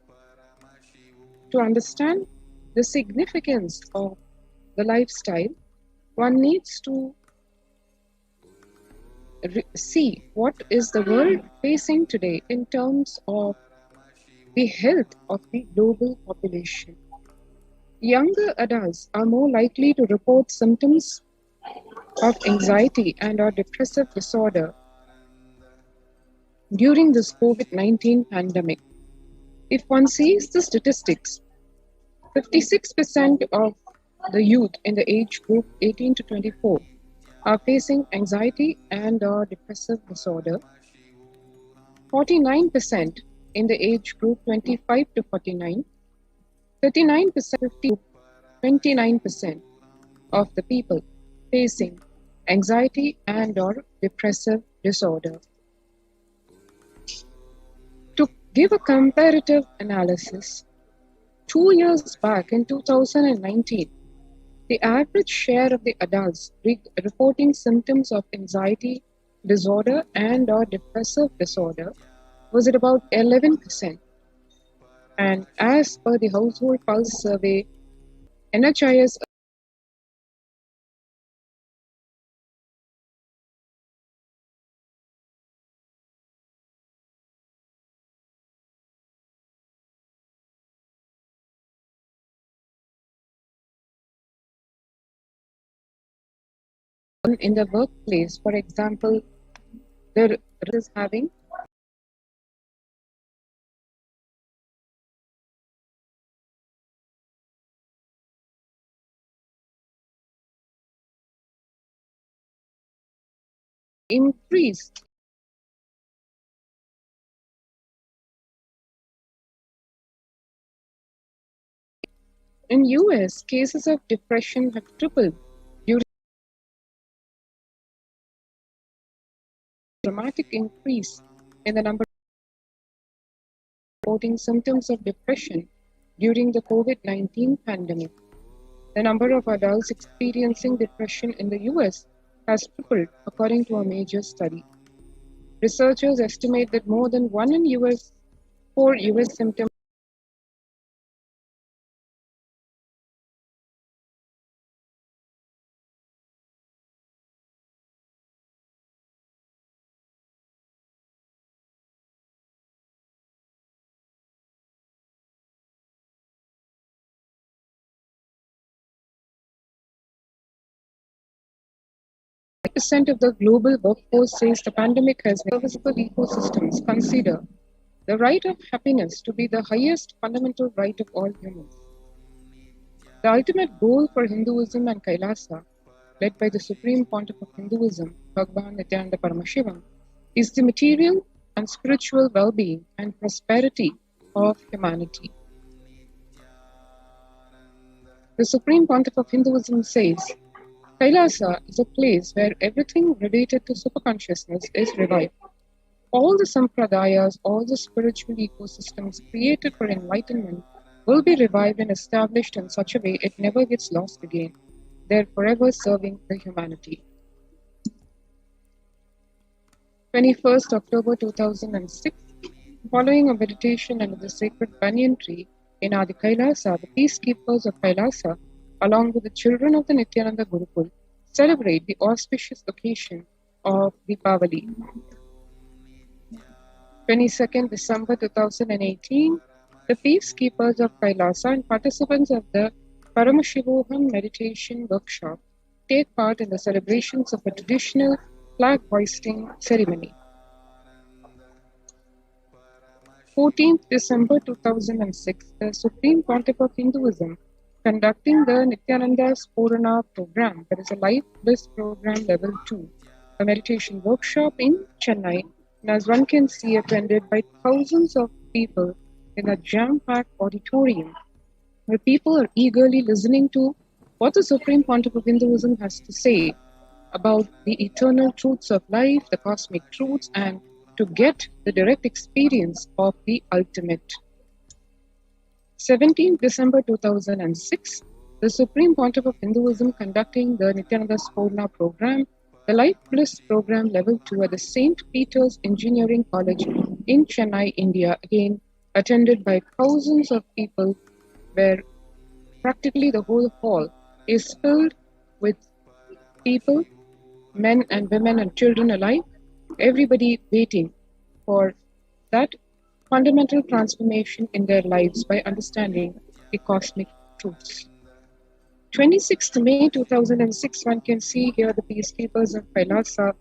To understand the significance of the lifestyle, one needs to see what is the world facing today in terms of the health of the global population. Younger adults are more likely to report symptoms of anxiety and or depressive disorder during this COVID-19 pandemic. If one sees the statistics, 56% of the youth in the age group 18 to 24 are facing anxiety and or depressive disorder. 49% in the age group 25 to 49, 39%, 29% of the people facing anxiety and or depressive disorder. To give a comparative analysis, 2 years back in 2019, the average share of the adults reporting symptoms of anxiety disorder and or depressive disorder was at about 11%. And as per the Household Pulse survey, NHIS in the workplace, for example, there is having increased in US. Cases of depression have tripled during a dramatic increase in the number of reporting symptoms of depression during the COVID-19 pandemic. The number of adults experiencing depression in the US has tripled according to a major study. Researchers estimate that more than 1 in US, 4 US symptoms percent of the global workforce says the pandemic has serviceable ecosystems consider the right of happiness to be the highest fundamental right of all humans. The ultimate goal for Hinduism and Kailasa, led by the Supreme Pontiff of Hinduism, Bhagavan Nithyananda Paramashivam, is the material and spiritual well-being and prosperity of humanity. The Supreme Pontiff of Hinduism says, Kailasa is a place where everything related to superconsciousness is revived. All the sampradayas, all the spiritual ecosystems created for enlightenment will be revived and established in such a way it never gets lost again. They're forever serving the humanity. 21st October 2006, following a meditation under the sacred banyan tree in Adi Kailasa, the peacekeepers of Kailasa, along with the children of the Nithyananda Gurukul, celebrate the auspicious occasion of Deepavali. 22nd December 2018, the peacekeepers of Kailasa and participants of the Paramashivoham meditation workshop take part in the celebrations of a traditional flag hoisting ceremony. 14th December 2006, the Supreme Pontiff of Hinduism conducting the Nithyananda Purana program, that is a Life Bliss program level 2, a meditation workshop in Chennai, and as one can see, attended by thousands of people in a jam-packed auditorium, where people are eagerly listening to what the Supreme Pontiff of Hinduism has to say about the eternal truths of life, the cosmic truths, and to get the direct experience of the ultimate. 17th December 2006, the Supreme Pontiff of Hinduism conducting the Nithyananda Sporna program, the Life Bliss program level 2 at the St. Peter's Engineering College in Chennai, India, again attended by thousands of people, where practically the whole hall is filled with people, men and women and children alike, everybody waiting for that fundamental transformation in their lives by understanding the cosmic truths. 26th May 2006, one can see here the peacekeepers of Kailasa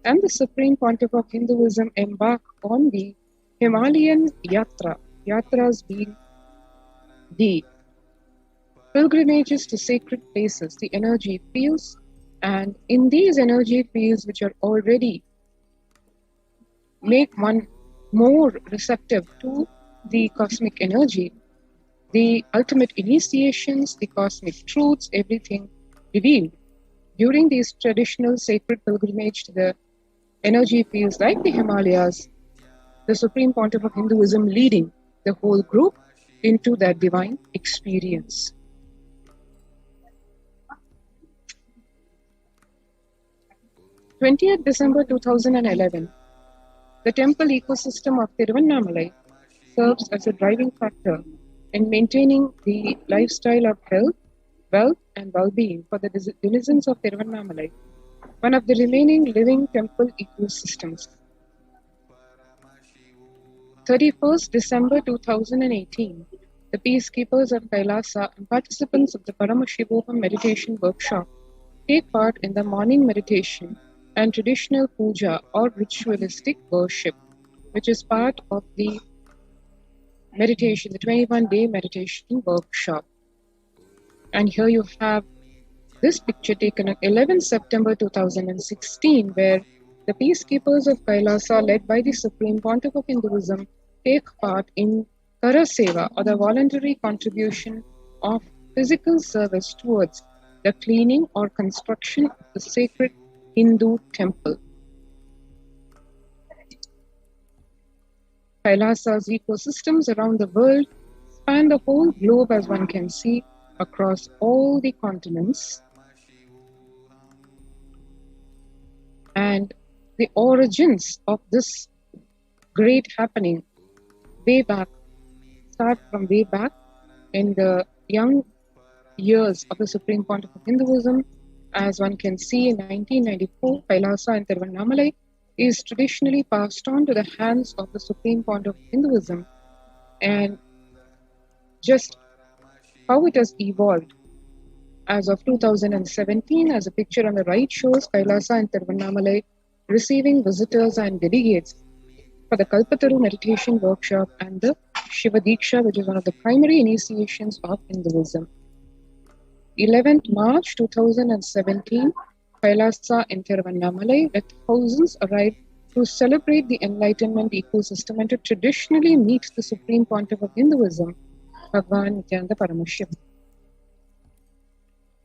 and the Supreme Pontiff of Hinduism embark on the Himalayan Yatra. Yatras being the pilgrimages to sacred places, the energy fields, and in these energy fields, which are already make one more receptive to the cosmic energy, the ultimate initiations, the cosmic truths, everything revealed during these traditional sacred pilgrimage to the energy fields like the Himalayas, the Supreme Pontiff of Hinduism leading the whole group into that divine experience. "20th December 2011, the temple ecosystem of Tiruvannamalai serves as a driving factor in maintaining the lifestyle of health, wealth, and well-being for the denizens of Tiruvannamalai, one of the remaining living temple ecosystems. 31st December 2018, the peacekeepers of Kailasa and participants of the Paramashivoham meditation workshop take part in the morning meditation and traditional puja or ritualistic worship, which is part of the meditation, the 21-day meditation workshop. And here you have this picture taken on 11 September 2016, where the peacekeepers of Kailasa, led by the Supreme Pontiff of Hinduism, take part in Kara Seva, or the voluntary contribution of physical service towards the cleaning or construction of the sacred Hindu temple. Kailasa's ecosystems around the world span the whole globe, as one can see, across all the continents. And the origins of this great happening start from way back in the young years of the Supreme Pontiff of Hinduism. As one can see, in 1994, Kailasa and Tiruvannamalai is traditionally passed on to the hands of the Supreme Pontiff of Hinduism. And just how it has evolved as of 2017, as a picture on the right shows Kailasa and Tiruvannamalai receiving visitors and delegates for the Kalpataru meditation workshop and the Shiva Diksha, which is one of the primary initiations of Hinduism. 11th March 2017, Kailasa and Tiruvannamalai, where thousands arrived to celebrate the enlightenment ecosystem and to traditionally meet the Supreme Pontiff of Hinduism, Bhagavan Nithyananda Paramashivam.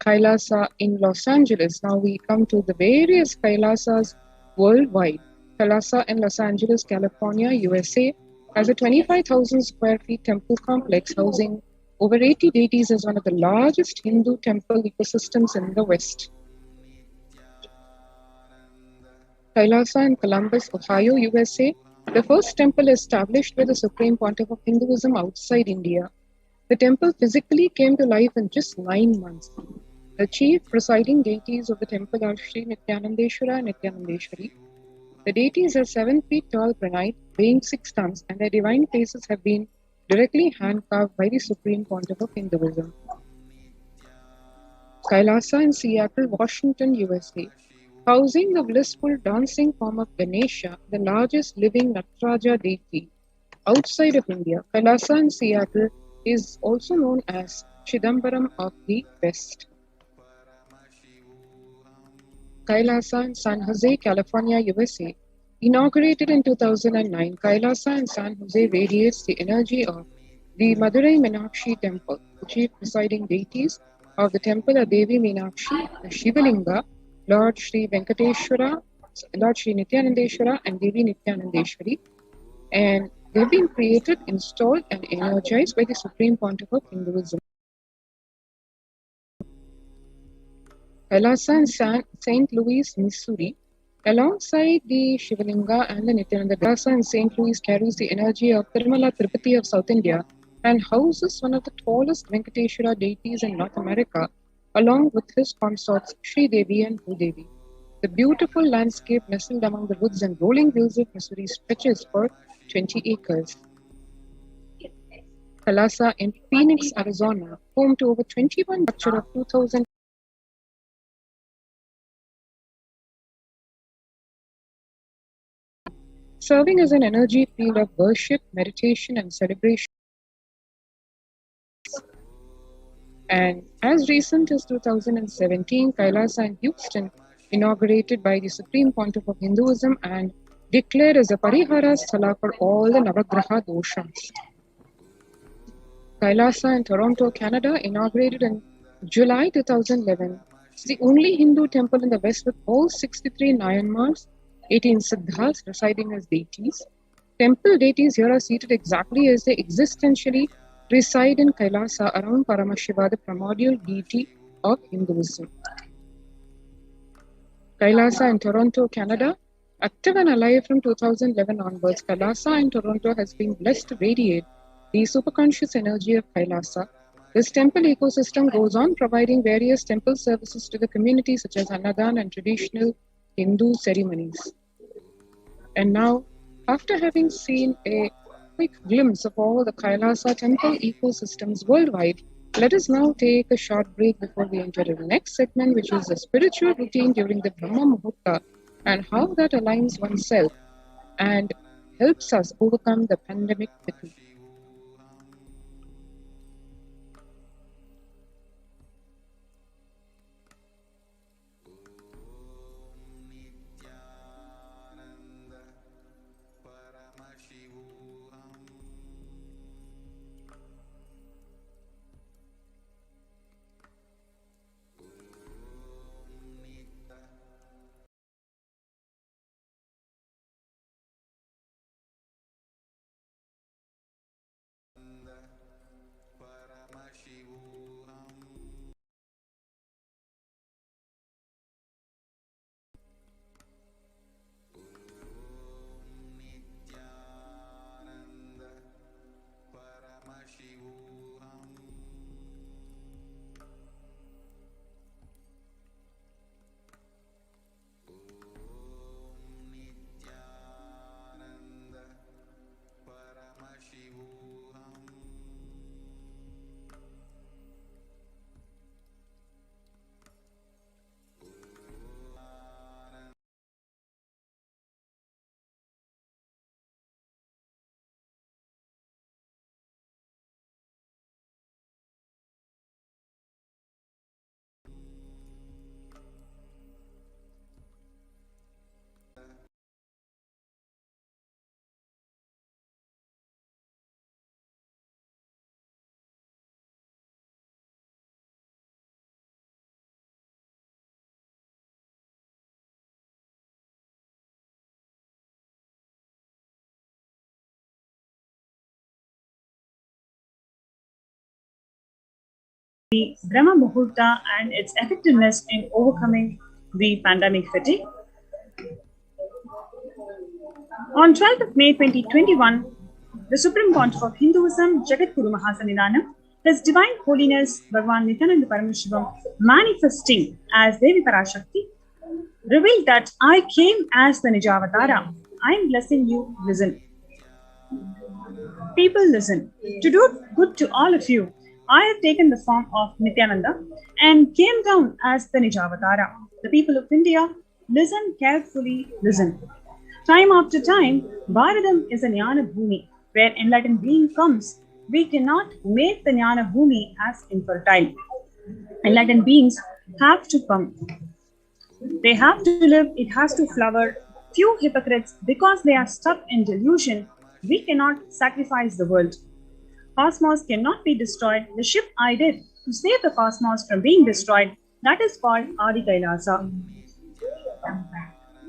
Kailasa in Los Angeles. Now we come to the various Kailasas worldwide. Kailasa in Los Angeles, California, USA, has a 25,000 square feet temple complex housing over 80 deities as one of the largest Hindu temple ecosystems in the West. Kailasa in Columbus, Ohio, USA, the first temple established by the Supreme Pontiff of Hinduism outside India. The temple physically came to life in just 9 months. The chief presiding deities of the temple are Sri Nithyanandeshwara and Nithyanandeshwari. The deities are 7 feet tall granite, weighing 6 tons, and their divine faces have been directly hand-carved by the Supreme Pontiff of Hinduism. Kailasa in Seattle, Washington, USA, housing the blissful dancing form of Ganesha, the largest living Nataraja deity outside of India. Kailasa in Seattle is also known as Chidambaram of the West. Kailasa in San Jose, California, USA, inaugurated in 2009, Kailasa in San Jose radiates the energy of the Madurai Meenakshi temple. The chief presiding deities of the temple are Devi Meenakshi, the Shivalinga, Lord Sri Venkateshwara, Lord Sri Nithyanandeshwara and Devi Nithyanandeshwari, and they've been created, installed and energized by the Supreme Pontiff of Hinduism. Kailasa and St. Louis, Missouri, alongside the Shivalinga and the Nithyananda. Kailasa in St. Louis carries the energy of Tirumala Tirupati of South India and houses one of the tallest Venkateshwara deities in North America, along with his consorts Sri Devi and Bhudevi. The beautiful landscape nestled among the woods and rolling hills of Missouri stretches for 20 acres. Kailasa in Phoenix, Arizona, home to over 21 structure of 2,000. Serving as an energy field of worship, meditation, and celebration. And as recent as 2017, Kailasa in Houston, inaugurated by the Supreme Pontiff of Hinduism and declared as a Parihara Sthala for all the Navagraha doshas. Kailasa in Toronto, Canada, inaugurated in July 2011. It's the only Hindu temple in the West with all 63 Nayanmars, 18 Siddhas residing as deities. Temple deities here are seated exactly as they existentially reside in Kailasa around Paramashiva, the primordial deity of Hinduism. Kailasa in Toronto, Canada, active and alive from 2011 onwards, Kailasa in Toronto has been blessed to radiate the superconscious energy of Kailasa. This temple ecosystem goes on providing various temple services to the community such as Annadan and traditional Hindu ceremonies. And now, after having seen a quick glimpse of all the Kailasa temple ecosystems worldwide, let us now take a short break before we enter the next segment, which is the spiritual routine during the Brahma Muhurta and how that aligns oneself and helps us overcome the pandemic fatigue. The Brahma Muhurta and its effectiveness in overcoming the pandemic fatigue. On 12th of May 2021, the Supreme Pontiff of Hinduism, Jagat Guru Mahasannidhanam, His Divine Holiness Bhagavan Nithyananda Paramashivam, manifesting as Devi Parashakti, revealed that I came as the Nijavatara. I am blessing you, listen. People, listen. To do good to all of you, I have taken the form of Nithyananda and came down as the Nijavatara. The people of India, listen carefully, listen. Time after time, Bharadam is a Jnana Bhumi. Where enlightened being comes, we cannot make the Jnana Bhumi as infertile. Enlightened beings have to come. They have to live, it has to flower. Few hypocrites, because they are stuck in delusion, we cannot sacrifice the world. Cosmos cannot be destroyed. The ship I did to save the cosmos from being destroyed, that is called Adi Kailasa.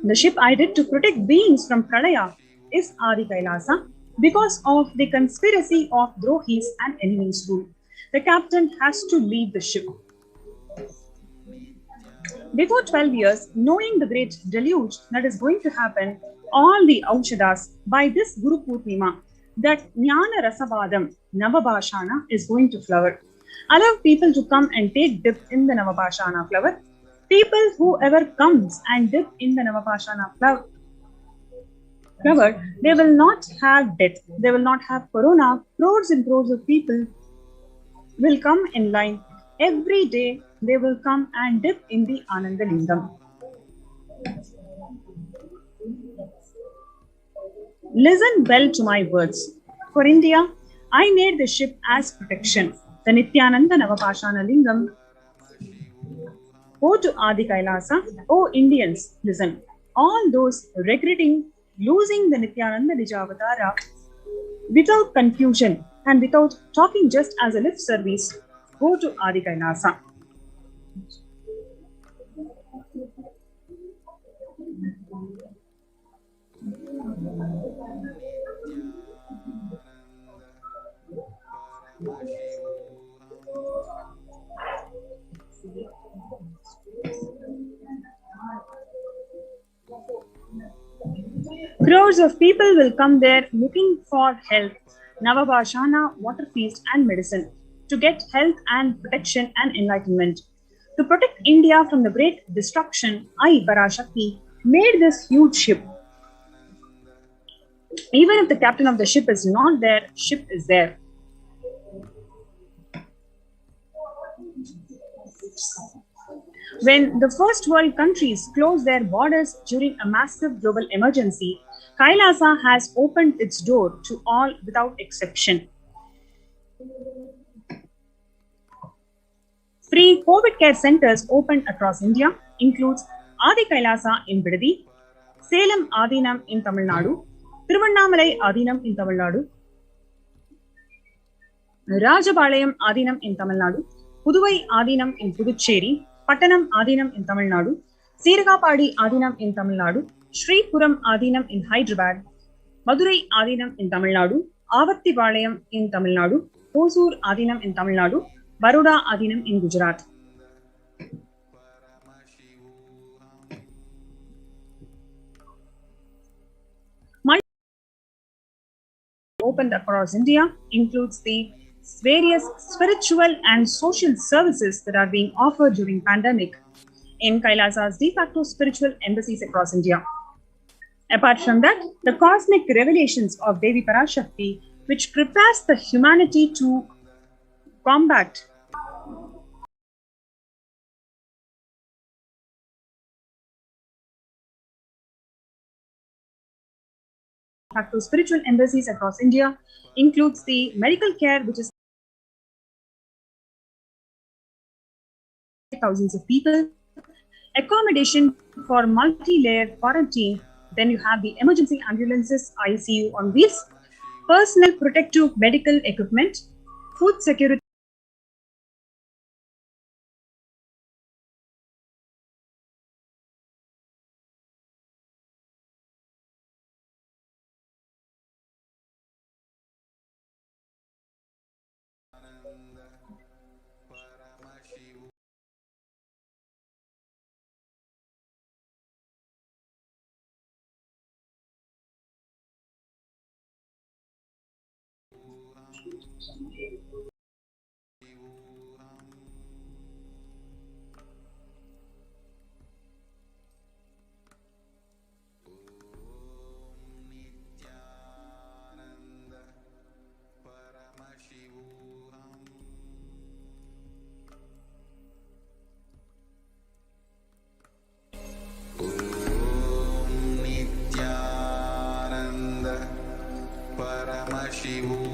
The ship I did to protect beings from Pralaya is Adi Kailasa because of the conspiracy of Drohis and enemies rule. The captain has to leave the ship. Before 12 years, knowing the great deluge that is going to happen, all the Aukshadas by this Guru Purnima, that Jnana Rasavadam, Navabhashana, is going to flower. Allow people to come and take dip in the Navabhashana flower. People, whoever comes and dip in the Navabhashana flower, they will not have death, they will not have corona. Crores and crores of people will come in line. Every day they will come and dip in the Ananda Lingam. Listen well to my words. For India, I made the ship as protection. The Nithyananda Navapashana Lingam. Go to Adi Kailasa. O Indians, listen. All those regretting losing the Nithyananda Nijavatara without confusion and without talking just as a lip service, go to Adi Kailasa. Crores of people will come there looking for health, Navabhashana, water feast and medicine to get health and protection and enlightenment. To protect India from the great destruction, I, Parashakti, made this huge ship. Even if the captain of the ship is not there, ship is there. When the first world countries closed their borders during a massive global emergency, Kailasa has opened its door to all without exception. Free COVID care centers opened across India includes Adi Kailasa in Bidadi, Salem Adinam in Tamil Nadu, Tiruvannamalai Adinam in Tamil Nadu, Rajapalayam Adinam in Tamil Nadu, Puduvai Adinam in Puducherry, Pattanam Adinam in Tamil Nadu, Siragapadi Adinam in Tamil Nadu, Sri Puram Adinam in Hyderabad, Madurai Adinam in Tamil Nadu, Avattipalayam in Tamil Nadu, Hosur Adinam in Tamil Nadu, Baroda Adinam in Gujarat. Opened across India includes the various spiritual and social services that are being offered during pandemic in Kailasa's de facto spiritual embassies across India. Apart from that, the cosmic revelations of Devi Parashakti, which prepares the humanity to combat facto spiritual embassies across India includes the medical care, which is thousands of people, accommodation for multi-layer quarantine, then you have the emergency ambulances, ICU on wheels, personal protective medical equipment, food security, Paramashivoham.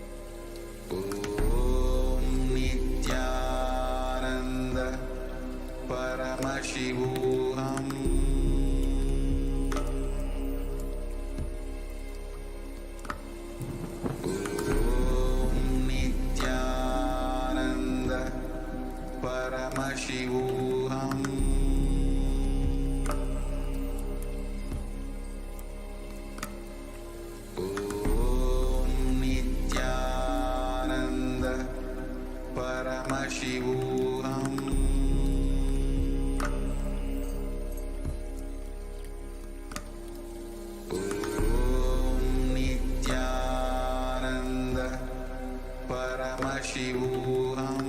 Nithyananda Paramashivoham. Nithyananda Paramashivoham. Nithyananda Paramashivoham.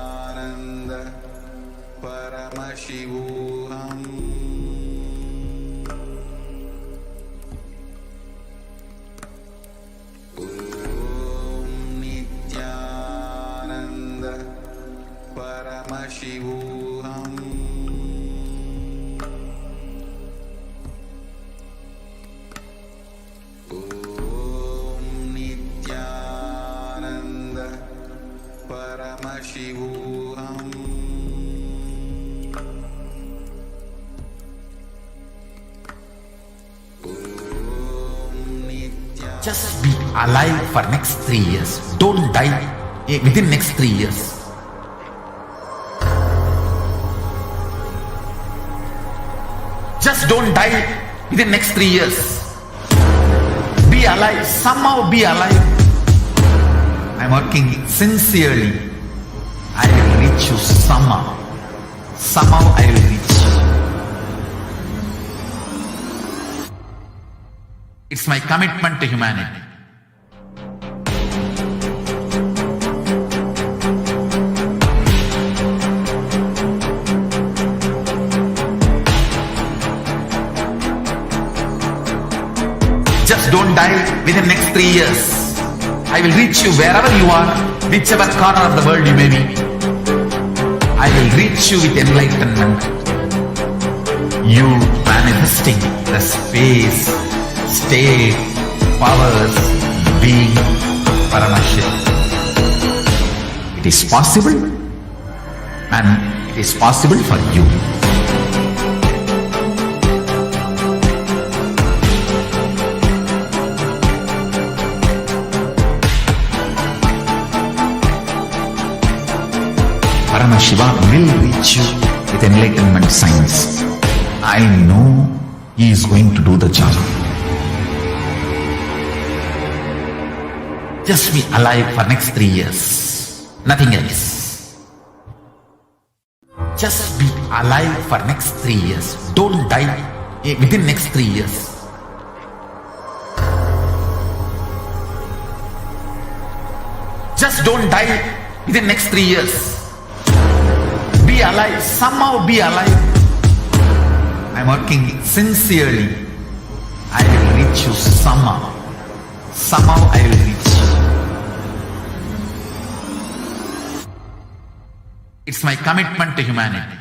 Nithyananda Paramashivoham. Nithyananda Paramashivoham. Nithyananda Paramashivoham. Just be alive for next 3 years. Don't die within next 3 years. Just don't die within next 3 years. Be alive. Somehow be alive. I'm working sincerely. I will reach you somehow. Somehow I will reach you. It's my commitment to humanity. Just don't die within next 3 years. I will reach you wherever you are, whichever corner of the world you may be. I will reach you with enlightenment. You manifesting the space, state, powers, being, Paramashivoham. It is possible, and it is possible for you. Paramashivoham will reach you with enlightenment science. I know he is going to do the job. Just be alive for next 3 years. Nothing else. Just be alive for next 3 years. Don't die within next 3 years. Just don't die within next 3 years. Be alive. Somehow be alive. I'm working sincerely. I will reach you somehow. Somehow I will reach you. It's my commitment to humanity.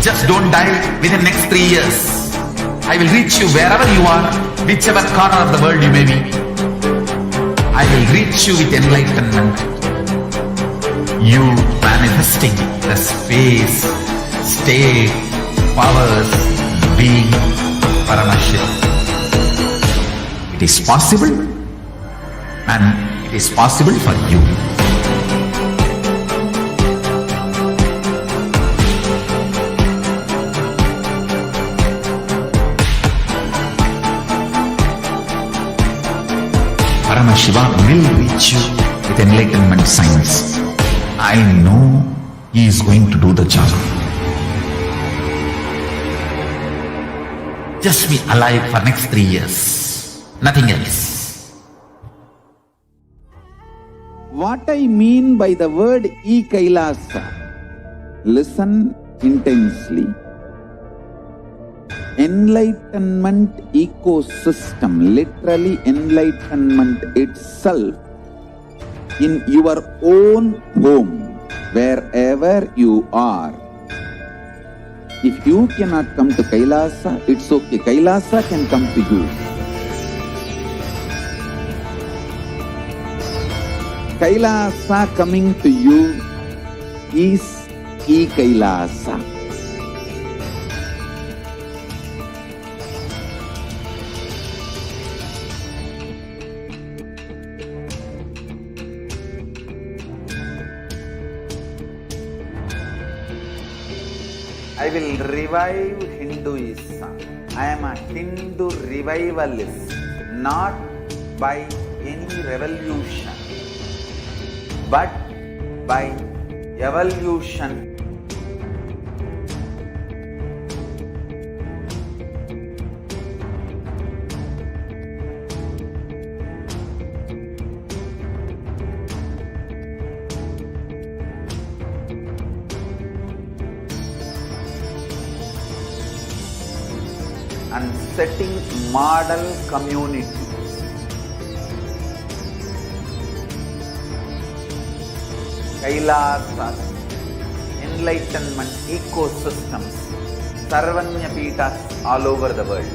Just don't die within next 3 years. I will reach you wherever you are, whichever corner of the world you may be. I will reach you with enlightenment. You manifesting the space, state, powers, being, Paramashivoham. It is possible, and it is possible for you. Paramashivoham will reach you with enlightenment science. I know he is going to do the job. Just be alive for next 3 years. Nothing else. What I mean by the word Kailasa, listen intensely. Enlightenment ecosystem, literally enlightenment itself, in your own home, wherever you are. If you cannot come to Kailasa, it's okay. Kailasa can come to you. Kailasa coming to you is Kailasa. I will revive Hinduism. I am a Hindu revivalist, not by any revolution, but by evolution. And setting model community. Kailasa, enlightenment ecosystems, Sarvanya Pitas all over the world.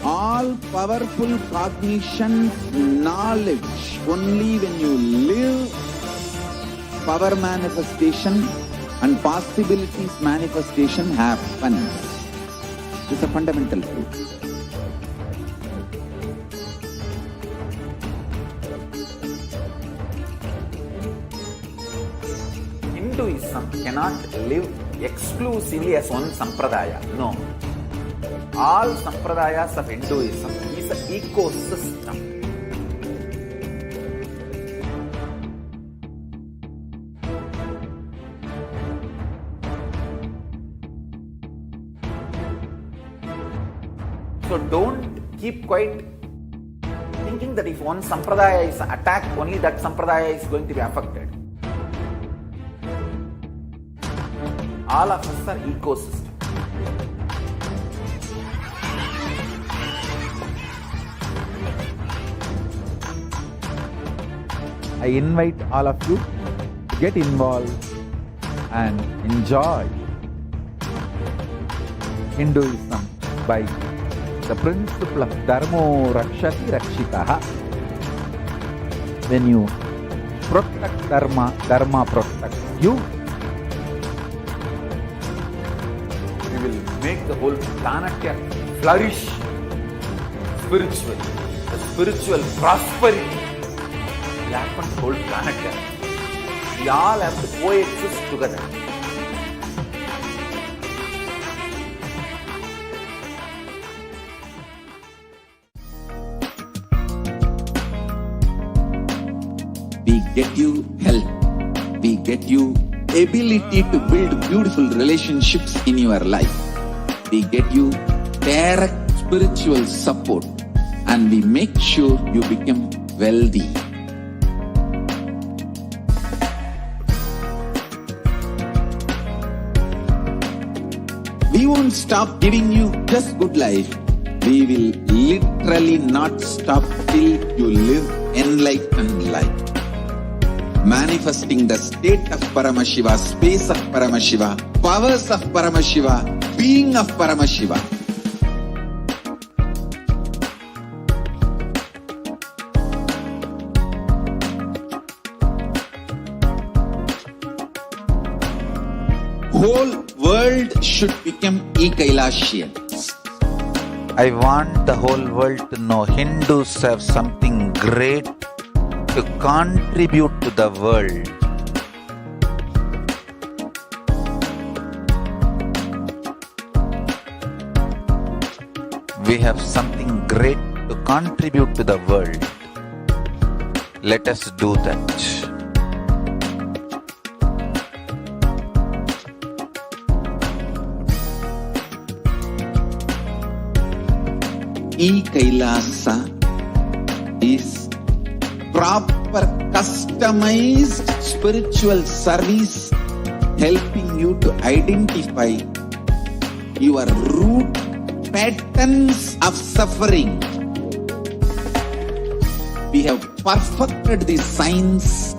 All powerful cognition, knowledge, only when you live, power manifestation and possibilities manifestation happens. It's a fundamental truth. Hinduism cannot live exclusively as one sampradaya. No. All sampradayas of Hinduism is an ecosystem. So don't keep quiet thinking that if one sampradaya is attacked, only that sampradaya is going to be affected. All of us are ecosystems. I invite all of you to get involved and enjoy Hinduism by the principle of Dharmo Rakshati Rakshitaha. When you protect Dharma, Dharma protects you. We will make the whole planet flourish spiritually. The spiritual prosperity will happen to the whole planet. We all have to coexist together. We get you health. We get you ability to build beautiful relationships in your life. We get you direct spiritual support, and we make sure you become wealthy. We won't stop giving you just good life. We will literally not stop till you live enlightened life. Manifesting the state of Paramashiva, space of Paramashiva, powers of Paramashiva, being of Paramashiva. Whole world should become Kailasians. I want the whole world to know Hindus have something great to contribute to the world. We have something great to contribute to the world. Let us do that. Kailasa is proper customized spiritual service helping you to identify your root patterns of suffering. We have perfected the science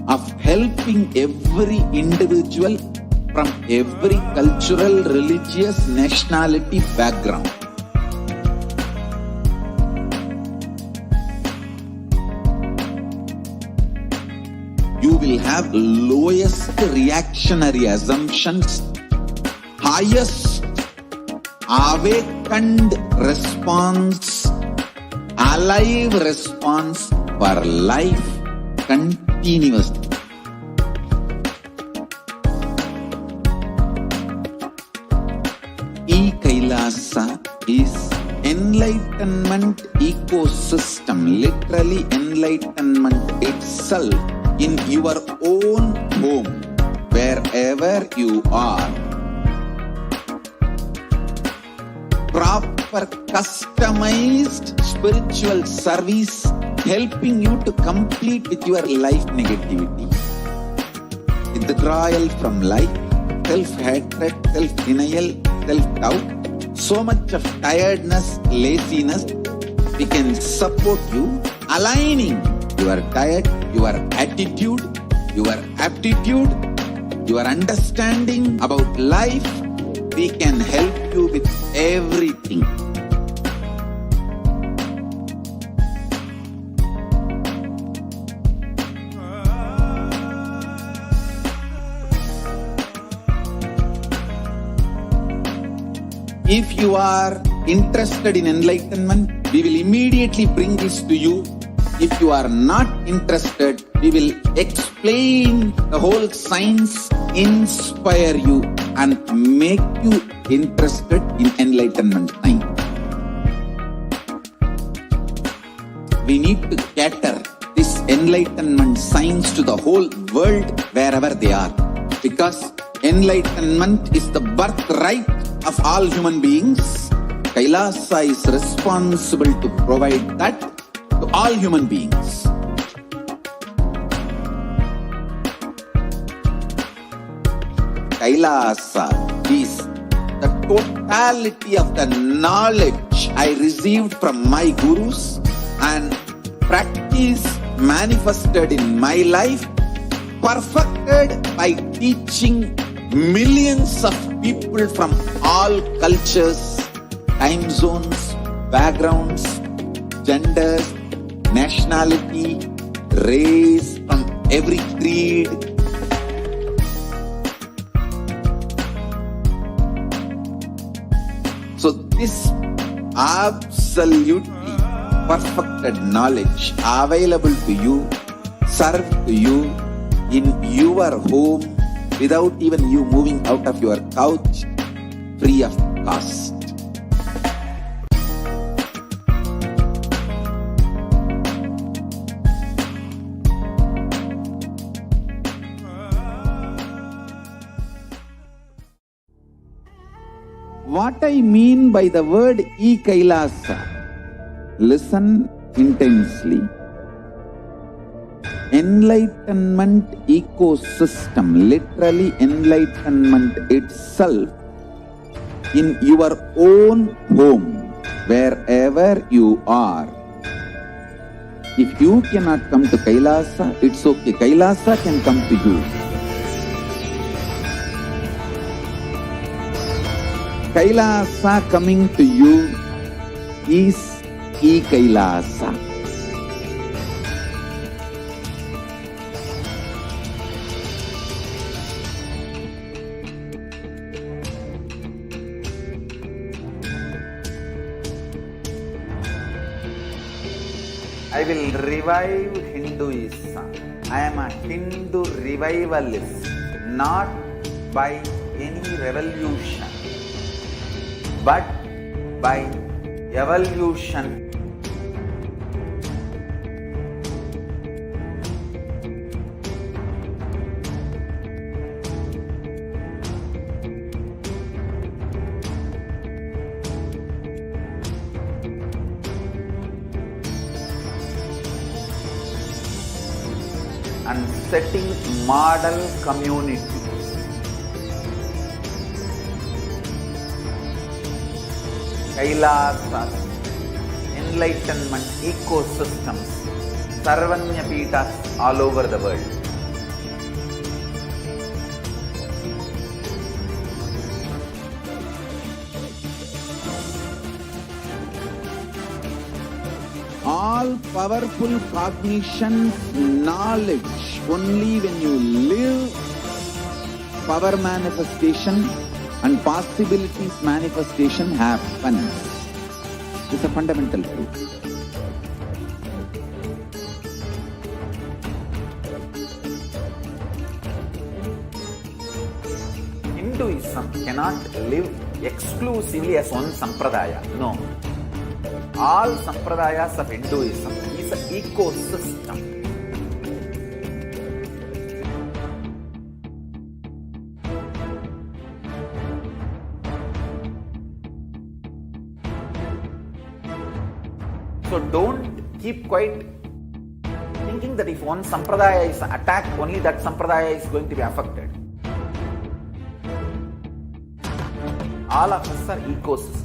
of helping every individual from every cultural, religious, nationality background. You will have lowest reactionary assumptions, highest awakened response, alive response for life continuously. Kailasa is enlightenment ecosystem, literally enlightenment itself in your own home, wherever you are. Proper customized spiritual service helping you to complete with your life negativity. Withdrawal from life, self-hatred, self-denial, self-doubt, so much of tiredness, laziness, we can support you, aligning your diet, your attitude, your aptitude, your understanding about life. We can help you with everything. If you are interested in enlightenment, we will immediately bring this to you. If you are not interested, we will explain the whole science, inspire you and make you interested in enlightenment time. We need to cater this enlightenment science to the whole world wherever they are, because enlightenment is the birthright of all human beings. Kailasa is responsible to provide that to all human beings. Kailasa is the totality of the knowledge I received from my gurus and practice manifested in my life, perfected by teaching millions of people from all cultures, time zones, backgrounds, genders, nationality, race, from every creed. So this absolutely perfected knowledge available to you, served to you in your home, without even you moving out of your couch, free of cost. What I mean by the word Kailasa, listen intensely. Enlightenment ecosystem, literally enlightenment itself in your own home, wherever you are. If you cannot come to Kailasa, it's okay. Kailasa can come to you. Kailasa coming to you is Kailasa. I will revive Hinduism. I am a Hindu revivalist, not by any revolution, but by evolution. And setting model community. Kailasas, enlightenment ecosystems, Sarvanya Peethas all over the world. All powerful cognition, knowledge, only when you live, power manifestation and possibilities manifestation happens. It's a fundamental truth. Hinduism cannot live exclusively as one sampradaya. No. All sampradayas of Hinduism is an ecosystem. So don't keep quiet thinking that if one sampradaya is attacked, only that sampradaya is going to be affected. All of us are ecosystem.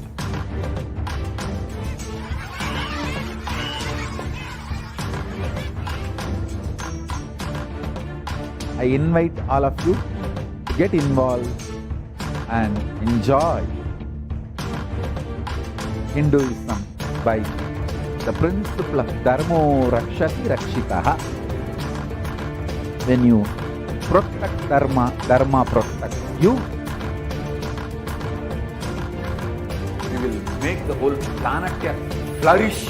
I invite all of you to get involved and enjoy Hinduism by the principle of Dharmo Rakshati Rakshitaha. When you protect Dharma, Dharma protects you. We will make the whole planet flourish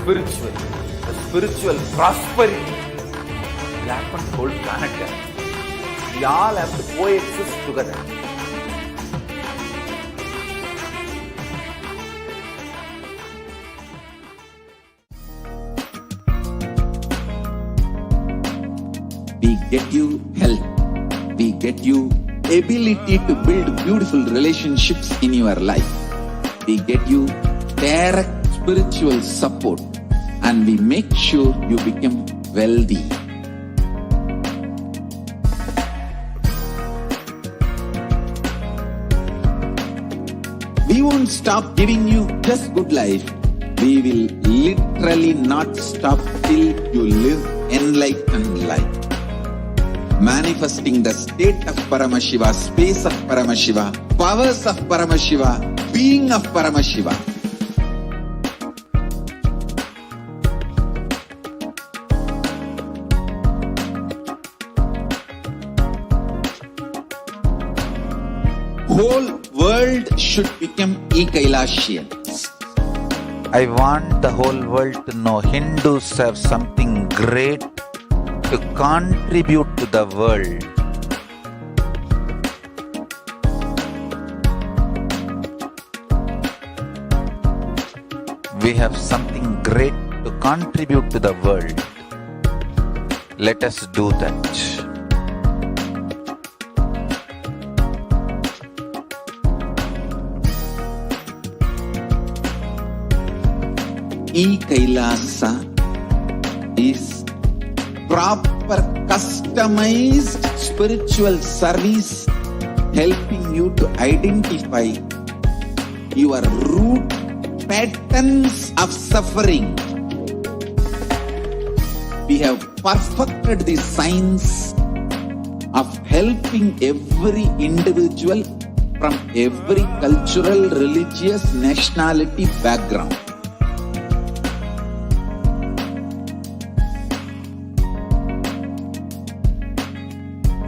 spiritually. The spiritual prosperity will happen to the whole planet. We all have to coexist together. We get you health. We get you ability to build beautiful relationships in your life. We get you direct spiritual support, and we make sure you become wealthy. We won't stop giving you just good life. We will literally not stop till you live enlightened life. Manifesting the state of Paramashiva, space of Paramashiva, powers of Paramashiva, being of Paramashiva. Whole world should become Kailasians. I want the whole world to know Hindus have something great to contribute to the world. We have something great to contribute to the world. Let us do that. Kailasa is proper customized spiritual service helping you to identify your root patterns of suffering. We have perfected the science of helping every individual from every cultural, religious, nationality background.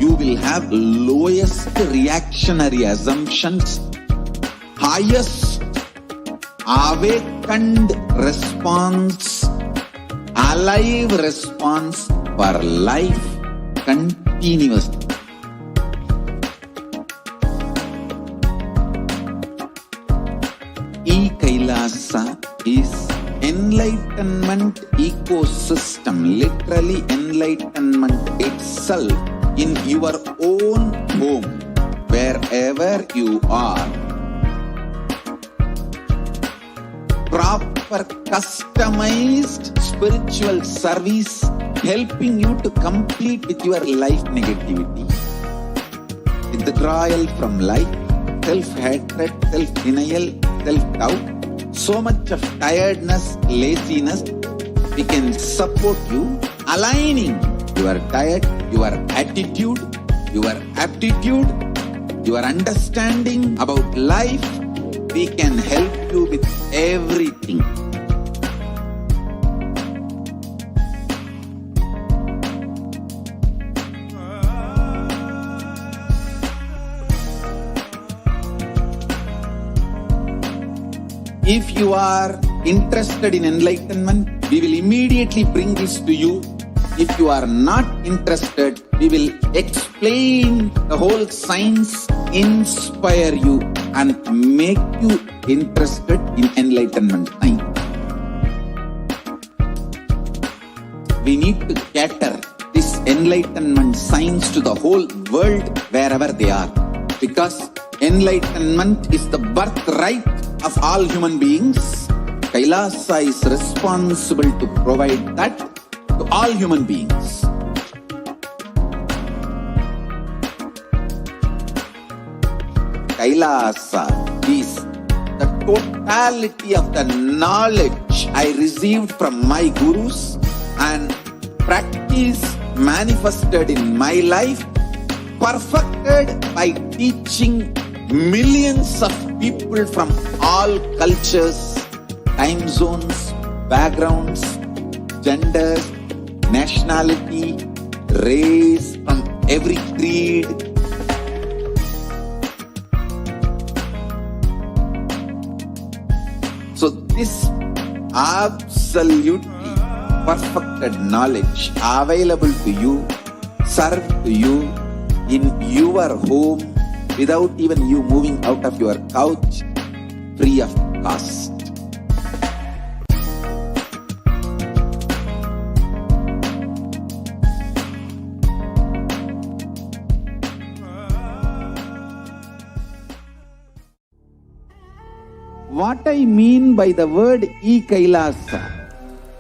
You will have lowest reactionary assumptions, highest awakened response, alive response for life continuously. Kailasa is enlightenment ecosystem, literally enlightenment itself in your own home, wherever you are. Proper customized spiritual service helping you to complete with your life negativity. Withdrawal from life, self-hatred, self-denial, self-doubt, so much of tiredness, laziness. We can support you, aligning your diet, your attitude, your aptitude, your understanding about life. We can help you with everything. If you are interested in enlightenment, we will immediately bring this to you. If you are not interested, we will explain the whole science, inspire you and make you interested in enlightenment time. We need to cater this enlightenment science to the whole world wherever they are, because enlightenment is the birthright of all human beings. Kailasa is responsible to provide that to all human beings. Kailasa is the totality of the knowledge I received from my gurus and practice manifested in my life, perfected by teaching millions of people from all cultures, time zones, backgrounds, genders, nationality, race, from every creed. So this absolutely perfected knowledge available to you, served to you in your home without even you moving out of your couch, free of cost. What I mean by the word Kailasa?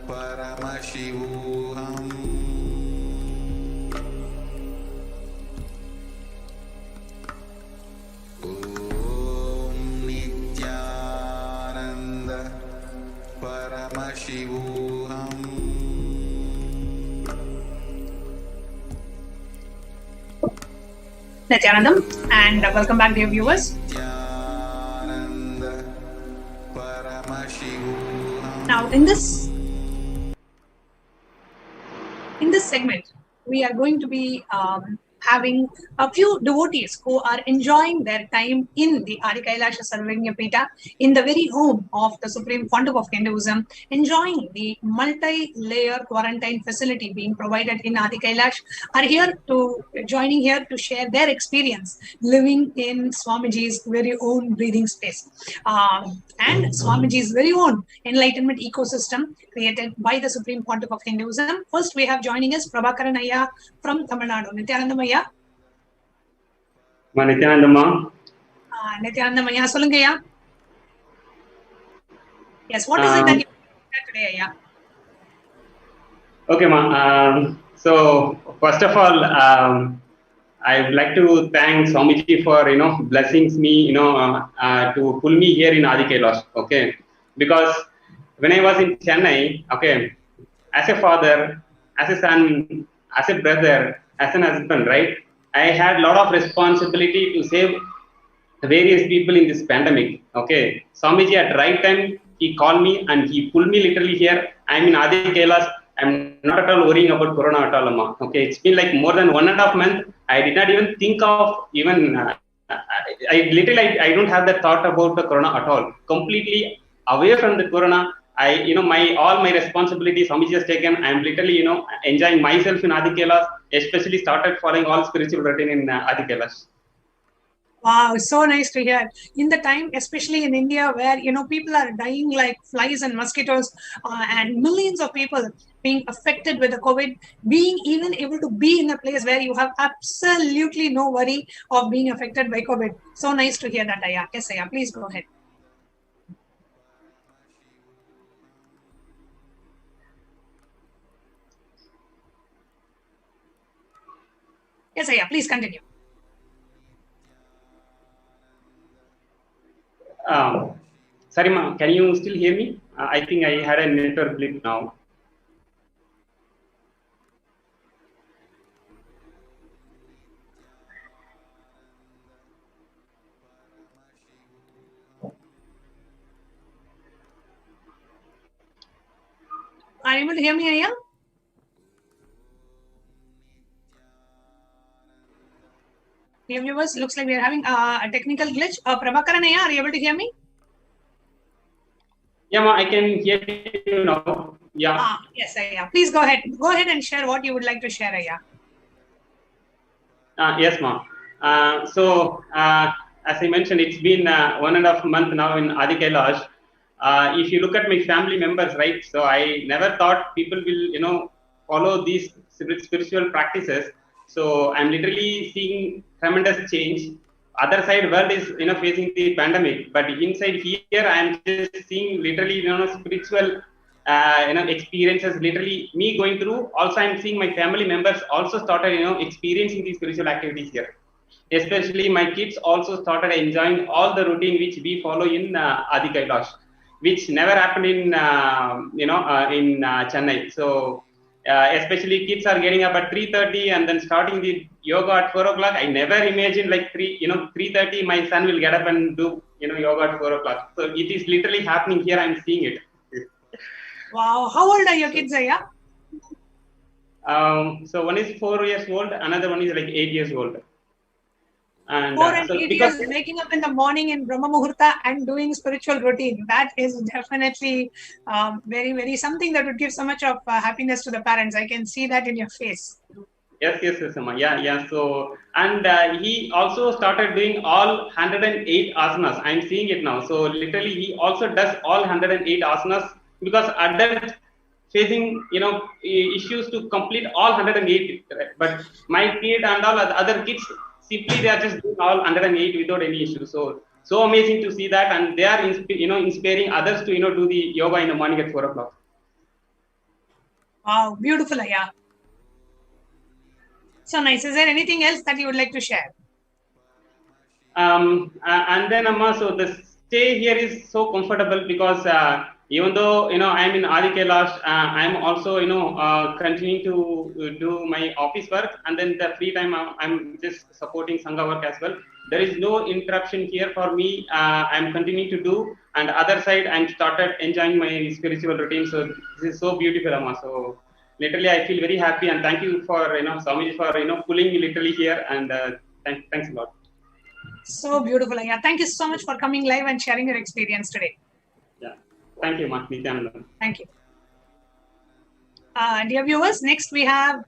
Paramashivoham. Om Nithyananda Paramashivoham. Nithyanandam, and welcome back, dear viewers. Now, in this segment, we are going to be having a few devotees who are enjoying their time in the Adi Kailasa Sarvagnya Pita, in the very home of the Supreme Pontiff of Hinduism, enjoying the multi-layer quarantine facility being provided in Adi Kailash, are joining here to share their experience living in Swamiji's very own breathing space and Swamiji's very own enlightenment ecosystem created by the Supreme Pontiff of Hinduism. First, we have joining us Prabhakaran Ayya from Tamil Nadu. Nithyanandam Ayya. Nithyanandam. Nithyanandam Ayya, solunga Ayya. Yes, what is it that you have today, Ayya? Okay, ma. So first of all, I would like to thank Swamiji for blessings me to pull me here in Adi Kailash. Okay, because when I was in Chennai, okay, as a father, as a son, as a brother, as an husband, right, I had a lot of responsibility to save various people in this pandemic. Okay, Swamiji at the right time, he called me and he pulled me literally here. I'm in Adi Kailash. I'm not at all worrying about Corona at all, Amma. Okay, it's been like more than 1.5 months. I did not even think of even, I don't have that thought about the Corona at all. Completely away from the Corona. All my responsibilities Swamiji has taken. I'm literally, enjoying myself in Adi Kailash, especially started following all spiritual routine in Adi Kailash. Wow, so nice to hear. In the time, especially in India, where people are dying like flies and mosquitoes, and millions of people being affected with the COVID, being even able to be in a place where you have absolutely no worry of being affected by COVID. So nice to hear that, Ayya. Yes, Ayya, please go ahead. Yes, Ayya, please continue. Sorry, ma, can you still hear me? I think I had a network blip now. Are you able to hear me, Aya? Dear viewers, looks like we are having a technical glitch. Prabhakaran, Aya, are you able to hear me? Yeah, ma, I can hear you now. Yeah. Yes, Aya. Please go ahead. Go ahead and share what you would like to share, Aya. Yes, ma'am. As I mentioned, it's been 1.5 months now in Adi Kailash. If you look at my family members, right? So I never thought people will, follow these spiritual practices. So I'm literally seeing tremendous change. Other side world is, facing the pandemic, but inside here I'm just seeing literally, spiritual experiences, literally me going through. Also I'm seeing my family members also started experiencing these spiritual activities here, especially my kids also started enjoying all the routine which we follow in Adi Kailash, which never happened in Chennai. So especially kids are getting up at 3:30 and then starting the yoga at 4 o'clock. I never imagined like 3:30 my son will get up and do yoga at 4 o'clock. So it is literally happening here. I'm seeing it. Wow, how old are your kids, Aya? So one is 4 years old, another one is like 8 years old. And 4 and so 8 years, waking up in the morning in Brahma Muhurta and doing spiritual routine. That is definitely very, very something that would give so much of happiness to the parents. I can see that in your face. Yes, Amma. Yeah. So, and he also started doing all 108 asanas. I'm seeing it now. So literally he also does all 108 asanas, because adult facing issues to complete all 108, but my kid and all other kids simply they are just doing all 108 without any issue. So amazing to see that, and they are inspiring others to do the yoga in the morning at 4 o'clock. Wow, beautiful, Aya. So nice. Is there anything else that you would like to share? And then Amma, so the stay here is so comfortable, because even though I'm in Adi Kailash, I'm also continuing to do my office work, and then the free time I'm just supporting Sangha work as well. There is no interruption here for me. I'm continuing to do, and other side I'm started enjoying my spiritual routine. So this is so beautiful, Amma. So literally I feel very happy, and thank you for Swamiji for pulling me literally here, and thanks a lot. So beautiful, Aya. Thank you so much for coming live and sharing your experience today. Yeah, thank you, Ma. Nithyananda. Thank you. Dear viewers, next we have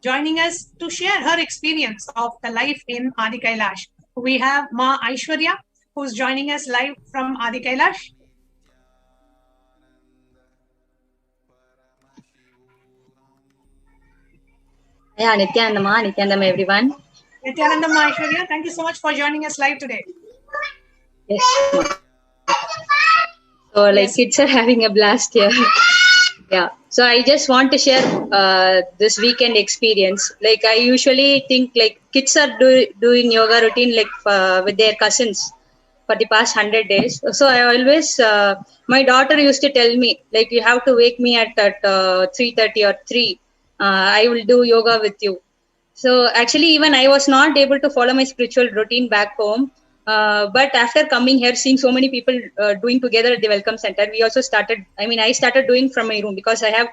joining us to share her experience of the life in Adi Kailash. We have Ma Aishwarya, who's joining us live from Adi Kailash. Yeah, Nithyanandam, everyone. Nithyanandam, Aishwarya, thank you so much for joining us live today. Yes. So, like, kids are having a blast here. Yeah. So, I just want to share this weekend experience. Like, I usually think, like, kids are doing yoga routine, like, with their cousins for the past 100 days. So, I always, my daughter used to tell me, like, you have to wake me at 3:30 or 3. I will do yoga with you. So actually, even I was not able to follow my spiritual routine back home. But after coming here, seeing so many people doing together at the Welcome Center, we also started, I started doing from my room, because I have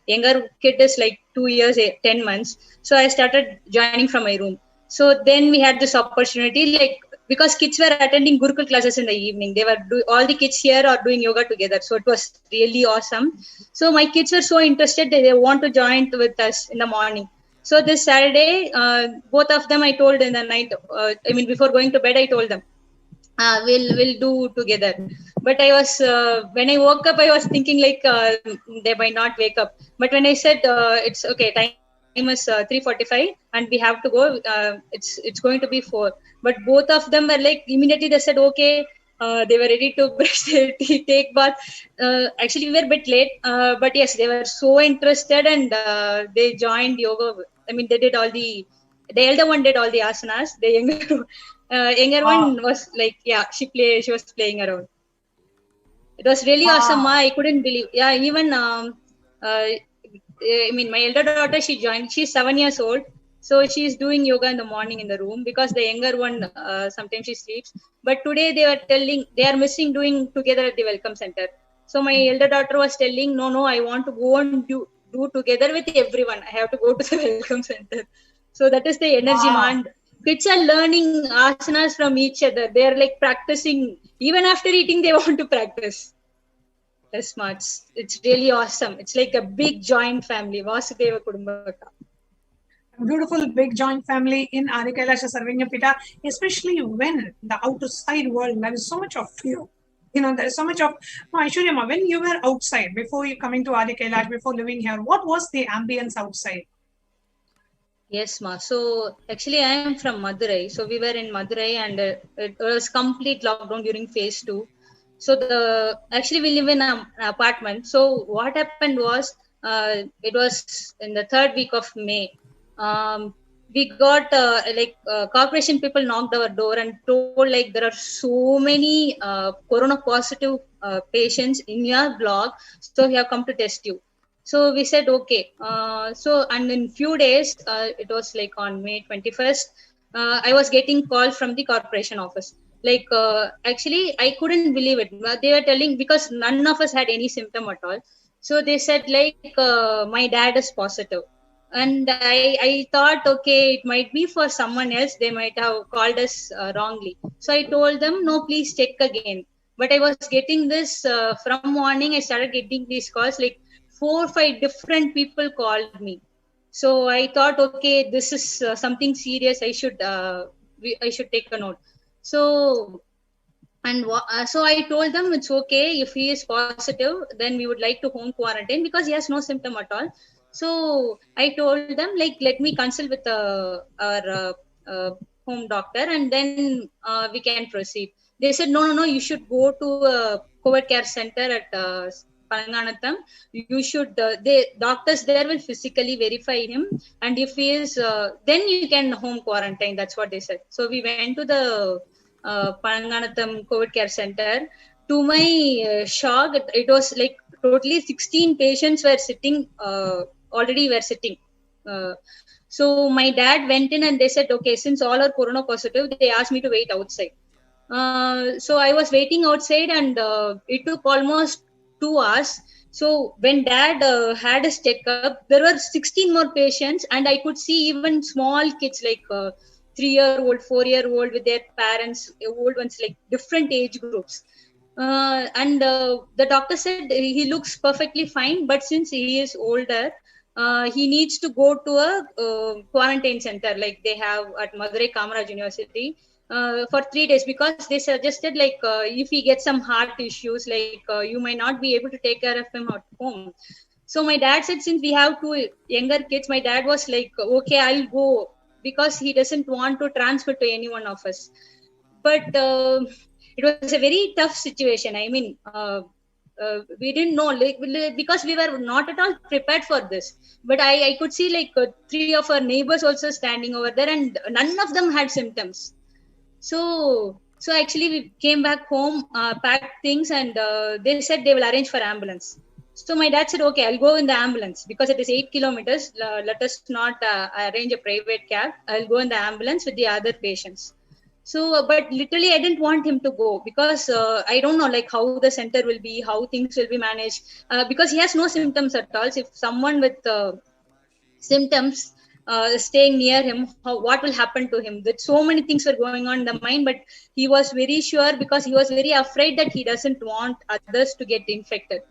younger kid is like 2 years, 10 months. So I started joining from my room. So then we had this opportunity, like, because kids were attending Gurukul classes in the evening. They were all the kids here are doing yoga together. So it was really awesome. So my kids were so interested that they want to join with us in the morning. So this Saturday, both of them I told in the night, before going to bed, I told them, we'll do together. But I was, when I woke up, I was thinking like, they might not wake up. But when I said, it's okay, time is 3:45 and we have to go, it's going to be 4. But both of them were like, immediately they said, okay, they were ready to brush their teeth, take bath. Actually, we were a bit late, but yes, they were so interested, and they joined yoga. They did all the elder one did all the asanas. The younger Younger one was like, yeah, she was playing around. It was really awesome. I couldn't believe. Yeah, even I mean, my elder daughter, she joined. She's 7 years old, so she's doing yoga in the morning in the room because the younger one sometimes she sleeps. But today they were telling they are missing doing together at the welcome center. So my elder daughter was telling, no, I want to go and do together with everyone. I have to go to the welcome center. So that is the energy, man. Kids are learning asanas from each other. They are like practicing. Even after eating, they want to practice. The smarts. It's really awesome. It's like a big joint family. Vasudeva Kudumbaka. Beautiful big joint family in Adi Kailasha Sarvanyapita, especially when the outside world, there is so much of fear. There is so much of Aishwarya, when you were outside, before you coming to Adi Kailash, before living here, what was the ambience outside? Yes, ma. So actually, I am from Madurai. So we were in Madurai, and it was complete lockdown during phase 2. So actually we live in an apartment. So what happened was, it was in the 3rd week of May. We got corporation people knocked our door and told like there are so many corona positive patients in your block, so we have come to test you. So we said okay. And in few days, it was like on May 21st, I was getting call from the corporation office. Like actually, I couldn't believe it. They were telling because none of us had any symptom at all. So they said like my dad is positive. And I thought, okay, it might be for someone else. They might have called us wrongly. So I told them, no, please check again. But I was getting this from morning. I started getting these calls, like 4 or 5 different people called me. So I thought, okay, this is something serious. I should take a note. So I told them it's okay if he is positive, then we would like to home quarantine because he has no symptom at all. So I told them like, let me consult with our home doctor and then we can proceed. They said, no, you should go to a COVID care center at Palanganatham. You should, the doctors there will physically verify him, and if he is, then you can home quarantine. That's what they said. So we went to the Palanganatham COVID care center. To my shock, it was like totally 16 patients were sitting, already were sitting. So my dad went in and they said, okay, since all are corona positive, they asked me to wait outside. So I was waiting outside and it took almost 2 hours. So when dad had his checkup, there were 16 more patients and I could see even small kids like 3-year-old, 4-year-old with their parents, old ones, like different age groups. And the doctor said he looks perfectly fine, but since he is older, he needs to go to a quarantine center like they have at Madurai Kamaraj University for 3 days, because they suggested like if he gets some heart issues, like you might not be able to take care of him at home. So my dad said, since we have 2 younger kids, my dad was like, okay, I'll go, because he doesn't want to transfer to any one of us. But it was a very tough situation. I mean, we didn't know, like, because we were not at all prepared for this. But I could see like 3 of our neighbors also standing over there, and none of them had symptoms. So actually we came back home, packed things, and they said they will arrange for ambulance. So my dad said, okay, I'll go in the ambulance because it is 8 kilometers. Let us not arrange a private cab. I'll go in the ambulance with the other patients. So, but literally I didn't want him to go because I don't know like how the center will be, how things will be managed, because he has no symptoms at all. So if someone with symptoms staying near him, what will happen to him? That so many things were going on in the mind, but he was very sure because he was very afraid that he doesn't want others to get infected.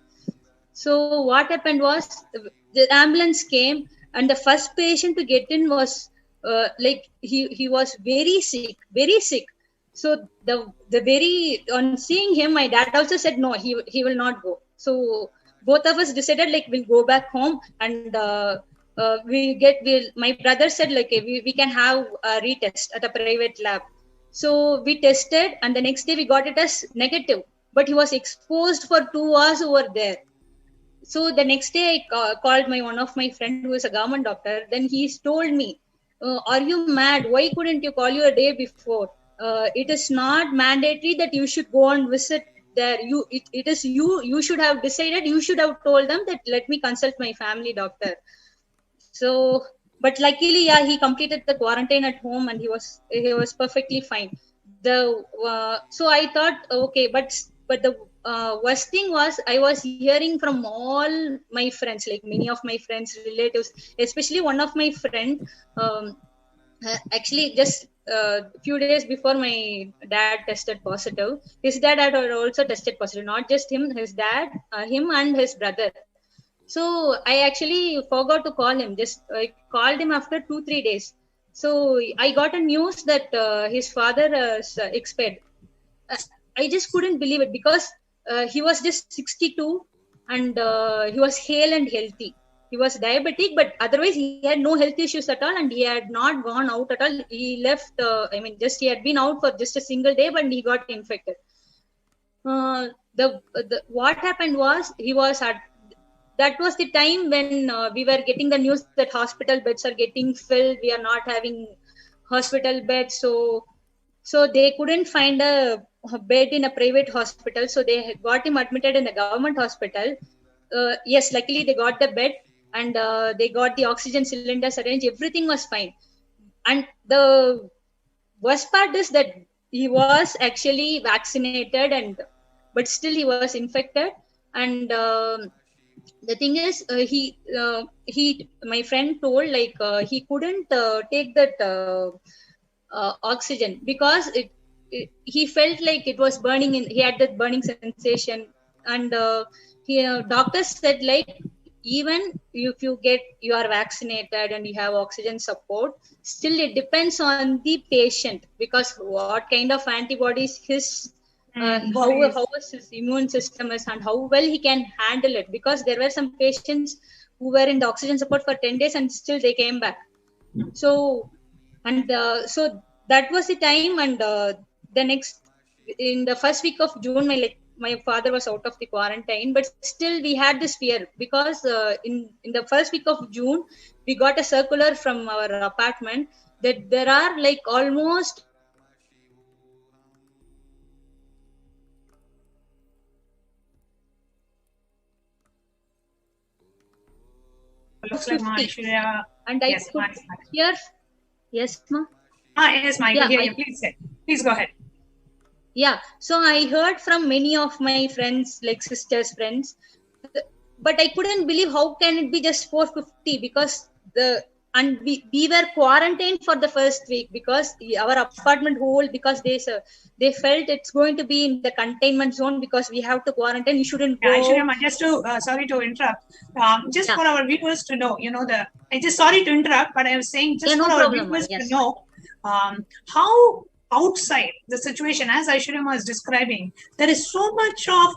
So what happened was the ambulance came and the first patient to get in was like he was very sick. So the very, on seeing him, my dad also said no, he will not go. So both of us decided like we'll go back home, and my brother said like we can have a retest at a private lab. So we tested, and the next day we got it as negative, but he was exposed for 2 hours over there. So the next day I called one of my friend who is a government doctor. Then he told me, are you mad? Why couldn't you call you a day before? it is not mandatory that you should go and visit there. You should have decided, you should have told them that let me consult my family doctor. So, but luckily, yeah, he completed the quarantine at home and he was perfectly fine. So I thought, okay, but the worst thing was, I was hearing from all my friends, like many of my friends, relatives, especially one of my friend, actually just a few days before my dad tested positive, his dad had also tested positive, not just him, his dad, him and his brother. So I actually forgot to call him. I called him after 2-3 days. So I got a news that his father has expired. I just couldn't believe it because he was just 62 and he was hale and healthy. He was diabetic, but otherwise he had no health issues at all, and he had not gone out at all. He left. He had been out for just a single day, but he got infected. What happened was, that was the time when we were getting the news that hospital beds are getting filled. We are not having hospital beds, so they couldn't find a bed in a private hospital. So they got him admitted in the government hospital. Yes, luckily they got the bed and they got the oxygen cylinders arranged. Everything was fine. And the worst part is that he was actually vaccinated, but still he was infected. And the thing is, my friend told, like, he couldn't take that oxygen because he felt like it was burning he had that burning sensation. And doctors said, like, even if you are vaccinated and you have oxygen support, still it depends on the patient, because what kind of antibodies how is his immune system is and how well he can handle it. Because there were some patients who were in the oxygen support for 10 days and still they came back. So that was the time. And in the first week of June, my father was out of the quarantine, but still we had this fear because in the first week of June, we got a circular from our apartment that there are like almost Looks like Ma Aishwarya. And I could hear. Yes, ma. Yes, ma. Yeah, please go ahead. Yeah, so I heard from many of my friends, like sisters' friends, but I couldn't believe how can it be just 450, because we were quarantined for the first week because our apartment whole, because they felt it's going to be in the containment zone because we have to quarantine. You shouldn't go. Aishwarya, just to sorry to interrupt, for our viewers to know, I just sorry to interrupt, but I was saying just for our viewers to know how outside the situation, as Aishwarya was describing, there is so much of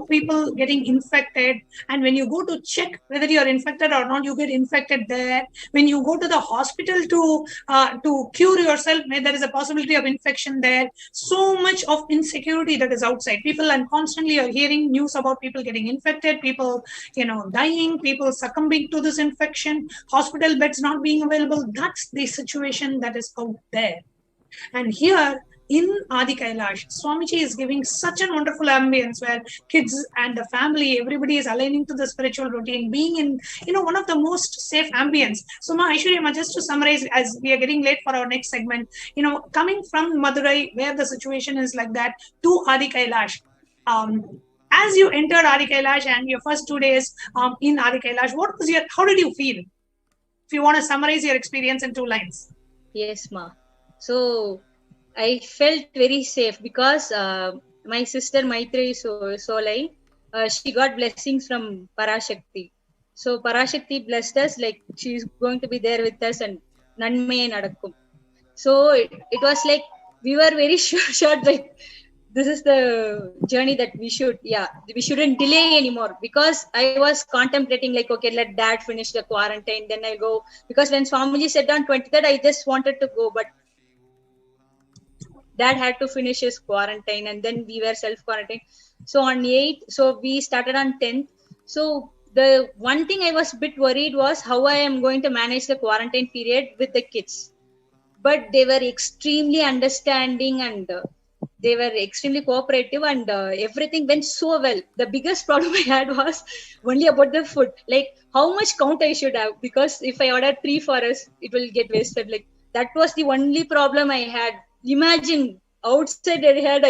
people getting infected, and when you go to check whether you are infected or not, you get infected there. When you go to the hospital to cure yourself, there is a possibility of infection there. So much of insecurity that is outside. People, and constantly are hearing news about people getting infected, people dying, people succumbing to this infection, hospital beds not being available. That's the situation that is out there. And here in Adi Kailash, Swamiji is giving such a wonderful ambience where kids and the family, everybody is aligning to the spiritual routine, being in one of the most safe ambience. So Ma Aishwarya, just to summarize, as we are getting late for our next segment, coming from Madurai, where the situation is like that, to Adi Kailash, as you entered Adi Kailash and your first 2 days in Adi Kailash, how did you feel? If you want to summarize your experience in 2 lines. Yes, ma. So I felt very safe because my sister Maitri Solai, she got blessings from Parashakti. So Parashakti blessed us, like she's going to be there with us and Nanmaye Nadakkum. So it was like we were very sure that this is the journey that we shouldn't delay anymore, because I was contemplating like, okay, let dad finish the quarantine, then I'll go. Because when Swamiji said on 23rd, I just wanted to go, but dad had to finish his quarantine and then we were self-quarantined. So on 8th, so we started on 10th. So the one thing I was a bit worried was how I am going to manage the quarantine period with the kids. but they were extremely understanding and they were extremely cooperative, and everything went so well. The biggest problem I had was only about the food, like how much count I should have, because if I order 3 for us, it will get wasted. Like that was the only problem I had. Imagine outside I had,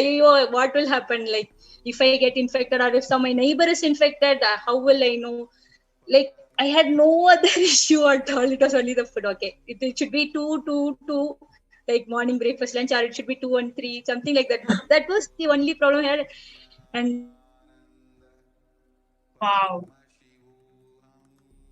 what will happen? Like if I get infected, or if my neighbor is infected, how will I know? Like I had no other issue at all. It was only the food. Okay, it should be 2, like morning, breakfast, lunch, or it should be 2 and 3, something like that. That was the only problem I had. And wow.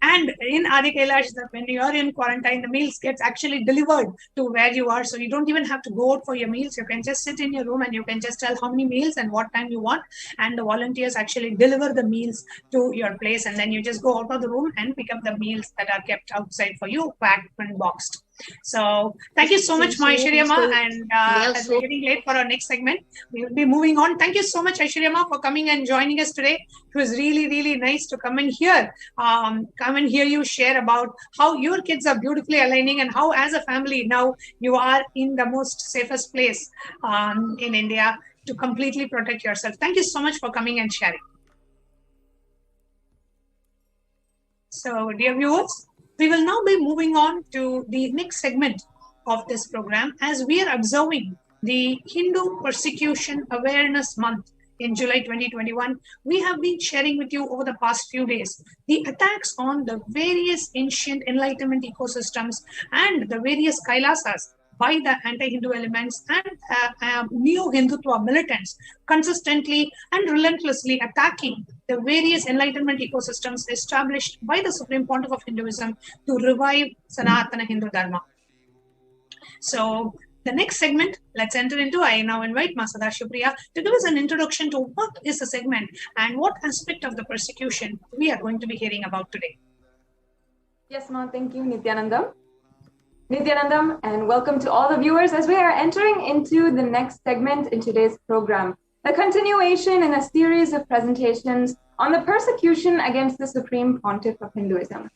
And in Adi Kailash, when you are in quarantine, the meals gets actually delivered to where you are. So you don't even have to go out for your meals. You can just sit in your room and you can just tell how many meals and what time you want. And the volunteers actually deliver the meals to your place. And then you just go out of the room and pick up the meals that are kept outside for you, packed and boxed. So thank you so much, Aishwarya Ma. And as we're getting late for our next segment, we will be moving on. Thank you so much, Aishwarya Ma, for coming and joining us today. It was really, really nice to come and hear you share about how your kids are beautifully aligning and how, as a family, now you are in the most safest place in India to completely protect yourself. Thank you so much for coming and sharing. So, dear viewers, we will now be moving on to the next segment of this program as we are observing the Hindu Persecution Awareness Month in July 2021. We have been sharing with you over the past few days the attacks on the various ancient enlightenment ecosystems and the various Kailasas by the anti-Hindu elements and neo-Hindutva militants, consistently and relentlessly attacking the various enlightenment ecosystems established by the Supreme Pontiff of Hinduism to revive Sanatana Hindu Dharma. So the next segment, let's enter into. I now invite Masada Shupriya to give us an introduction to what is the segment and what aspect of the persecution we are going to be hearing about today. Yes, ma'am. Thank you, Nithyanandam. Nithyanandam, and welcome to all the viewers as we are entering into the next segment in today's program, a continuation in a series of presentations on the persecution against the Supreme Pontiff of Hinduism.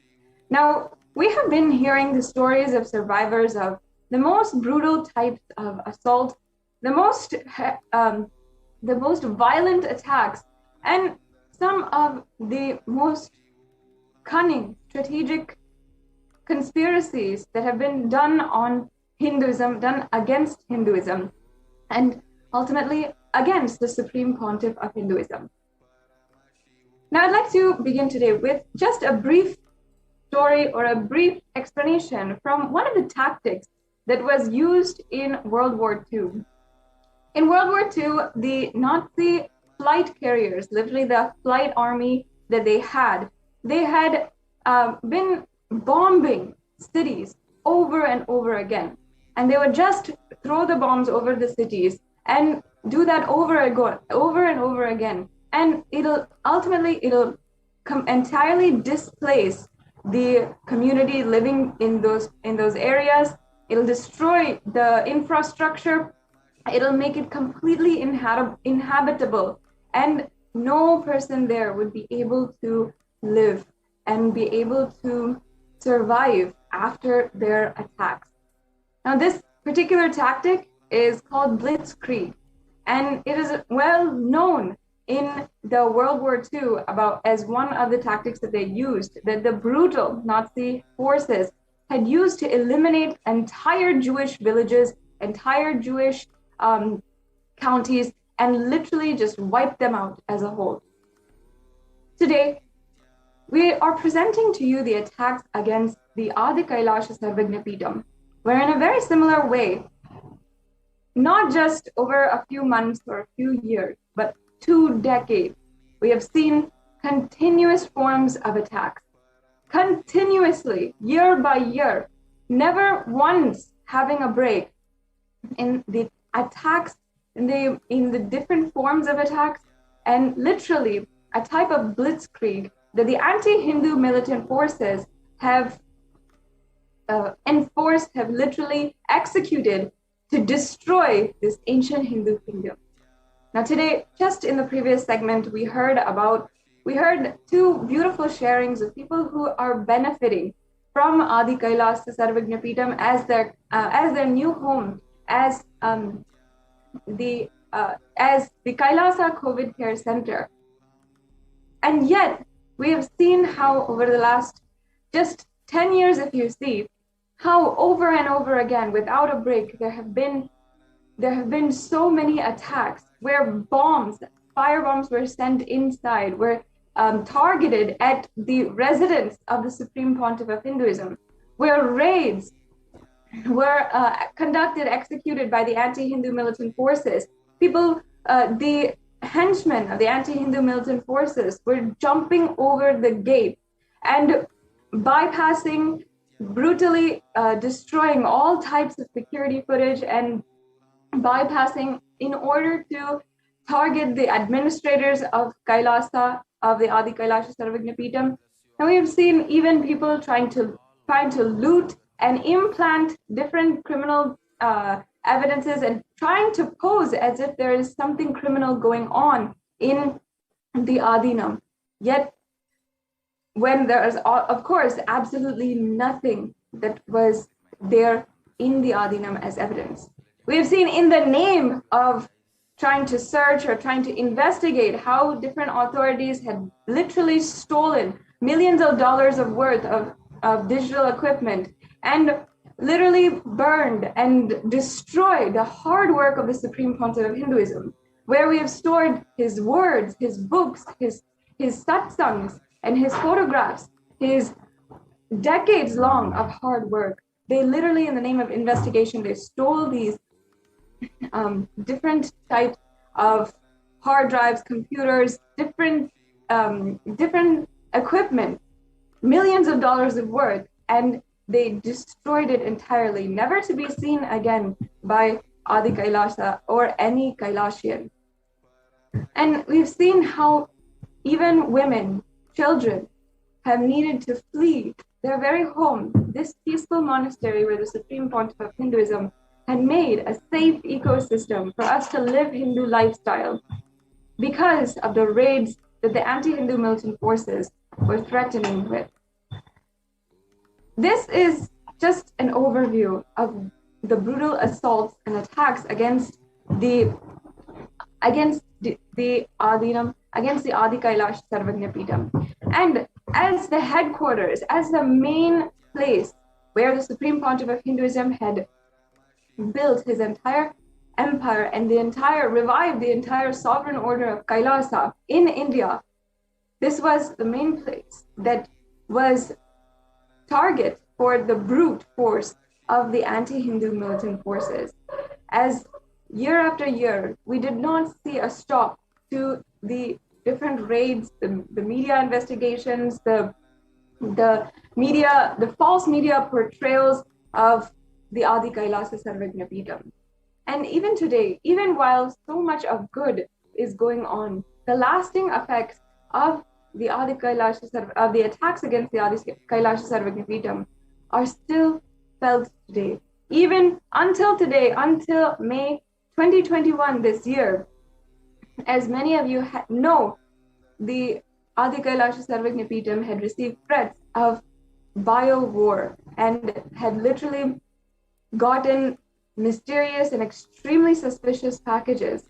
Now, we have been hearing the stories of survivors of the most brutal types of assault, the most violent attacks, and some of the most cunning, strategic conspiracies that have been done on Hinduism, done against Hinduism, and ultimately against the Supreme Pontiff of Hinduism. Now, I'd like to begin today with just a brief story or a brief explanation from one of the tactics that was used in World War II. In World War II, the Nazi flight carriers, literally the flight army that they had been bombing cities over and over again. And they would just throw the bombs over the cities and do that over and over again. And it'll entirely displace the community living in those areas. It'll destroy the infrastructure. It'll make it completely inhabitable. And no person there would be able to live and be able to survive after their attacks. Now, this particular tactic is called blitzkrieg, and it is well known in the World War II as one of the tactics that they used, that the brutal Nazi forces had used to eliminate entire Jewish villages, entire Jewish counties, and literally just wipe them out as a whole. Today, we are presenting to you the attacks against the Adi Kailasha Sarvagna Peetham, where in a very similar way, not just over a few months or a few years, but 2 decades, we have seen continuous forms of attacks, continuously, year by year, never once having a break in the attacks, in the different forms of attacks, and literally a type of blitzkrieg that the anti-Hindu militant forces have enforced, have literally executed to destroy this ancient Hindu kingdom. Now today, just in the previous segment, we heard 2 beautiful sharings of people who are benefiting from Adi Kailasa Sarvagna Peetham as their new home, as the Kailasa COVID Care Center. And yet, we have seen how over the last just 10 years, if you see, how over and over again, without a break, there have been so many attacks where firebombs were sent inside, were targeted at the residents of the Supreme Pontiff of Hinduism, where raids were executed by the anti-Hindu militant forces. People, the henchmen of the anti-Hindu militant forces were jumping over the gate and bypassing, brutally destroying all types of security footage and bypassing in order to target the administrators of Kailasa, of the Adi Kailasa Sarvagna Peetham. And we have seen even people trying to loot and implant different criminal evidences and trying to pose as if there is something criminal going on in the Adinam. Yet, when there is, of course, absolutely nothing that was there in the Adinam as evidence. We have seen in the name of trying to search or trying to investigate how different authorities had literally stolen millions of dollars of worth of digital equipment and literally burned and destroyed the hard work of the Supreme Pontiff of Hinduism, where we have stored his words, his books, his satsangs, and his photographs, his decades long of hard work. They literally, in the name of investigation, they stole these different types of hard drives, computers, different equipment, millions of dollars of worth, and they destroyed it entirely, never to be seen again by Adi Kailasa or any Kailasian. And we've seen how even women, children, have needed to flee their very home, this peaceful monastery where the Supreme Pontiff of Hinduism had made a safe ecosystem for us to live Hindu lifestyle because of the raids that the anti-Hindu militant forces were threatening with. This is just an overview of the brutal assaults and attacks against the Adinam, against the Adi Kailasa Sarvagna Peetham. And as the headquarters, as the main place where the Supreme Pontiff of Hinduism had built his entire empire and revived the entire sovereign order of Kailasa in India, this was the main place that was target for the brute force of the anti-Hindu militant forces. As year after year, we did not see a stop to the different raids, the media investigations, the false media portrayals of the Adi Kailasa Sarvagna Peetham. And even today, even while so much of good is going on, the lasting effects of the Adi Kailasa, of the attacks against the Adi Kailasa Sarvagna Peetham are still felt today. Even until today, until May 2021 this year, as many of you know, the Adi Kailasa Sarvagna Peetham had received threats of bio-war and had literally gotten mysterious and extremely suspicious packages.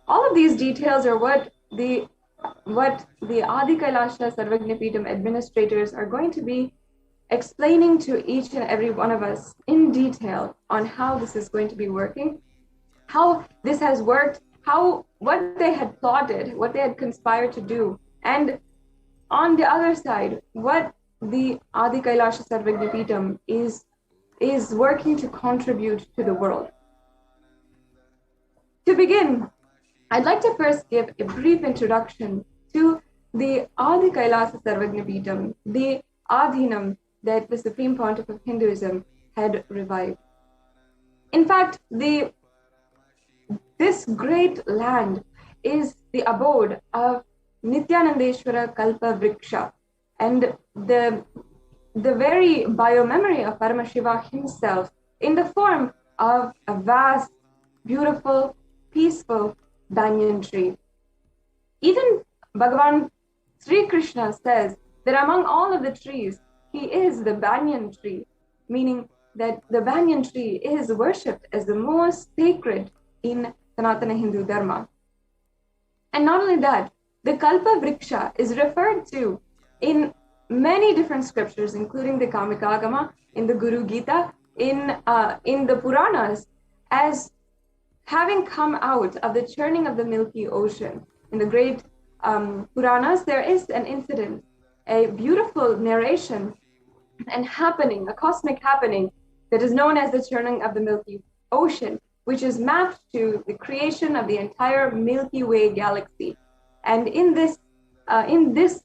All of these details are what the Adi Kailasa Sarvagna Peetham administrators are going to be explaining to each and every one of us in detail on how this is going to be working, how this has worked, what they had plotted, what they had conspired to do, and on the other side, what the Adi Kailasa Sarvagna Peetham is working to contribute to the world. To begin, I'd like to first give a brief introduction to the Adi Kailasa Sarvagna Peetham, the Adhinam that the Supreme Pontiff of Hinduism had revived. In fact, this great land is the abode of Nithyanandeshwara Kalpa Vriksha, and the very biomemory of Paramashiva himself in the form of a vast, beautiful, peaceful banyan tree. Even Bhagavan Sri Krishna says that among all of the trees, he is the banyan tree, meaning that the banyan tree is worshipped as the most sacred in Sanatana Hindu Dharma. And not only that, the Kalpa Vriksha is referred to in many different scriptures, including the Kamikagama, in the Guru Gita, in the Puranas, as having come out of the churning of the Milky Ocean. In the great Puranas, there is an incident, a beautiful narration and happening, a cosmic happening that is known as the churning of the Milky Ocean, which is mapped to the creation of the entire Milky Way galaxy. And in this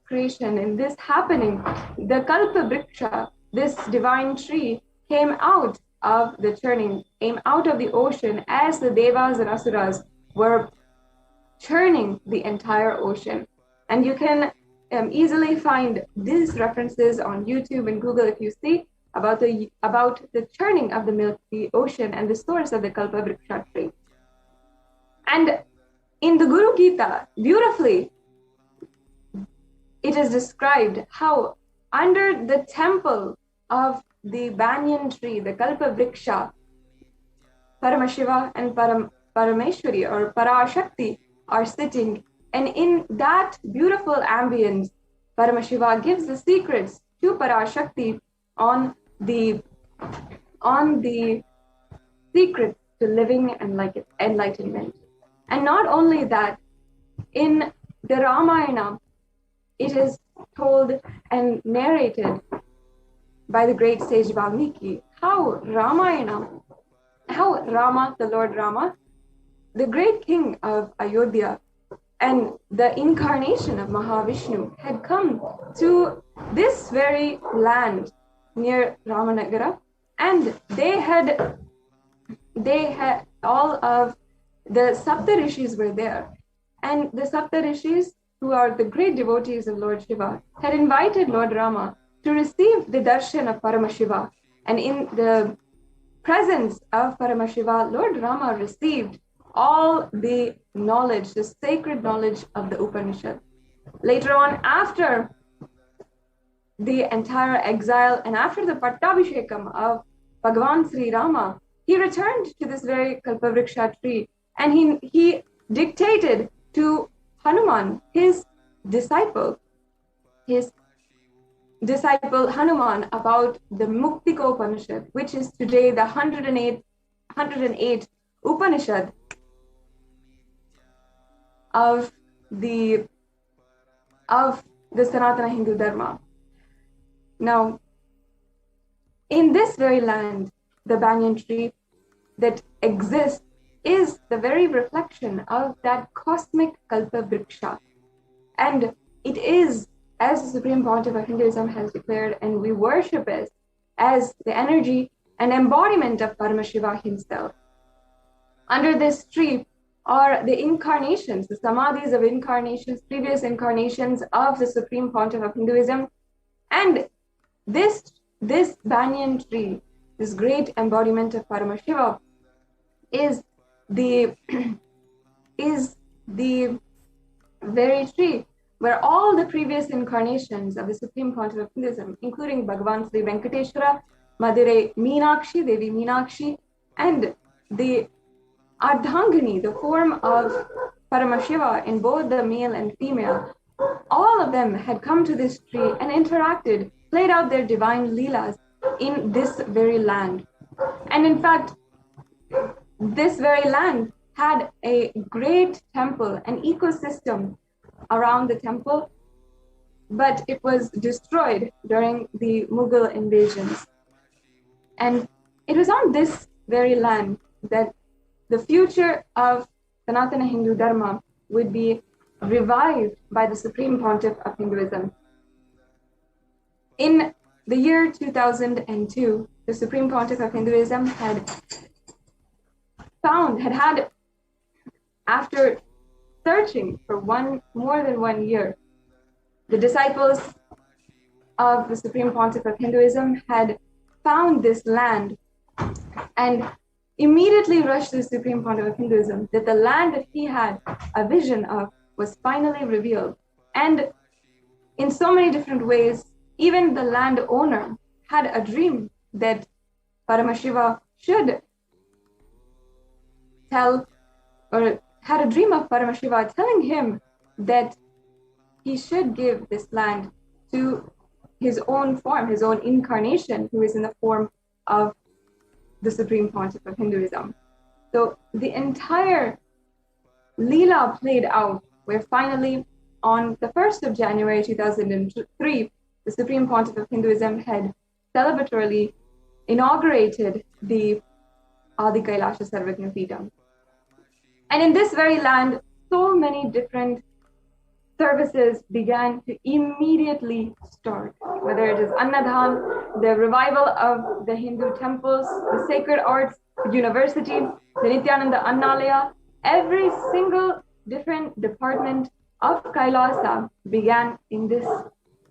creation, in this happening, the Kalpa Vriksha, this divine tree, came out of the churning, came out of the ocean as the Devas and Asuras were churning the entire ocean. And you can easily find these references on YouTube and Google if you see about the churning of the Milky Ocean and the source of the Kalpa Vriksha tree. And in the Guru Gita, beautifully, it is described how under the temple of the banyan tree, the Kalpa Vriksha, Paramashiva and Parameshwari or Parashakti are sitting. And in that beautiful ambience, Paramashiva gives the secrets to Parashakti on the secrets to living and enlightenment. And not only that, in the Ramayana, it is told and narrated by the great sage Valmiki how Rama, the Lord Rama, the great king of Ayodhya, and the incarnation of Mahavishnu had come to this very land near Ramanagara, and they had all of the Sapta Rishis were there, and the Sapta Rishis, who are the great devotees of Lord Shiva, had invited Lord Rama to receive the darshan of Paramashiva. And in the presence of Paramashiva, Lord Rama received all the knowledge, the sacred knowledge of the Upanishad. Later on, after the entire exile and after the Pattabhishekam of Bhagavan Sri Rama, he returned to this very Kalpavriksha tree, and he dictated to Hanuman, his disciple Hanuman, about the Muktiko Upanishad, which is today the 108 Upanishad of the Sanatana Hindu Dharma. Now, in this very land, the banyan tree that exists is the very reflection of that cosmic Kalpa Vriksha. And it is, as the Supreme Pontiff of Hinduism has declared, and we worship it as the energy and embodiment of Paramashiva himself. Under this tree are the incarnations, the samadhis of incarnations, previous incarnations of the Supreme Pontiff of Hinduism. And this banyan tree, this great embodiment of Paramashiva, is the very tree where all the previous incarnations of the Supreme Pontiff of Hinduism, including Bhagavan Sri Venkateshwara, Madurai Meenakshi, Devi Meenakshi, and the Ardhangani, the form of Paramashiva in both the male and female, all of them had come to this tree and interacted, played out their divine leelas in this very land. And in fact, this very land had a great temple, an ecosystem around the temple, but it was destroyed during the Mughal invasions. And it was on this very land that the future of Sanatana Hindu Dharma would be revived by the Supreme Pontiff of Hinduism. In the year 2002, the Supreme Pontiff of Hinduism had after searching for more than 1 year, the disciples of the Supreme Pontiff of Hinduism had found this land and immediately rushed to the Supreme Pontiff of Hinduism that the land that he had a vision of was finally revealed. And in so many different ways, even the landowner had a dream that Paramashiva should tell, or had a dream of Paramashiva telling him that he should give this land to his own form, his own incarnation, who is in the form of the Supreme Pontiff of Hinduism. So the entire Leela played out, where finally on the 1st of January 2003, the Supreme Pontiff of Hinduism had celebratorily inaugurated the Adi Kailasa Sarvagna Peetham. And in this very land, so many different services began to immediately start, whether it is Annadhan, the revival of the Hindu temples, the sacred arts university, the Nithyananda Annalaya. Every single different department of Kailasa began in this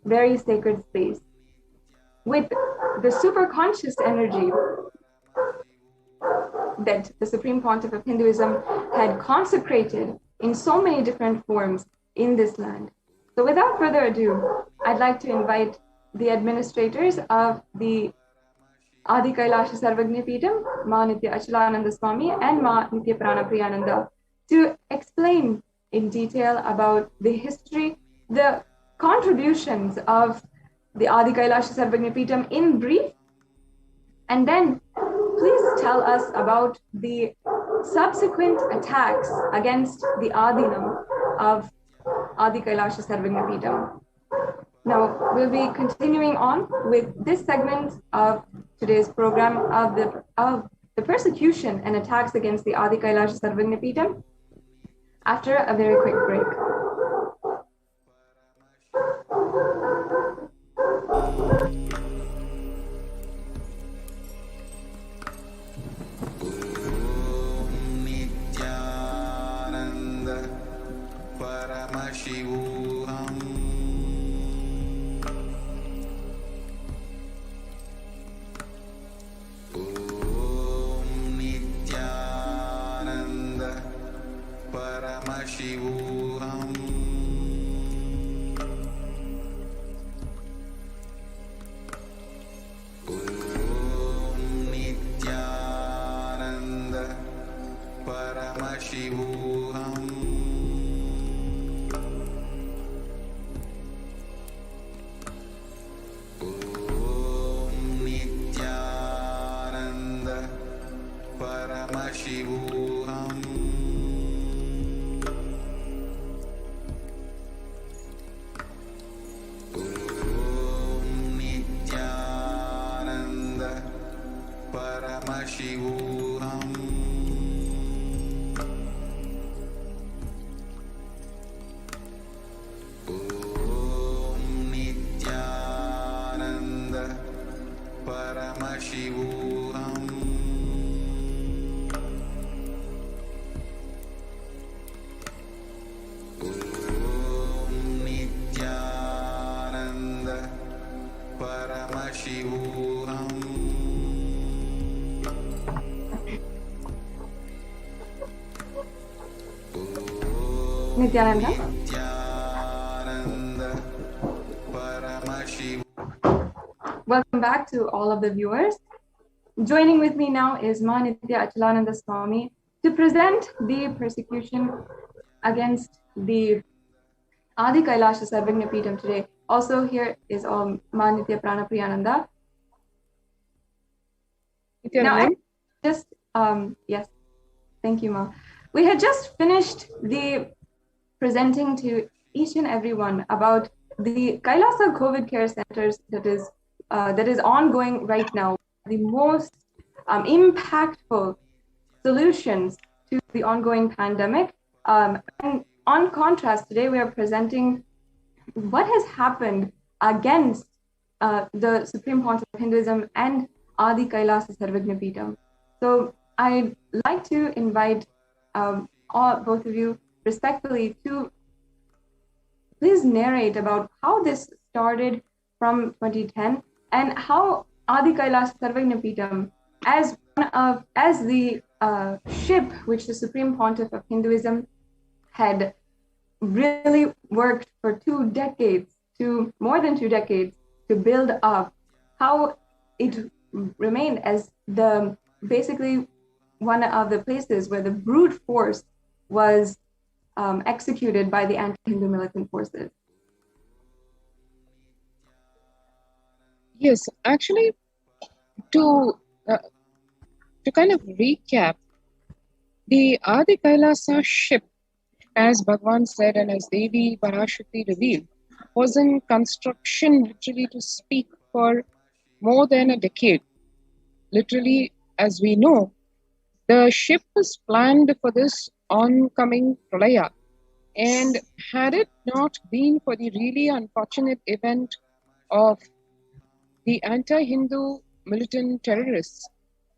very sacred space. With the super conscious energy that the Supreme Pontiff of Hinduism had consecrated in so many different forms in this land. So without further ado, I'd like to invite the administrators of the Adi Kailasa Sarvagna Peetham, Ma Nitya Achalananda Swami and Ma Nitya Prana Priyananda, to explain in detail about the history, the contributions of the Adi Kailasa Sarvagna Peetham in brief, and then please tell us about the subsequent attacks against the Adinam of Adi Kailasa Sarvagna Peetham. Now, we'll be continuing on with this segment of today's program of the persecution and attacks against the Adi Kailasa Sarvagna Peetham after a very quick break. Nithyananda Paramashivoham. Nithyananda Paramashivoham. Nithyananda Paramashivoham. Nithyananda Paramashivoham. Nithyananda Paramashivoham. Nithyananda Paramashivoham. Nithyananda Paramashivoham. Nithyananda. Nithyananda Paramashivoham. Welcome back to all of the viewers. Joining with me now is Ma Nitya Achalananda Swami to present the persecution against the Adi Kailasa Sarvagna Peetham today. Also here is Ma Nitya Prana Priyananda. Now, I just, yes, thank you, Ma. We had just finished the presenting to each and everyone about the Kailasa COVID care centers that is ongoing right now, the most impactful solutions to the ongoing pandemic. And on contrast, today we are presenting what has happened against the Supreme Pontiff of Hinduism and Adi Kailasa Sarvagna Peetham. So I'd like to invite both of you respectfully to please narrate about how this started from 2010 and how Adi Kailasa Sarvagna Peetham, as the ship which the Supreme Pontiff of Hinduism had really worked for more than two decades to to build up, how it remained as the basically one of the places where the brute force was executed by the anti-Hindu militant forces. Yes, actually, to kind of recap, the Adi Kailasa ship, as Bhagwan said and as Devi Parashakti revealed, was in construction literally to speak for more than a decade. Literally, as we know, the ship was planned for this oncoming Pralaya. And had it not been for the really unfortunate event of the anti-Hindu militant terrorists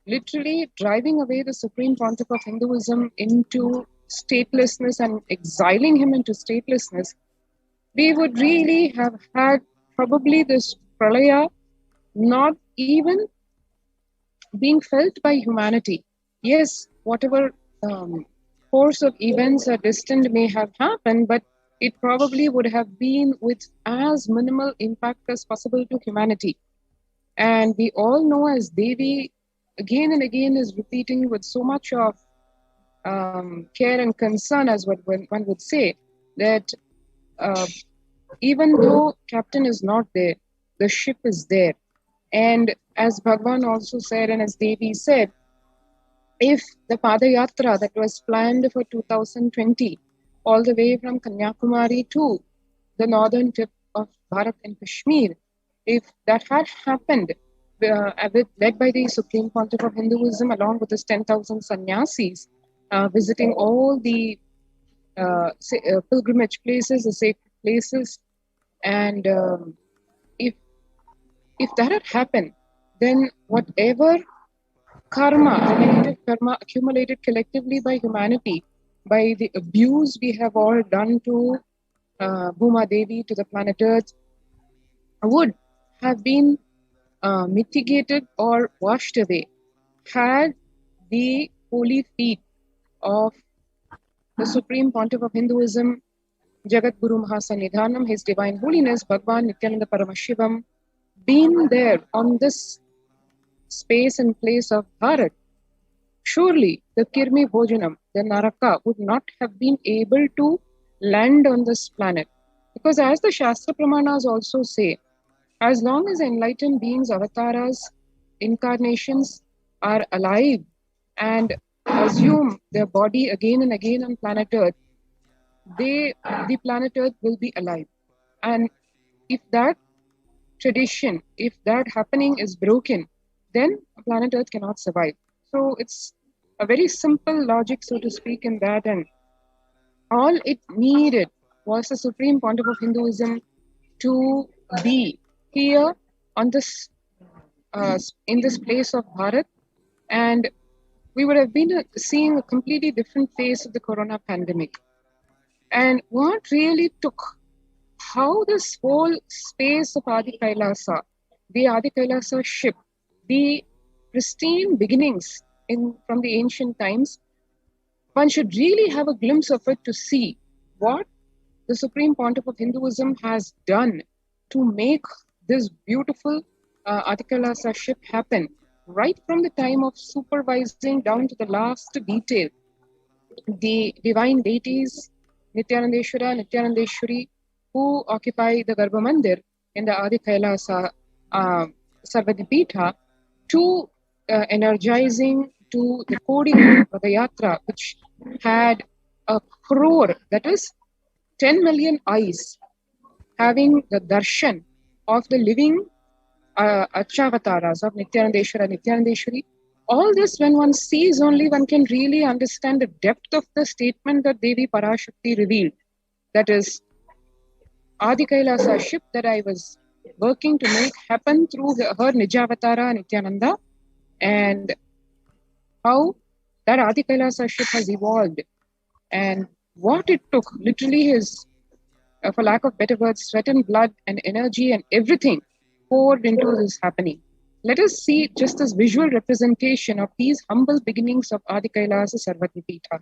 literally driving away the Supreme Pontiff of Hinduism into statelessness and exiling him into statelessness, we would really have had probably this Pralaya not even being felt by humanity. Yes, whatever course of events or distant may have happened, but it probably would have been with as minimal impact as possible to humanity. And we all know, as Devi again and again is repeating with so much of care and concern, as what one would say, that even though captain is not there, the ship is there. And as Bhagwan also said, and as Devi said, if the Padayatra that was planned for 2020, all the way from Kanyakumari to the northern tip of Bharat and Kashmir, if that had happened, led by the Supreme Pontiff of Hinduism, along with his 10,000 sannyasis, visiting all the pilgrimage places, the sacred places, and if that had happened, then whatever karma, the negative karma accumulated collectively by humanity, by the abuse we have all done to Bhuma Devi, to the planet Earth, would have been mitigated or washed away had the holy feet of the Supreme Pontiff of Hinduism, Jagat Guru Mahasanidhanam, His Divine Holiness, Bhagwan Nithyananda Paramashivam, been there on this space and place of Bharat. Surely the Kirmi Bhojanam, the Naraka, would not have been able to land on this planet. Because as the Shastra Pramanas also say, as long as enlightened beings, avatars, incarnations are alive and assume their body again and again on planet Earth, the planet Earth will be alive. And if that tradition, if that happening is broken, then planet Earth cannot survive. So it's a very simple logic, so to speak, in that. And all it needed was the Supreme Pontiff of Hinduism to be here on this, in this place of Bharat, and we would have been seeing a completely different face of the corona pandemic. And what really took, how this whole space of Adi Kailasa, the Adi Kailasa ship, the pristine beginnings from the ancient times, one should really have a glimpse of it to see what the Supreme Pontiff of Hinduism has done to make this beautiful Adi Kailasa ship happen, right from the time of supervising down to the last detail. The divine deities, Nithyanandeshwara, Nithyanandeshwari, who occupy the Garbha Mandir in the Adi Kailasa Sarvadipitha, to energizing to the Kodi Padayatra, which had a crore, that is 10 million eyes, having the darshan of the living Achavataras of Nithyanandeshwara, Nithyanandeshwari. All this, when one sees only, one can really understand the depth of the statement that Devi Parashakti revealed. That is, Adi Kailasa ship that I was working to make happen through her Nijavatara Nithyananda, and how that Adi Kailasa ship has evolved, and what it took, literally his, for lack of better words, sweat and blood and energy and everything poured into this happening. Let us see just this visual representation of these humble beginnings of Adi Kailasa Sarvatipitha.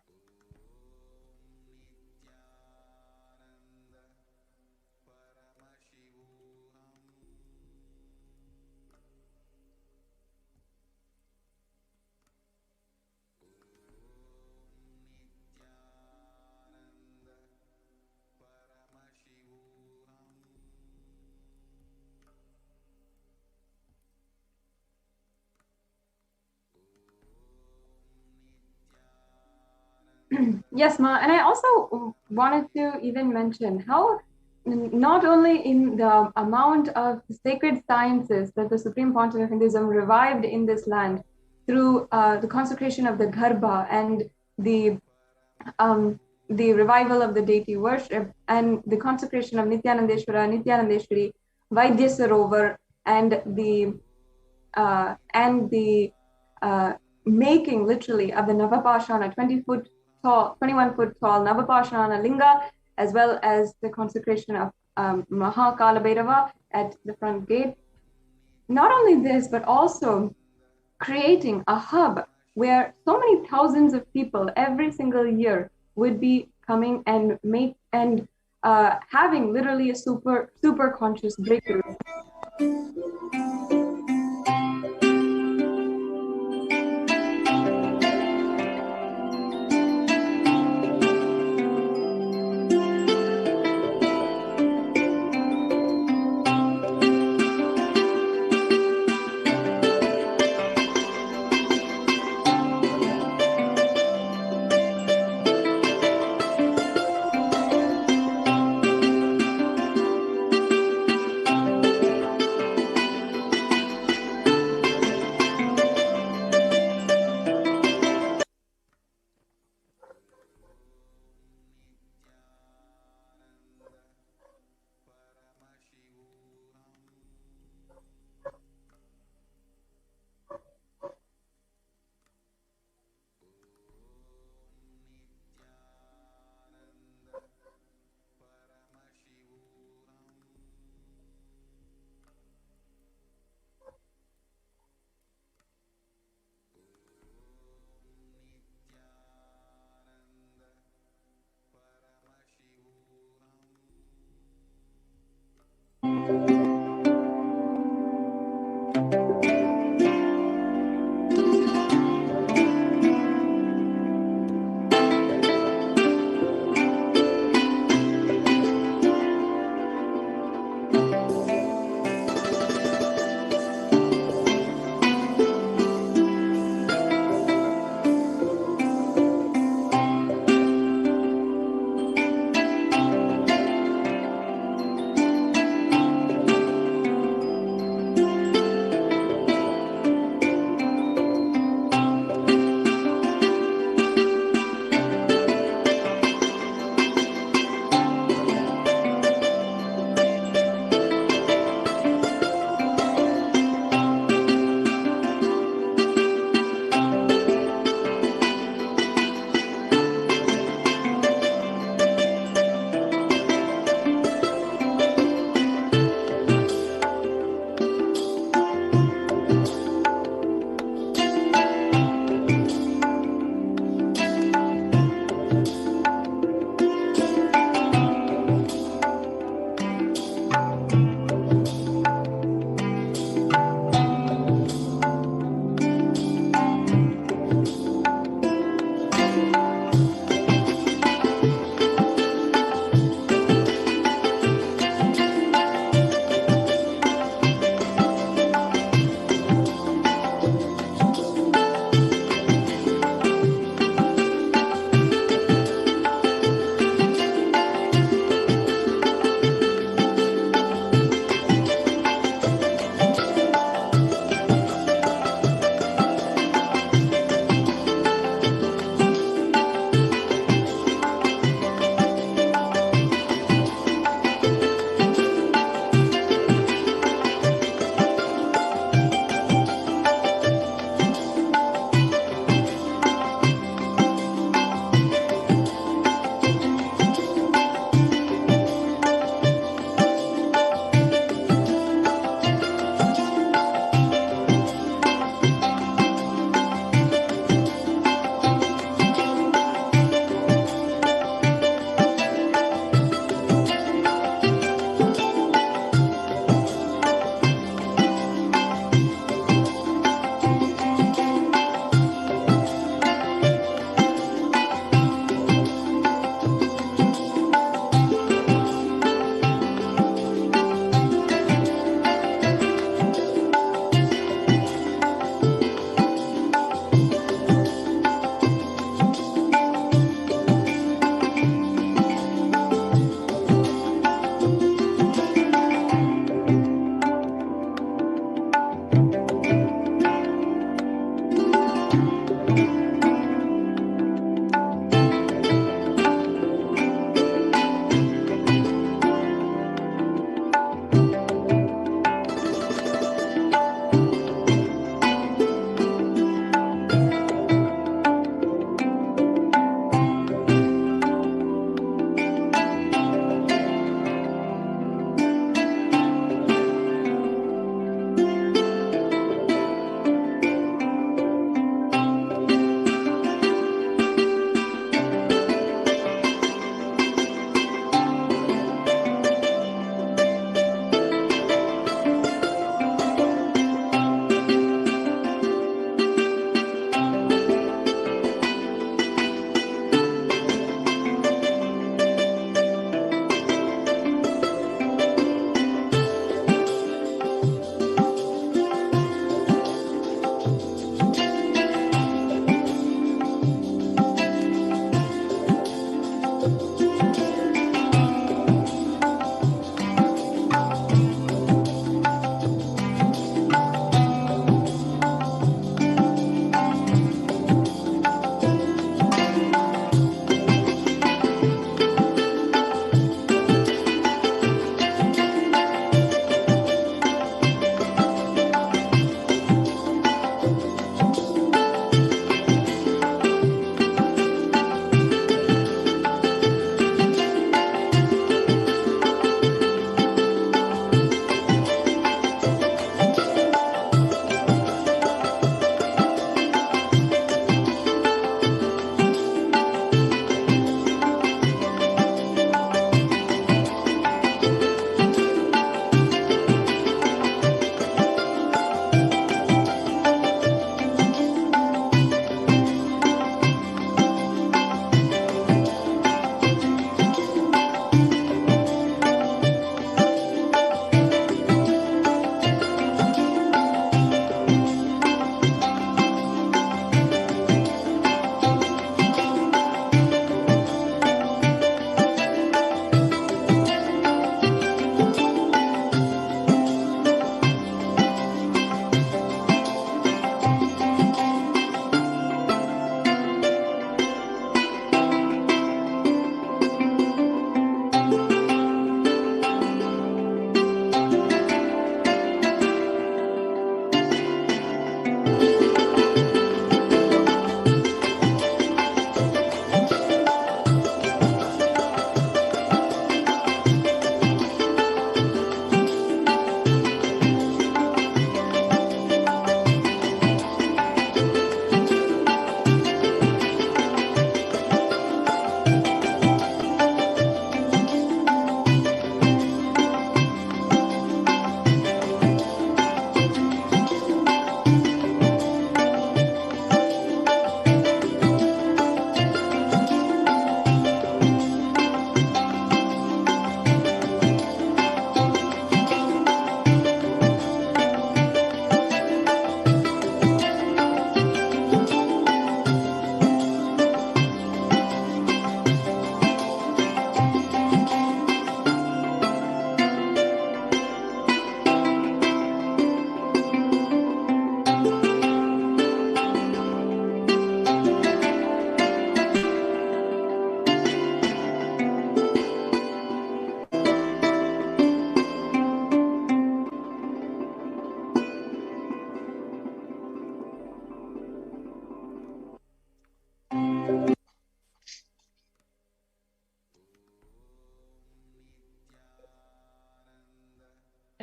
Yes, Ma, and I also wanted to even mention how not only in the amount of sacred sciences that the Supreme Pontiff of Hinduism revived in this land through the consecration of the Garbha and the revival of the deity worship and the consecration of Nithyanandeshwara, Nithyanandeshwari, Vaidya Sarovar, and the making literally of the Navapashana 21 foot tall Navapashana Linga, as well as the consecration of Mahakala Bhairava at the front gate. Not only this, but also creating a hub where so many thousands of people every single year would be coming and having literally a super conscious breakthrough.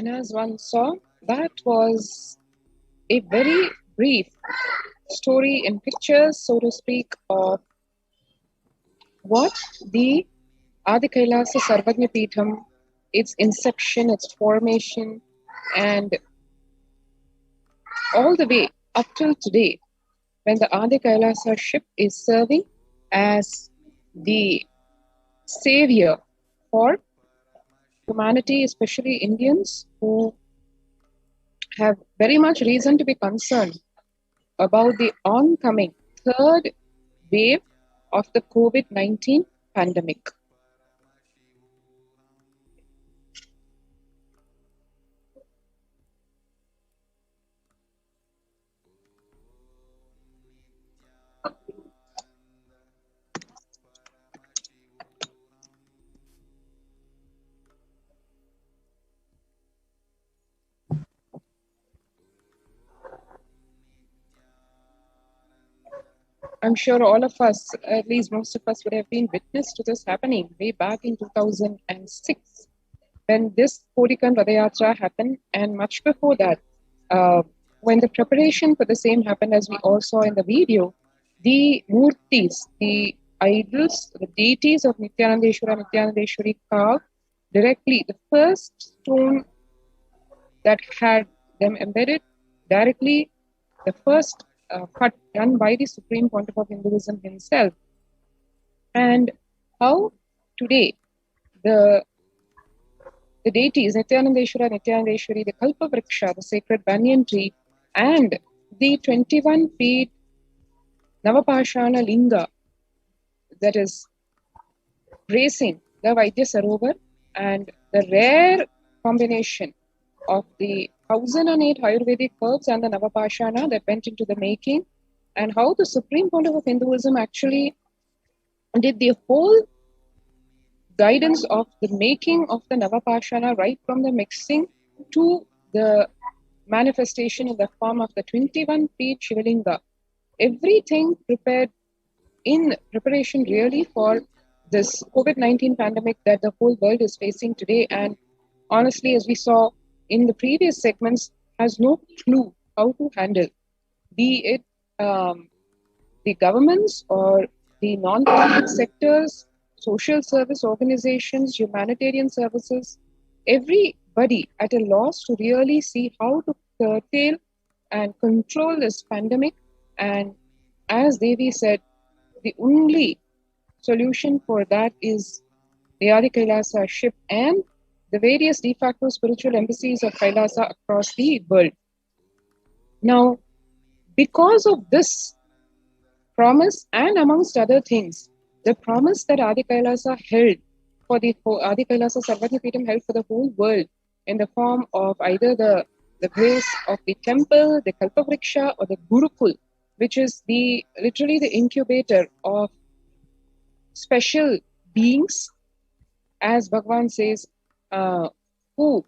And as one saw, that was a very brief story in pictures, so to speak, of what the Adi Kailasa Sarvagnya Peetham, its inception, its formation, and all the way up till today, when the Adi Kailasa ship is serving as the savior for humanity, especially Indians, who have very much reason to be concerned about the oncoming third wave of the COVID-19 pandemic. I'm sure all of us, at least most of us, would have been witness to this happening way back in 2006, when this Kodikan Radayatra happened, and much before that, when the preparation for the same happened, as we all saw in the video, the murtis, the idols, the deities of Nithyanandeshwara, Nithyanandeshwari carved directly, the first stone that had them embedded directly, the first cut done by the Supreme Pontiff of Hinduism himself. And how today the deities, Nithyanandeshwara, Nithyanandeshwari, the Kalpa Vriksha, the sacred banyan tree, and the 21 feet Navapashana Linga that is gracing the Vaidya Sarovar, and the rare combination of the 1008 Ayurvedic herbs and the Navapashana that went into the making, and how the Supreme Pontiff of Hinduism actually did the whole guidance of the making of the Navapashana, right from the mixing to the manifestation in the form of the 21 feet Shivalinga. Everything prepared in preparation really for this COVID-19 pandemic that the whole world is facing today. And honestly, as we saw in the previous segments, has no clue how to handle, be it the governments or the non-profit sectors, social service organizations, humanitarian services, everybody at a loss to really see how to curtail and control this pandemic. And as Devi said, the only solution for that is the Adi Kailasa ship and the various de facto spiritual embassies of Kailasa across the world. Now, because of this promise, and amongst other things, the promise that Adi Kailasa held for the Adi Kailasa Sarvagnya Peetham held for the whole world in the form of either the grace of the temple, the Kalpa Vriksha, or the Gurukul, which is literally the incubator of special beings, as Bhagavan says, who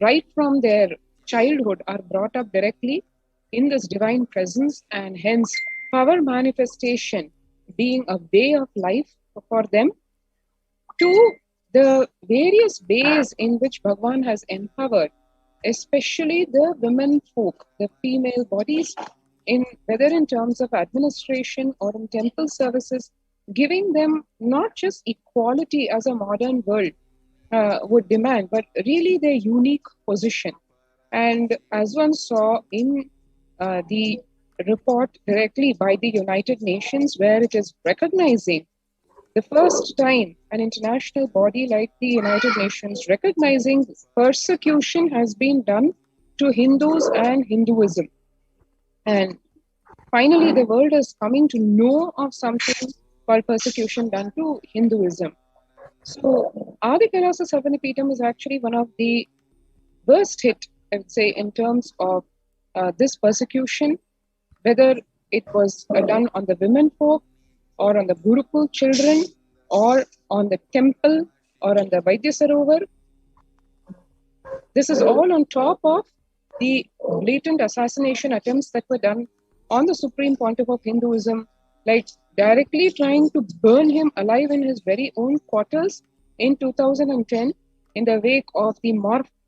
right from their childhood are brought up directly in this divine presence, and hence power manifestation being a way of life for them, to the various ways in which Bhagavan has empowered, especially the women folk, the female bodies, whether in terms of administration or in temple services, giving them not just equality as a modern world would demand, but really their unique position. And as one saw in the report directly by the United Nations, where it is recognizing the first time an international body like the United Nations recognizing persecution has been done to Hindus and Hinduism. And finally, the world is coming to know of something called persecution done to Hinduism. So, Adi Kailasa Sarvagnya Peetham is actually one of the worst hit, I would say, in terms of this persecution, whether it was done on the women folk, or on the Gurukul children, or on the temple, or on the Vaidya Sarovar. This is all on top of the blatant assassination attempts that were done on the Supreme Pontiff of Hinduism, like directly trying to burn him alive in his very own quarters in 2010 in the wake of the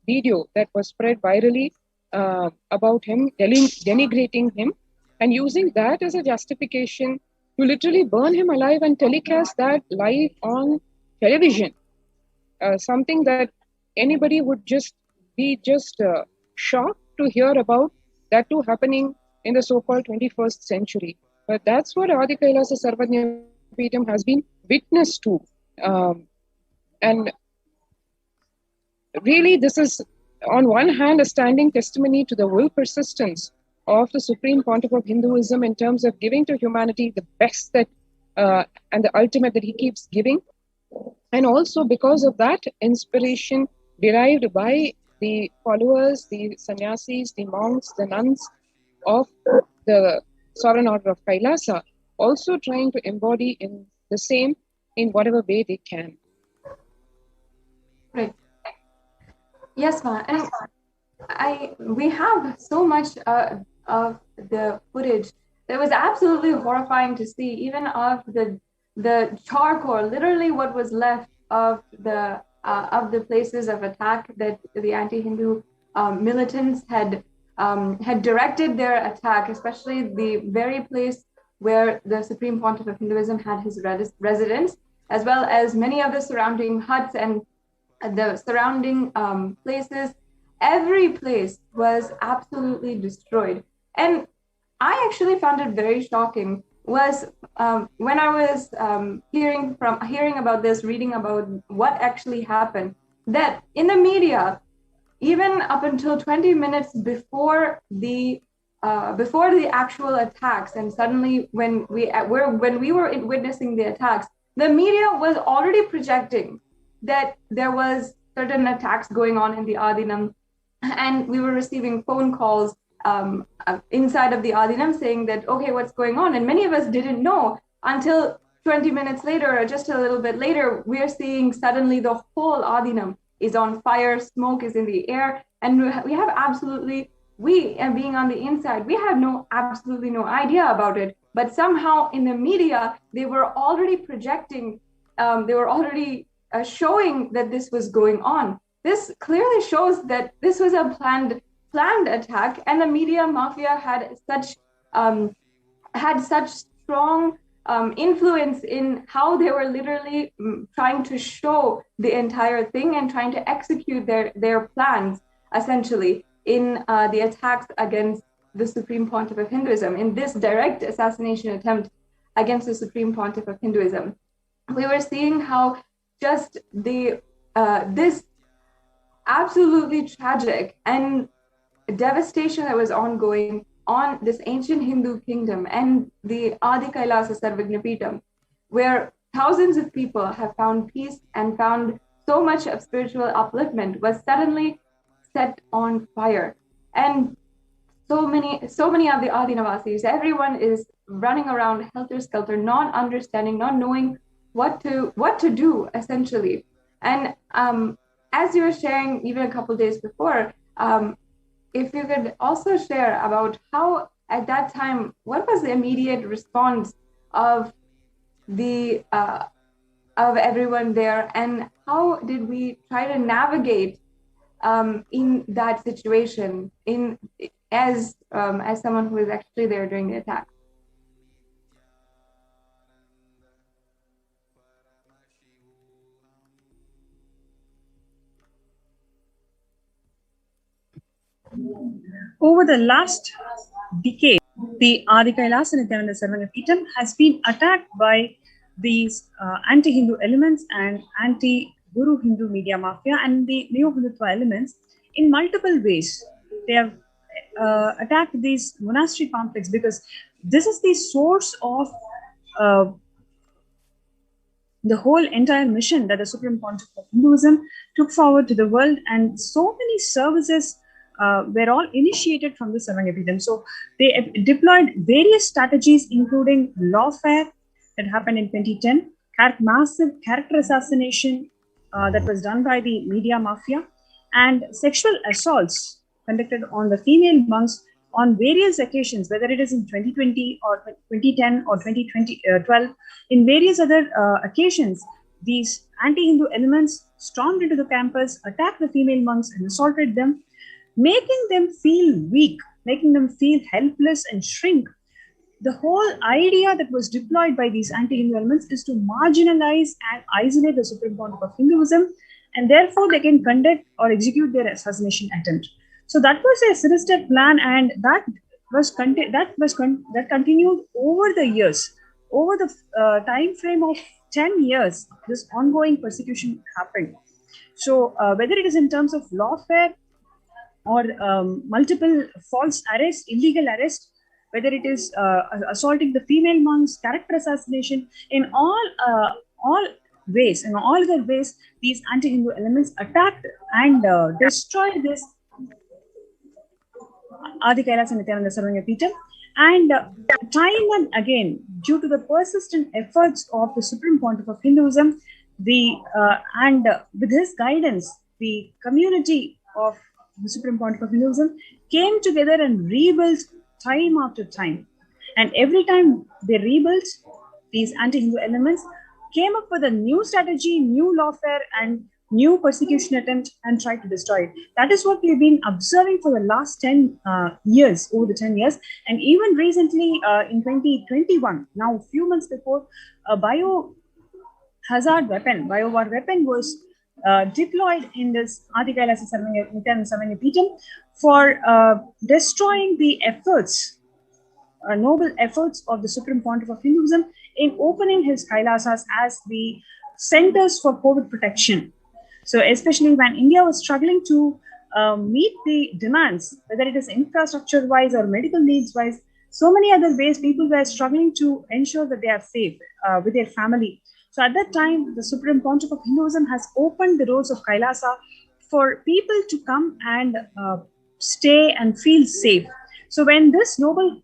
video that was spread virally about him, denigrating him, and using that as a justification to literally burn him alive and telecast that live on television. Something that anybody would just be shocked to hear about, that too happening in the so-called 21st century. But that's what Adi Kailasa Sarvajna Peetham has been witness to. And really, this is, on one hand, a standing testimony to the will persistence of the Supreme Pontiff of Hinduism in terms of giving to humanity the best that and the ultimate that he keeps giving. And also because of that inspiration derived by the followers, the sannyasis, the monks, the nuns of the Sovereign Order of Kailasa, also trying to embody in the same in whatever way they can. Right. Yes, ma'am. And we have so much of the footage that was absolutely horrifying to see, even of the charcoal, literally what was left of the places of attack that the anti-Hindu militants had directed their attack, especially the very place where the Supreme Pontiff of Hinduism had his residence, as well as many of the surrounding huts and the surrounding places. Every place was absolutely destroyed. And I actually found it very shocking was when I was hearing about this, reading about what actually happened, that in the media, even up until 20 minutes before the actual attacks, and suddenly when we were witnessing the attacks, the media was already projecting that there was certain attacks going on in the Adinam, and we were receiving phone calls inside of the Adinam saying that, okay, what's going on? And many of us didn't know until 20 minutes later, or just a little bit later, we're seeing suddenly the whole Adinam is on fire, smoke is in the air, and we have absolutely, and being on the inside, we have absolutely no idea about it. But somehow in the media, they were already projecting, they were already showing that this was going on. This clearly shows that this was a planned attack, and the media mafia had such strong influence in how they were literally trying to show the entire thing and trying to execute their plans, essentially, in the attacks against the Supreme Pontiff of Hinduism, in this direct assassination attempt against the Supreme Pontiff of Hinduism. We were seeing how just this absolutely tragic and devastation that was ongoing on this ancient Hindu kingdom and the Adi Kailasa Sarvajna Peetham, where thousands of people have found peace and found so much of spiritual upliftment, was suddenly set on fire. And so many of the Adinavasis, everyone is running around helter-skelter, not understanding, not knowing what to do, essentially. And as you were sharing even a couple of days before, if you could also share about how at that time, what was the immediate response of the of everyone there, and how did we try to navigate in that situation as someone who was actually there during the attack? Over the last decade, the Adi Kailasa Nithyananda Sarvajna Peetham has been attacked by these anti-Hindu elements and anti-Guru Hindu media mafia and the neo-Hindutva elements in multiple ways. They have attacked these monastery complex because this is the source of the whole entire mission that the Supreme Pontiff of Hinduism took forward to the world, and so many services were all initiated from the Sarvajna Peetham. So they deployed various strategies, including lawfare that happened in 2010, massive character assassination that was done by the media mafia, and sexual assaults conducted on the female monks on various occasions, whether it is in 2020 or 2010 or 2012, in various other occasions. these anti-Hindu elements stormed into the campus, attacked the female monks and assaulted them, making them feel weak, making them feel helpless and shrink. The whole idea that was deployed by these anti-Hindu elements is to marginalize and isolate the Supreme Pontiff of Hinduism, and therefore they can conduct or execute their assassination attempt. So that was a sinister plan, and that continued over the years. Over the time frame of 10 years, this ongoing persecution happened. So whether it is in terms of lawfare or multiple false arrests, illegal arrests, whether it is assaulting the female monks, character assassination, in all ways, in all other ways, these anti-Hindu elements attacked and destroyed this Adi Kailasa Nithyananda Paramashivam. And time and again, due to the persistent efforts of the Supreme Pontiff of Hinduism, and with his guidance, the community of the Supreme Pontiff of Hinduism came together and rebuilt time after time. And every time they rebuilt, these anti-Hindu elements came up with a new strategy, new lawfare, and new persecution attempt and tried to destroy it. That is what we've been observing for the last 10 years, over the 10 years. And even recently in 2021, now a few months before, a biohazard weapon, biowar weapon was deployed in this Adi Kailasa Nithyananda Paramashivam for destroying the efforts, noble efforts of the Supreme Pontiff of Hinduism in opening his Kailasas as the centers for COVID protection. So especially when India was struggling to meet the demands, whether it is infrastructure-wise or medical needs-wise, so many other ways people were struggling to ensure that they are safe with their family. So at that time, the Supreme Pontiff of Hinduism has opened the doors of Kailasa for people to come and stay and feel safe. So when this noble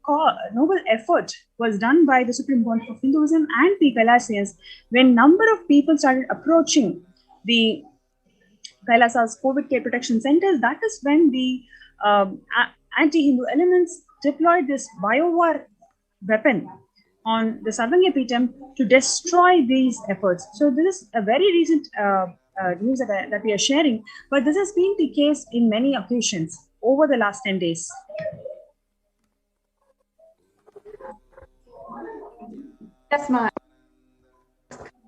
effort was done by the Supreme Pontiff of Hinduism and the Kailasians, when number of people started approaching the Kailasa's COVID care protection centers, that is when the anti-Hindu elements deployed this biowar weapon on the Sarvanya Peetham to destroy these efforts. So this is a very recent news that we are sharing, but this has been the case in many occasions over the last 10 days. Yes, ma'am.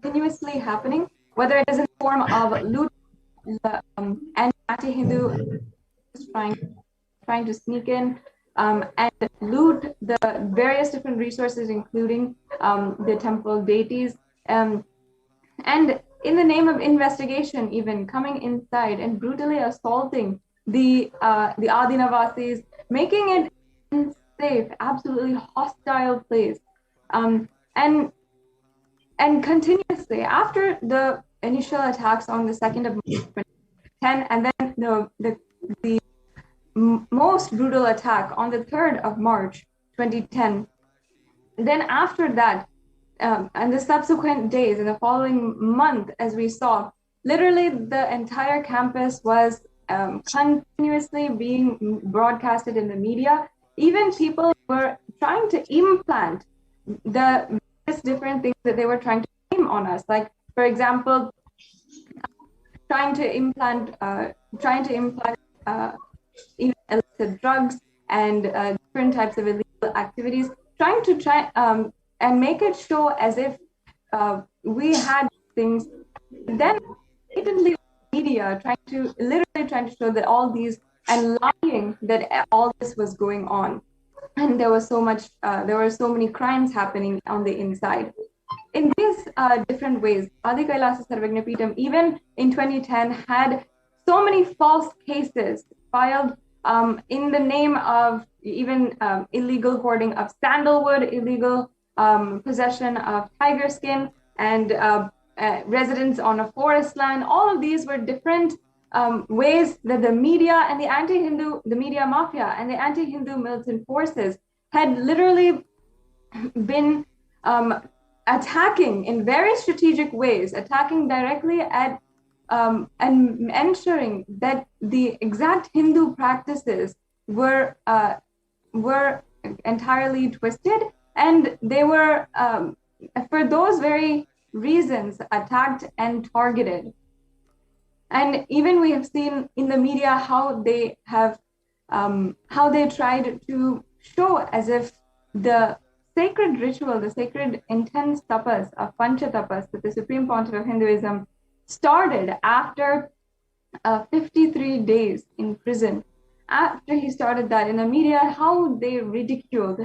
Continuously happening, whether it is in the form of loot and anti-Hindu trying to sneak in and loot the various different resources, including the temple deities, and in the name of investigation, even coming inside and brutally assaulting the Adinavasis, making it unsafe, absolutely hostile place. And continuously after the initial attacks on the 2nd of March 2010, and then the most brutal attack on the 3rd of March 2010, then after that, and the subsequent days in the following month, as we saw, literally the entire campus was continuously being broadcasted in the media. Even people were trying to implant the various different things that they were trying to aim on us, like, for example, trying to implant illicit drugs and different types of illegal activities, trying to and make it show as if we had things. Then blatantly media trying to show that all these, and lying that all this was going on, and there were so many crimes happening on the inside. In these different ways, Adi Kailasa Sarvanya Peetham, even in 2010, had so many false cases filed in the name of even illegal hoarding of sandalwood, illegal possession of tiger skin, and residence on a forest land. All of these were different ways that the media and the media mafia and the anti-Hindu militant forces had literally been attacking in very strategic ways, attacking directly at and ensuring that the exact Hindu practices were entirely twisted, and they were for those very reasons attacked and targeted. And even we have seen in the media how they have, how they tried to show as if the sacred ritual, the sacred intense tapas of Panchatapas that the Supreme Pontiff of Hinduism started after 53 days in prison. After he started that in the media, how they ridiculed,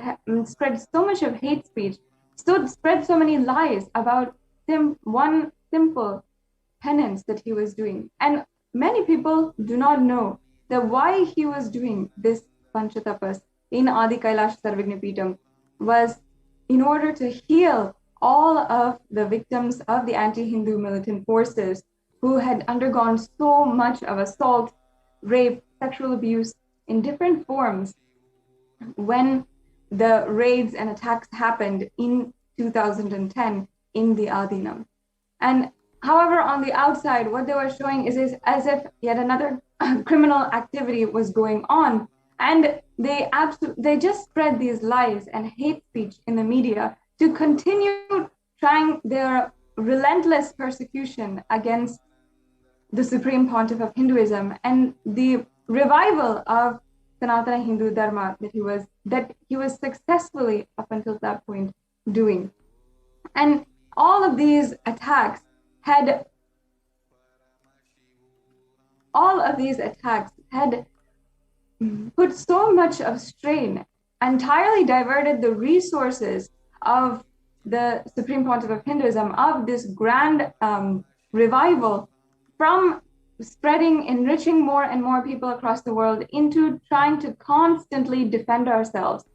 spread so much of hate speech, spread so many lies about one simple penance that he was doing. And many people do not know that why he was doing this Panchatapas in Adi Kailash Sarvagnapeetam was in order to heal all of the victims of the anti-Hindu militant forces who had undergone so much of assault, rape, sexual abuse in different forms when the raids and attacks happened in 2010 in the Adinam. And however, on the outside, what they were showing is as if yet another criminal activity was going on. And they just spread these lies and hate speech in the media to continue trying their relentless persecution against the Supreme Pontiff of Hinduism and the revival of Sanatana Hindu Dharma that he was successfully up until that point doing. And all of these attacks had put so much of strain, entirely diverted the resources of the Supreme Pontiff of Hinduism, of this grand revival, from spreading, enriching more and more people across the world into trying to constantly defend ourselves.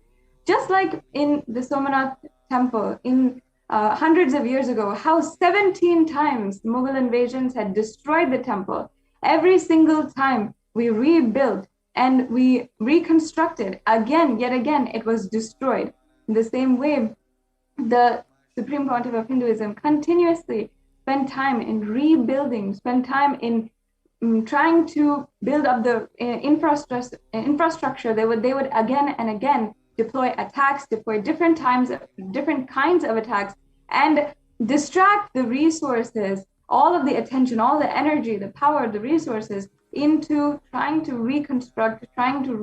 Just like in the Somanath temple in hundreds of years ago, how 17 times Mughal invasions had destroyed the temple. Every single time we rebuilt and we reconstructed again, yet again, it was destroyed. In the same way, the Supreme Pontiff of Hinduism continuously spent time in rebuilding, spent time in trying to build up the infrastructure. They would again and again deploy attacks, deploy different kinds of attacks, and distract the resources, all of the attention, all the energy, the power, the resources into trying to reconstruct, trying to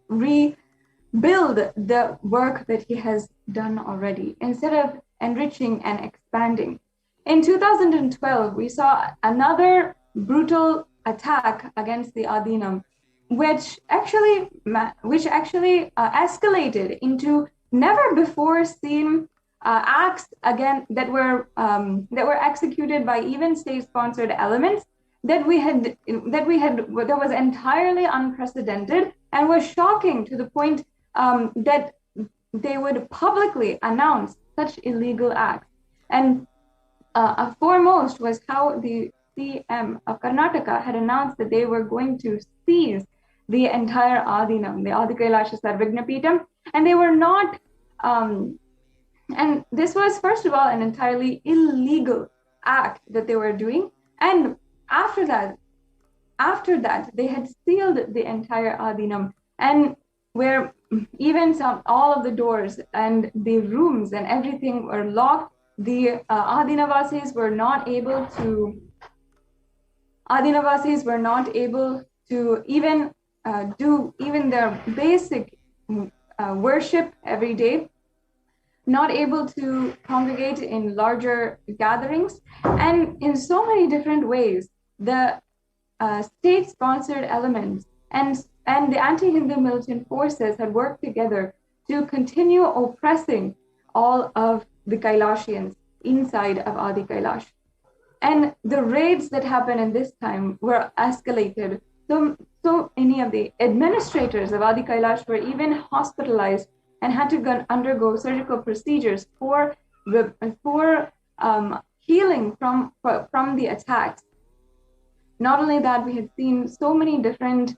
rebuild the work that he has done already, instead of enriching and expanding. In 2012, we saw another brutal attack against the Adinam, which actually escalated into never before seen acts again that were executed by even state-sponsored elements that was entirely unprecedented and was shocking to the point that they would publicly announce such illegal acts. And foremost was how the CM of Karnataka had announced that they were going to seize the entire Adinam, the Adi Kailasha Sarvagnapeetam, and they were not. And this was, first of all, an entirely illegal act that they were doing. And after that, they had sealed the entire Adinam, and where even all of the doors and the rooms and everything were locked. The Adinavasis were not able to even do even their basic worship every day, not able to congregate in larger gatherings. And in so many different ways, the state-sponsored elements and the anti-Hindu militant forces had worked together to continue oppressing all of the Kailashians inside of Adi Kailash. And the raids that happened in this time were escalated. So many of the administrators of Adi Kailash were even hospitalized and had to undergo surgical procedures for healing from the attacks. Not only that, we had seen so many different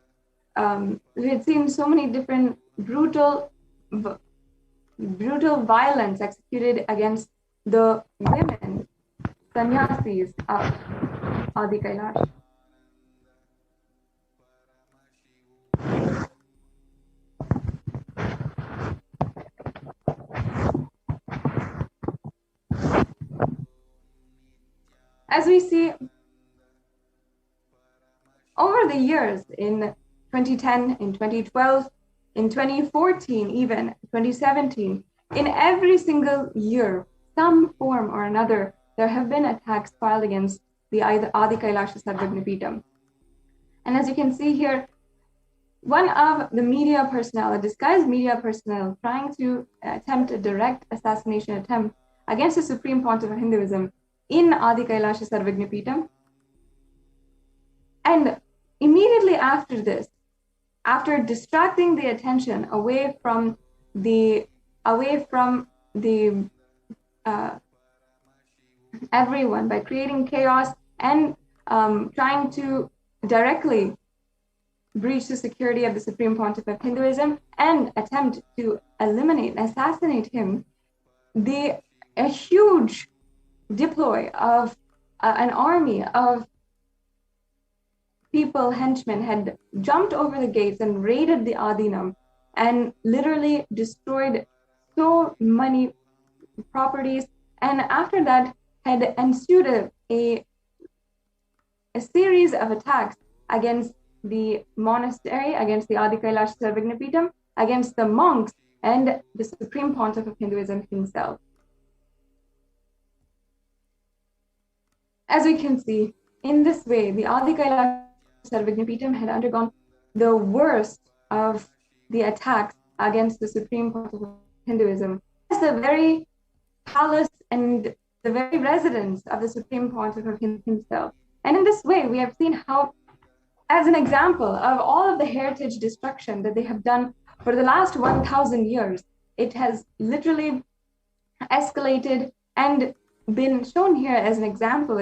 brutal violence executed against the women sannyasis of Adi Kailash. As we see over the years, in 2010, in 2012, in 2014, even 2017, in every single year, some form or another, there have been attacks filed against the Adi Kailasa Sarvagna Peetham. And as you can see here, one of the media personnel, a disguised media personnel, trying to attempt a direct assassination attempt against the Supreme Pontiff of Hinduism in Adi Kailasa Sarvagna Peetham. And immediately after this, after distracting the attention away from the everyone by creating chaos and trying to directly breach the security of the Supreme Pontiff of Hinduism and attempt to eliminate and assassinate him, a huge deploy of an army of people, henchmen, had jumped over the gates and raided the Adinam and literally destroyed so many properties. And after that had ensued a series of attacks against the monastery, against the Adi Kailasa Sarvagna Peetham, against the monks, and the Supreme Pontiff of Hinduism himself. As we can see, in this way, the Adi Kailasa Sarvagna Peetham had undergone the worst of the attacks against the Supreme Pontiff of Hinduism. It's the very palace and the very residence of the Supreme Pontiff of himself. And in this way, we have seen how, as an example of all of the heritage destruction that they have done for the last 1,000 years, it has literally escalated and been shown here as an example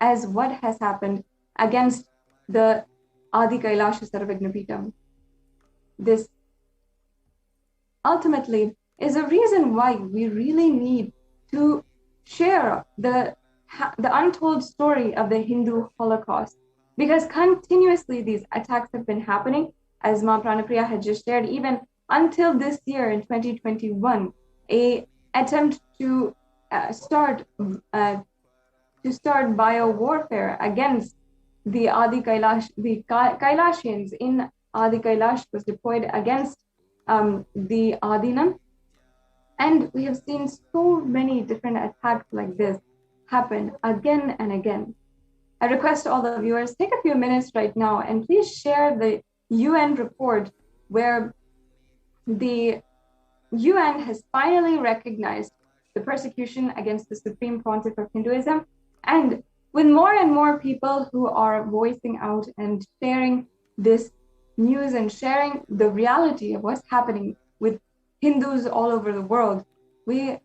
as what has happened against the Adi Kailasa Sarvagna Peetham. This ultimately is a reason why we really need to share the untold story of the Hindu Holocaust, because continuously these attacks have been happening, as Ma Pranapriya had just shared, even until this year in 2021, a attempt to start bio warfare against the Adi Kailash, the Kailasians in Adi Kailash was deployed against the Adinam. And we have seen so many different attacks like this happen again and again. I request all the viewers, take a few minutes right now and please share the UN report where the UN has finally recognized the persecution against the Supreme Pontiff of Hinduism. And with more and more people who are voicing out and sharing this news and sharing the reality of what's happening with Hindus all over the world, we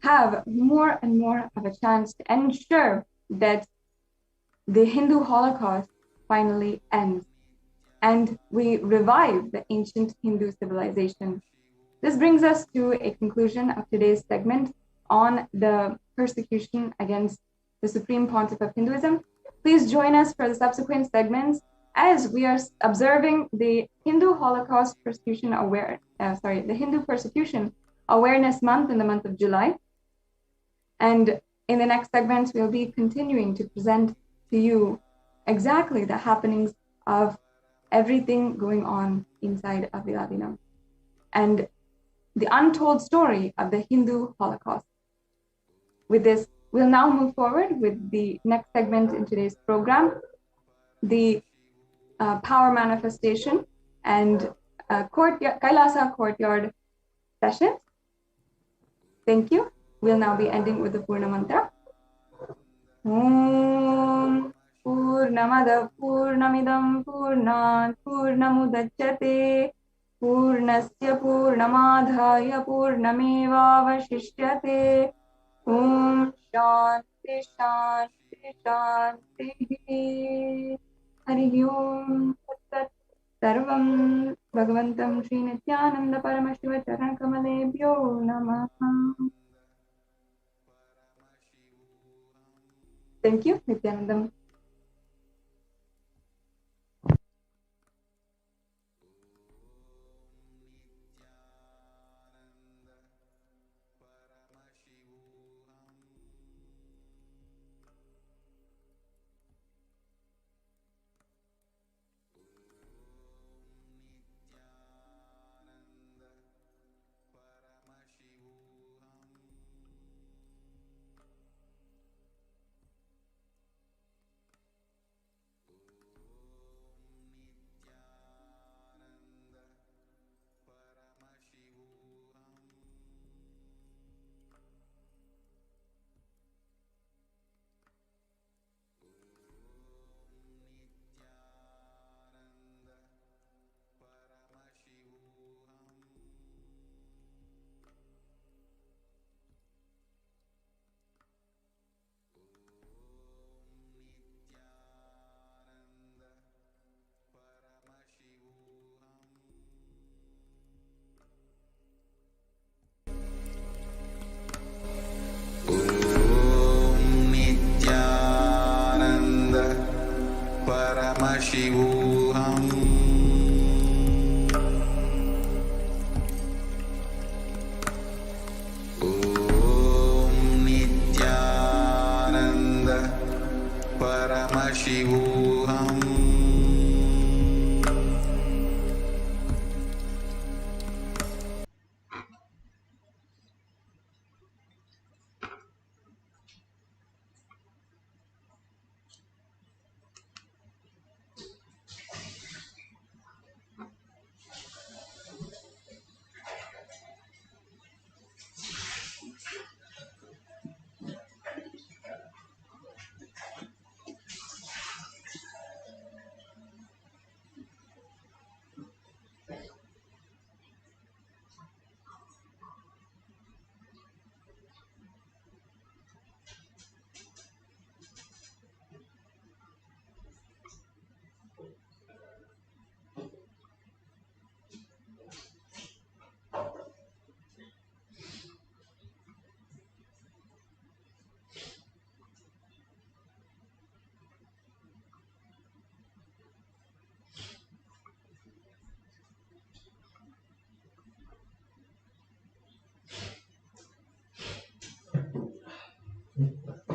have more and more of a chance to ensure that the Hindu Holocaust finally ends and we revive the ancient Hindu civilization. This brings us to a conclusion of today's segment on the persecution against the Supreme Pontiff of Hinduism. Please join us for the subsequent segments as we are observing the Hindu Holocaust Persecution the Hindu Persecution Awareness Month in the month of July. And in the next segments, we'll be continuing to present to you exactly the happenings of everything going on inside of the Adinam and the untold story of the Hindu Holocaust. With this, we'll now move forward with the next segment in today's program, the power manifestation and Kailasa courtyard session. Thank you. We'll now be ending with the Purna Mantra. Om Purnamada Purnamidam Purnat Purnamudachyate Purnasya Purnamadhaya Purnamevavashishyate. Om Shanti Shanti Shanti. Hari Om Tat Sarvam Bhagavantam Shri Nithyananda Paramashivam Charan Kamalebhyo Namaha. Thank you, Nithyanandam. Paramashivoham. Om Nithyananda Paramashivoham.